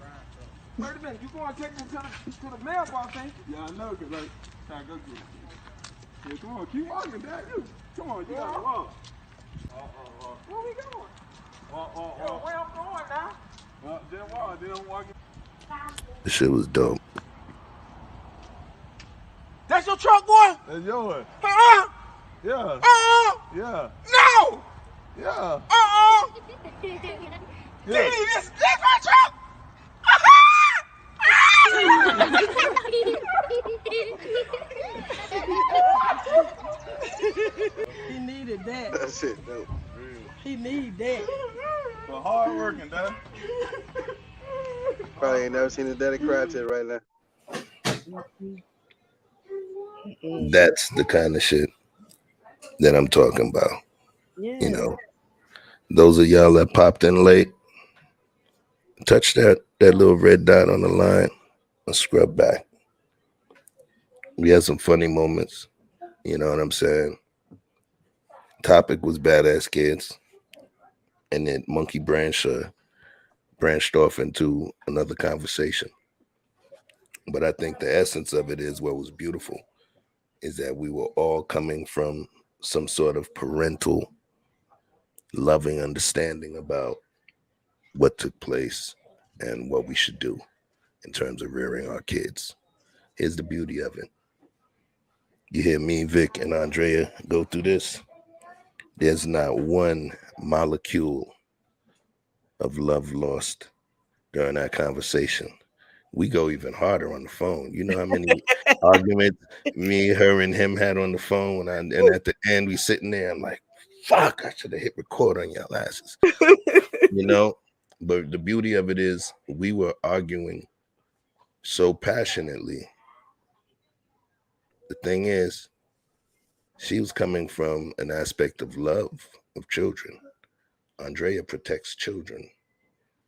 Wait a minute, you going to take me to the mailbox, ain't you? Yeah, I know, because trying to go get it. Yeah, come on, keep walking, Dad. Come on, you gotta walk. Where we going? Yo, where I'm going now? Then I'm walking. This shit was dope. That's your truck, boy? That's yours. Uh-uh. Yeah. Uh-uh. Yeah. No! Yeah. Uh-uh. Yeah. This my truck! He needed that. That's it, though. He need that. For hard working, Dad. Probably ain't never seen his daddy cry till right now. That's the kind of shit that I'm talking about. Yeah. Those of y'all that popped in late, touch that little red dot on the line and scrub back. We had some funny moments. You know what I'm saying? Topic was badass kids. And then Monkey branched off into another conversation. But I think the essence of it is what was beautiful is that we were all coming from some sort of parental loving understanding about what took place and what we should do in terms of rearing our kids. Here's the beauty of it. You hear me, Vic, and Andrea go through this. There's not one molecule of love lost during that conversation. We go even harder on the phone. You know how many arguments me, her, and him had on the phone, and at the end we sitting there. I'm like, "Fuck! I should have hit record on y'all asses." But the beauty of it is we were arguing so passionately. The thing is, she was coming from an aspect of love of children. Andrea protects children,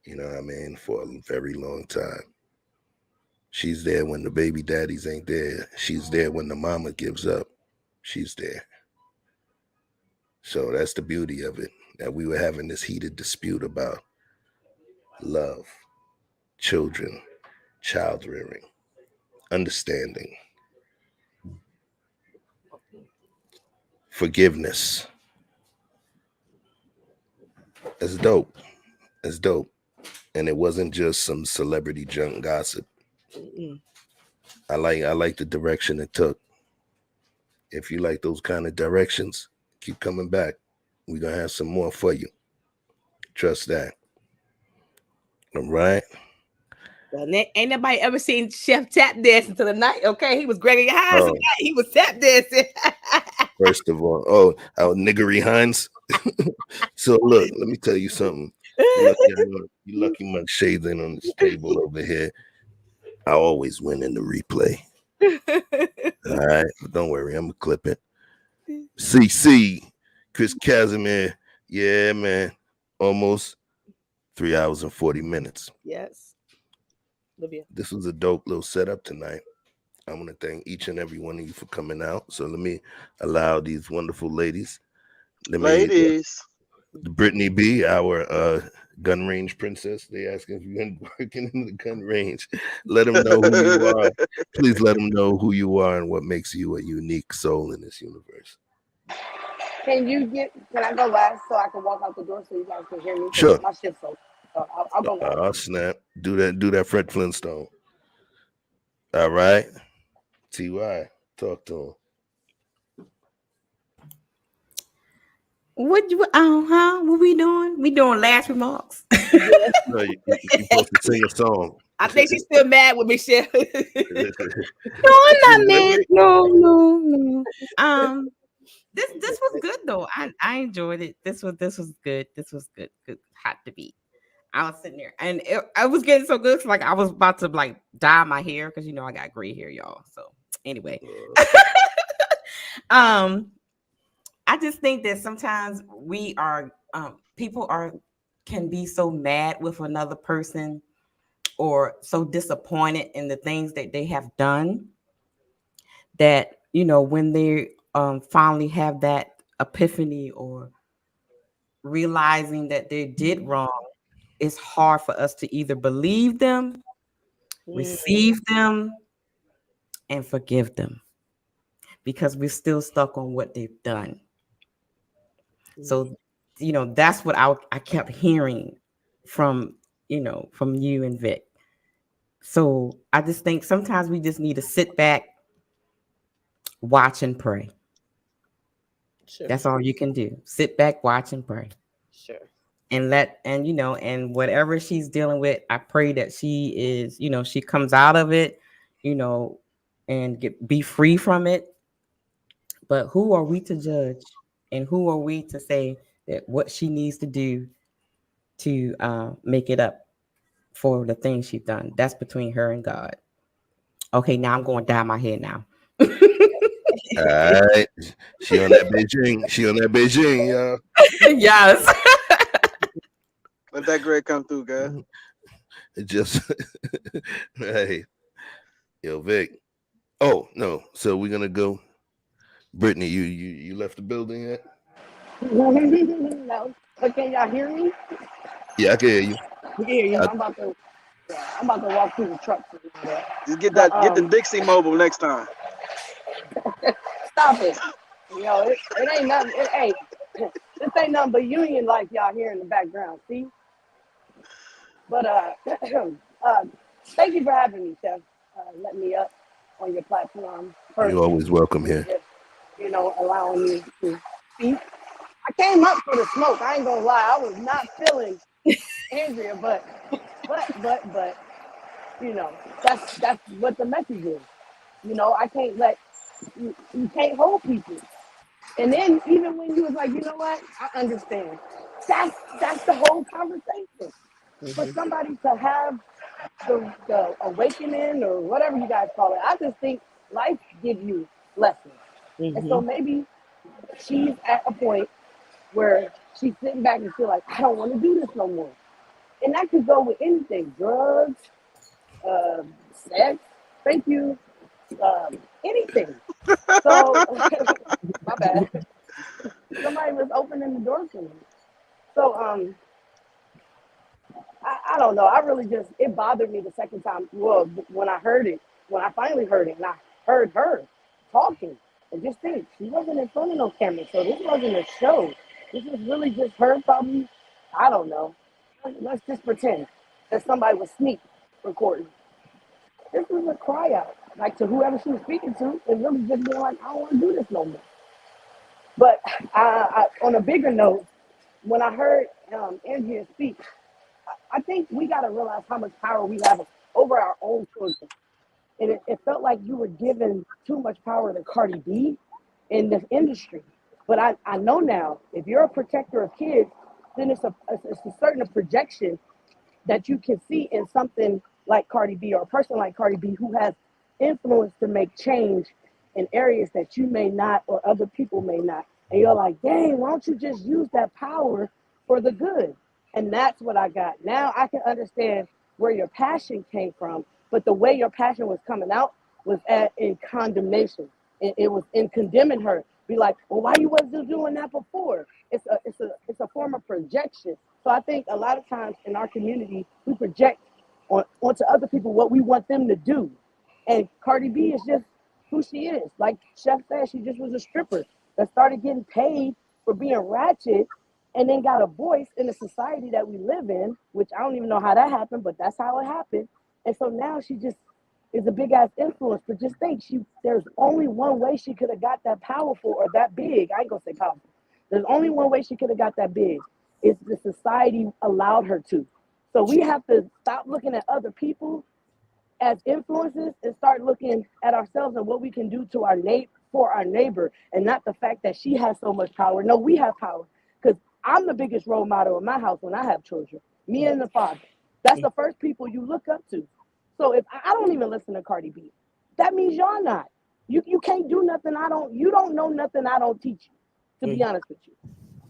you know what I mean, for a very long time. She's there when the baby daddies ain't there. She's there when the mama gives up. She's there. So that's the beauty of it, that we were having this heated dispute about love, children, child rearing, understanding, forgiveness. That's dope. That's dope. And it wasn't just some celebrity junk gossip. I like the direction it took. If you like those kind of directions, keep coming back. We're gonna have some more for you. Trust that. All right. Well, ain't nobody ever seen Chef tap dancing to the night. Okay, he was Gregory Hines. Oh. He was tap dancing. First of all, our niggery Hines. So look, let me tell you something. You lucky my shades ain't on this table over here. I always win in the replay. All right, but don't worry, I'm gonna clip it. CC, Chris Casimir, yeah, man, almost 3 hours and 40 minutes. Yes, Libya. This was a dope little setup tonight. I want to thank each and every one of you for coming out. So let me allow these wonderful ladies. Ladies. Brittany B, our gun range princess. They asking if you've been working in the gun range. Let them know who you are. Please let them know who you are and what makes you a unique soul in this universe. Can I go last so I can walk out the door so you guys can hear me? Sure. My shift's over. So I'll go last. Oh, snap. Do that Fred Flintstone. All right. TY, talk to him. What you what we doing? We doing last remarks. No, you're supposed to sing a song. I think she's still mad with Michelle. No, I'm not mad. No. This was good though. I enjoyed it. This was good. This was good. Good hot to beat. I was sitting there and I was getting so good. Like I was about to like dye my hair because I got gray hair, y'all. So anyway, I just think that sometimes we are people can be so mad with another person or so disappointed in the things that they have done that when they finally have that epiphany or realizing that they did wrong, it's hard for us to either believe them, receive them, and forgive them because we're still stuck on what they've done. So, that's what I kept hearing from you and Vic. So I just think sometimes we just need to sit back, watch and pray. Sure. That's all you can do. Sit back, watch and pray. Sure. And and whatever she's dealing with, I pray that she is, she comes out of it, and be free from it. But who are we to judge? And who are we to say that what she needs to do to make it up for the things she's done? That's between her and God. Okay, now I'm going to dye my hair now. All right. She on that Beijing, y'all. Yes. Let that gray come through, guys. It just hey. Yo, Vic. Oh, no. So we're gonna go. Brittany, you left the building yet? No. But can y'all hear me? Yeah, I can hear you. Yeah, I'm about to walk through the truck. Just get the Dixie Mobile next time. Stop it. It ain't nothing. This ain't nothing but union life y'all hear in the background. See? But thank you for having me, Chef. Let me up on your platform. You're always welcome here. Allowing me to speak. I came up for the smoke. I ain't gonna lie. I was not feeling Andrea, but that's what the message is. I can't let you can't hold people. And then even when you was like, you know what, I understand. That's the whole conversation. For somebody to have the awakening or whatever you guys call it, I just think life gives you lessons. And so maybe she's at a point where she's sitting back and feel like, I don't want to do this no more. And that could go with anything, drugs, sex, thank you, anything. So, my bad. Somebody was opening the door for me. So, I don't know. I really it bothered me the second time. Well, when I finally heard it, and I heard her talking, and just think, she wasn't in front of no camera, so this wasn't a show. This was really just her probably, I don't know. Let's just pretend that somebody was sneak recording. This was a cry out, like to whoever she was speaking to, and really just being like, I don't want to do this no more. But on a bigger note, when I heard Andrea speak, I think we got to realize how much power we have over our own children. And it felt like you were giving too much power to Cardi B in this industry. But I know now, if you're a protector of kids, then it's a certain projection that you can see in something like Cardi B or a person like Cardi B who has influence to make change in areas that you may not or other people may not. And you're like, dang, why don't you just use that power for the good? And that's what I got. Now I can understand where your passion came from, but the way your passion was coming out was in condemnation. It was in condemning her. Be like, well, why you wasn't doing that before? It's a form of projection. So I think a lot of times in our community, we project onto other people what we want them to do. And Cardi B is just who she is. Like Chef said, she just was a stripper that started getting paid for being ratchet and then got a voice in the society that we live in, which I don't even know how that happened, but that's how it happened. And so now she just is a big ass influence. But just think, there's only one way she could have got that powerful or that big. I ain't gonna say powerful, There's only one way she could have got that big. It's the society allowed her to. So we have to stop looking at other people as influences and start looking at ourselves and what we can do to for our neighbor, and not the fact that she has so much power. No, we have power, because I'm the biggest role model in my house when I have children. Me and the father. That's the first people you look up to. So if I don't even listen to Cardi B, that means y'all not. You can't do nothing you don't know nothing I don't teach you, to be honest with you.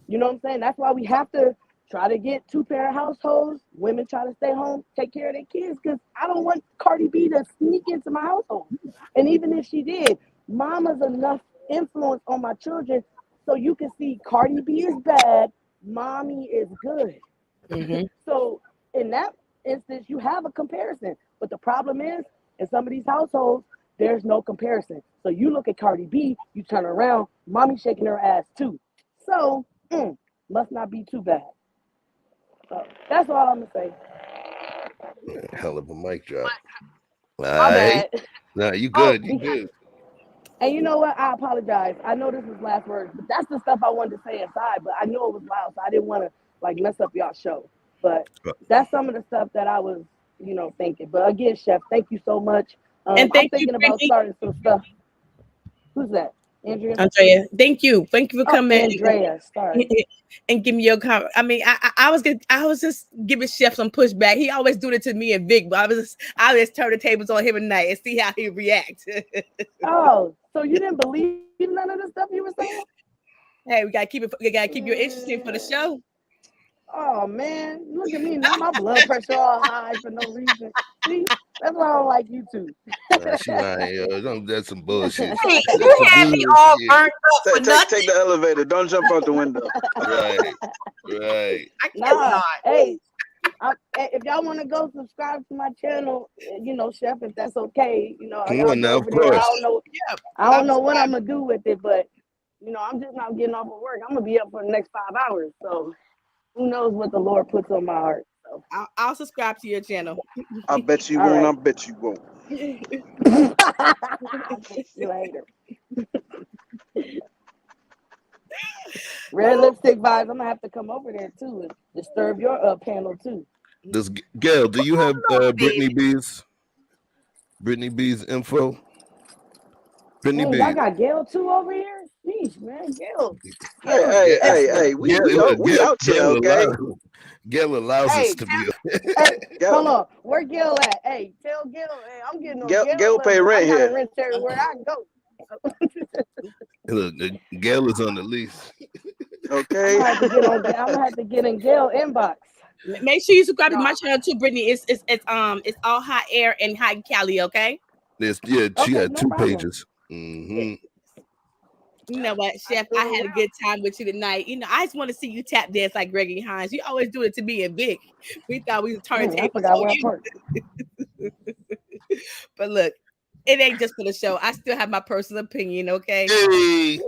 You know what I'm saying? That's why we have to try to get 2-parent households. Women try to stay home, take care of their kids, because I don't want Cardi B to sneak into my household. And even if she did, mama's enough influence on my children so you can see Cardi B is bad, mommy is good. So in that instance, you have a comparison. But the problem is, in some of these households, there's no comparison. So you look at Cardi B, you turn around, mommy shaking her ass too. So, must not be too bad. So that's all I'm going to say. Hell of a mic drop. My bad. Nah, you good. You good. And you know what? I apologize. I know this was last words, but that's the stuff I wanted to say inside. But I know it was loud, so I didn't want to mess up y'all's show. But that's some of the stuff that I was, thinking. But again, Chef, thank you so much. And I'm thinking about starting some stuff. Who's that? Andrea? Thank you for coming. Andrea, sorry. And give me your comment. I mean, I was just giving Chef some pushback. He always do it to me and Vic, but I just turn the tables on him tonight and see how he reacts. Oh, so you didn't believe none of the stuff you were saying? Hey, we gotta keep you interesting for the show. Oh man, look at me now. My blood pressure all high for no reason. See, that's why I don't like you two. She lying, yo. That's some bullshit. You had me all burnt up for nothing. Take the elevator. Don't jump out the window. Right. Nah, hey, if y'all want to go subscribe to my channel, Chef, if that's okay, Come on now, of course. I don't know what I'm gonna do with it, but I'm just not getting off of work. I'm gonna be up for the next 5 hours, so who knows what the Lord puts on my heart. So I'll subscribe to your channel. I bet you won't. Right. I bet you won't. I'll see you later. Red lipstick vibes. I'm gonna have to come over there too and disturb your panel too. Gail, do you have Brittany B's info? Brittany B. Y'all got Gail too over here? Jeez, man, Gail. Hey, we out here, okay? Gail allows us to be. Hold on, where Gail at? Hey, tell Gail, hey, I'm getting on Gail pay rent here. I gotta rent everywhere I go. Look, Gail is on the lease. Okay. I'm gonna have to get in Gail inbox. Make sure you subscribe to my channel too, Brittany. It's all hot air and hot Cali, okay? She had 2 pages. Mm-hmm. You know what, Chef? I had a good time with you tonight. I just want to see you tap dance like Gregory Hines. You always do it to me and Vic. We thought we was turning tables on you. But look, it ain't just for the show. I still have my personal opinion, okay? Hey.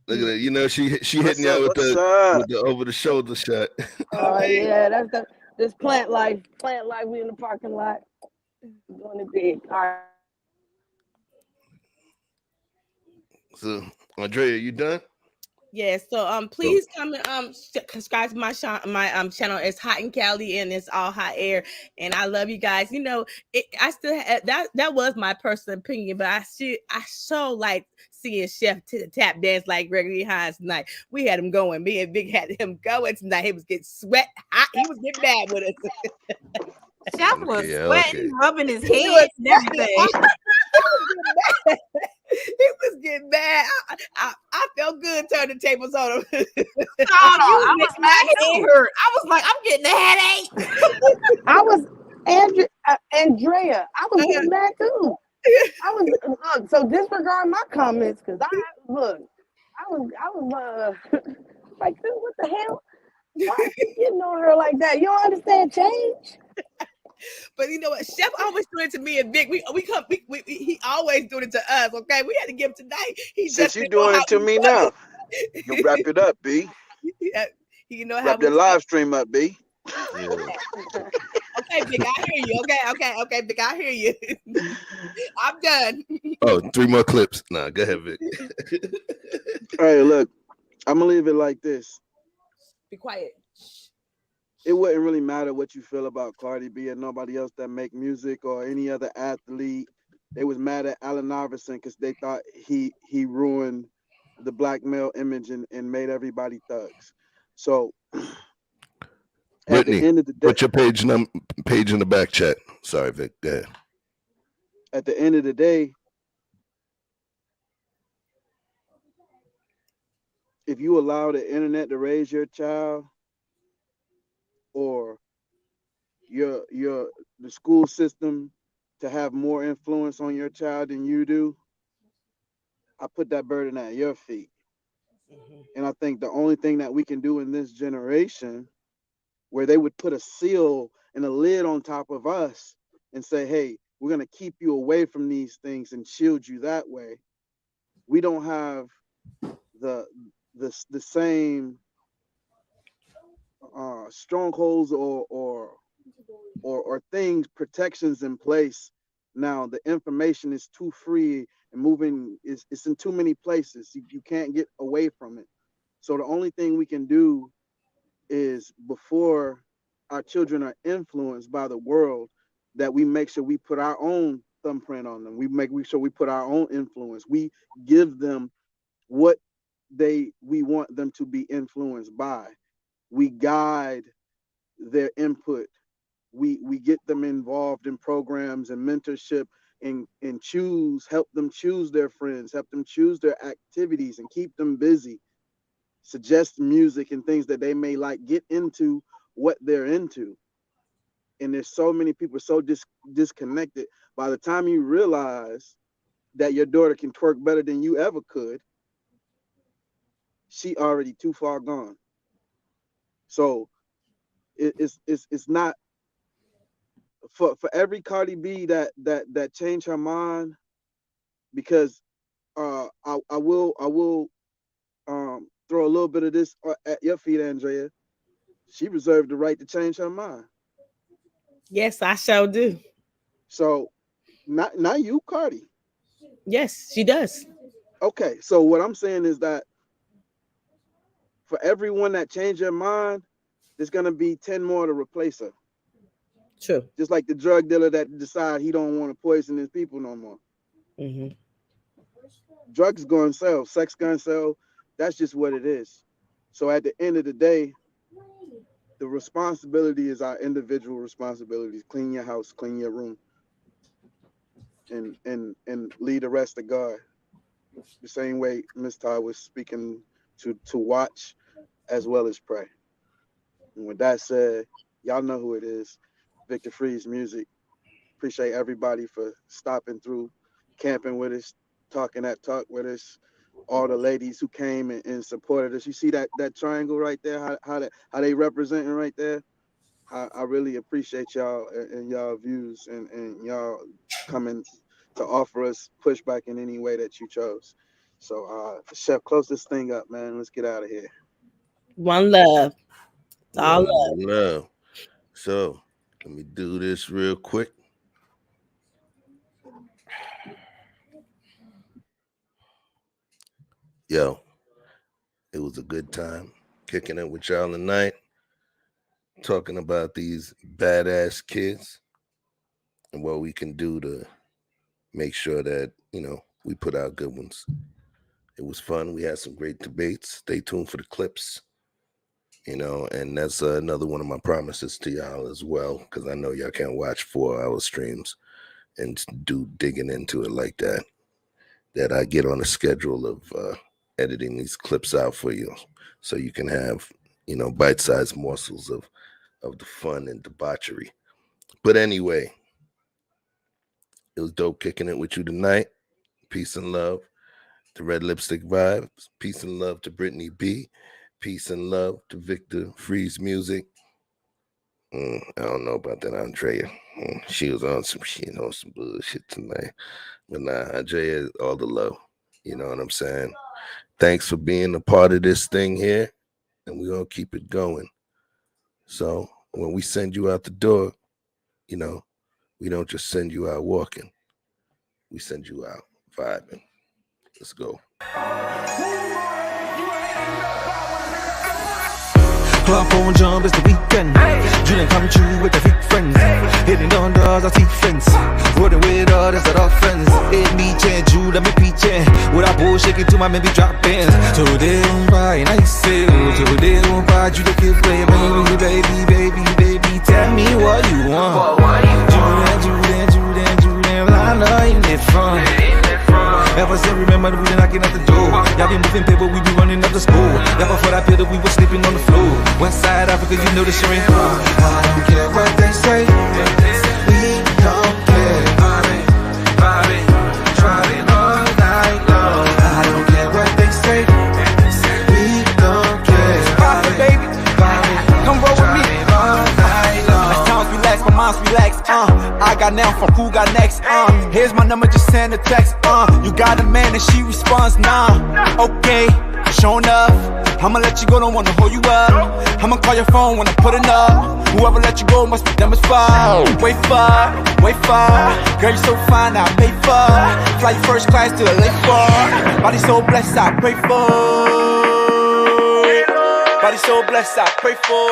Look at that. She hitting you with the over the shoulder shot. Oh yeah, that's this plant life. We in the parking lot doing it big. All right. So, Andrea, you done? Yeah. So please come and subscribe to my channel. It's Hot and Cali and it's all hot air. And I love you guys. I still have, that was my personal opinion, but I so like seeing Chef tap dance like Gregory Hines tonight. We had him going. Me and Vic had him going tonight. He was getting sweat hot. He was getting mad with us. Chef was sweating, rubbing his hands and everything. He was getting mad. I felt good turning the tables on him. I was mad. I was like, I'm getting a headache. I was Andrea. I was getting mad too. I was so disregard my comments because I was like, what the hell? Why are you getting on her like that? You don't understand change. But you know what? Chef always doing it to me and Vic. He always doing it to us. Okay, we had to give him tonight. Since you doing it to me now, you wrap it up, B. Wrap the live stream up, B. Yeah. Okay, Vic, I hear you. Okay, Vic, I hear you. I'm done. Oh, 3 more clips. Nah, go ahead, Vic. All right, look, I'm gonna leave it like this. Be quiet. It wouldn't really matter what you feel about Cardi B and nobody else that make music or any other athlete. They was mad at Allen Iverson because they thought he ruined the black male image and made everybody thugs. So at the Brittany, end of the day, put your page in the back chat. Sorry, Vic. Go ahead. at the end of the day, if you allow the internet to raise your child or the school system to have more influence on your child than you do, I put that burden at your feet. And I think the only thing that we can do in this generation where they would put a seal and a lid on top of us and say, hey, we're going to keep you away from these things and shield you that way. We don't have the same strongholds or things, protections in place. Now the information is too free and moving it's in too many places. You can't get away from it. So the only thing we can do is before our children are influenced by the world, that we make sure we put our own thumbprint on them. We sure we put our own influence. We give them what we want them to be influenced by. We guide their input. We get them involved in programs and mentorship and help them choose their friends, help them choose their activities and keep them busy. Suggest music and things that they may like, get into what they're into. And there's so many people so disconnected. By the time you realize that your daughter can twerk better than you ever could, she already too far gone. So it's not for every Cardi B that changed her mind, because I will throw a little bit of this at your feet, Andrea. She reserved the right to change her mind. Yes, I sure do. So not you, Cardi. Yes, she does. Okay, so what I'm saying is that for everyone that changed their mind, there's gonna be 10 more to replace her. True. Just like the drug dealer that decide he don't want to poison his people no more. Mm-hmm. Drugs gonna sell, sex gonna sell. That's just what it is. So at the end of the day, the responsibility is our individual responsibilities. Clean your house, clean your room, and lead the rest to God. The same way Miss Todd was speaking to watch as well as pray. And with that said, y'all know who it is. Victor Freeze Music. Appreciate everybody for stopping through, camping with us, talking that talk with us. All the ladies who came and supported us. You see that triangle right there? How they representing right there? I really appreciate y'all and y'all views and y'all coming to offer us pushback in any way that you chose. So Chef, close this thing up, man. Let's get out of here. One love. It's all love. Love. So let me do this real quick. Yo, it was a good time kicking it with y'all tonight, talking about these badass kids and what we can do to make sure that, we put out good ones. It was fun. We had some great debates. Stay tuned for the clips, and that's another one of my promises to y'all as well, because I know y'all can't watch 4-hour streams and do digging into it like that I get on a schedule of editing these clips out for you so you can have, bite-sized morsels of the fun and debauchery. But anyway, it was dope kicking it with you tonight. Peace and love to Red Lipstick Vibes. Peace and love to Brittany B. Peace and love to Victor Freeze Music. I don't know about that, Andrea. She was on some shit, on some bullshit tonight. But nah, Andrea, all the love. You know what I'm saying? Thanks for being a part of this thing here, and we're going to keep it going. So when we send you out the door, we don't just send you out walking. We send you out vibing. Let's go. Club phone jump, it's the weekend. Julian come true with the big friends. Hitting on doors, I see friends. Rolling with others that are friends. Hit me, change, you, let me peach in. With our bull shaking to my maybe drop bands. So they don't buy, and I say, so they don't buy, you the kid play, baby, baby, baby, baby. Tell me what you want. Julian, I know you need fun. Ever since remember we been knocking at the door. Y'all been moving paper, we be running up the school. Y'all before that pillar, we was sleeping on the floor. West side Africa, you know the shit ain't wrong. I don't care what they say. We don't care. Driving all night long. I don't care what they say. We don't care. Pop it, baby. Come roll with me. All night long. My times relax, my mind's relaxed. I got now from who got next. Here's my number, just send a text. You got a man and she responds, nah. Okay, sure enough. I'ma let you go, don't wanna hold you up. I'ma call your phone when I put it up. Whoever let you go must be dumb as fuck. Wait for. Girl, you so fine, I pay for. Fly you first class to the lake for. Body so blessed, I pray for. Body so blessed, I pray for.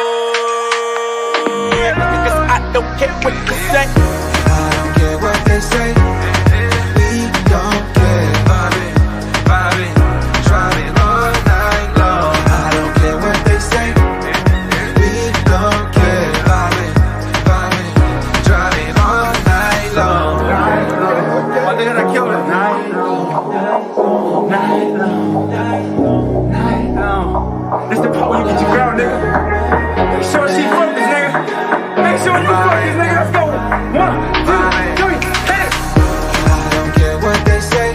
Because I don't care what you say. I don't care what they say. We don't care. Bobby, driving all night long. I don't care what they say. We don't care. Bobby, driving all night long. My nigga, I killed it. Night long. This the part where you get your girl, nigga. Make sure she focus, nigga. Make sure you focus, nigga. Let's go. 1, 2, 3, hit it. I don't care what they say.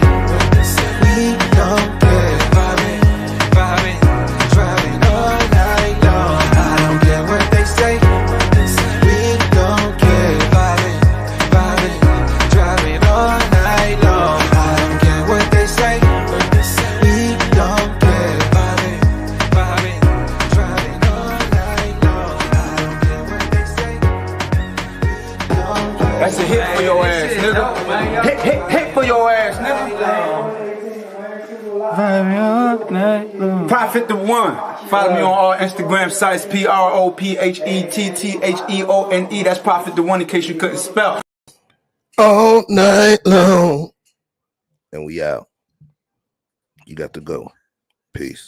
We don't care. Bobby, driving all night long. I don't care what they say. We don't care. Bobby, driving all night long. I don't care what they say. We don't care. Bobby, driving all night long. I don't care what they say. That's a hit for your ass, nigga. Hit for your ass, nigga. Prophet the One. Follow me on all Instagram sites. PROPHETTHEONE. That's Prophet the One in case you couldn't spell. All night long. And we out. You got to go. Peace.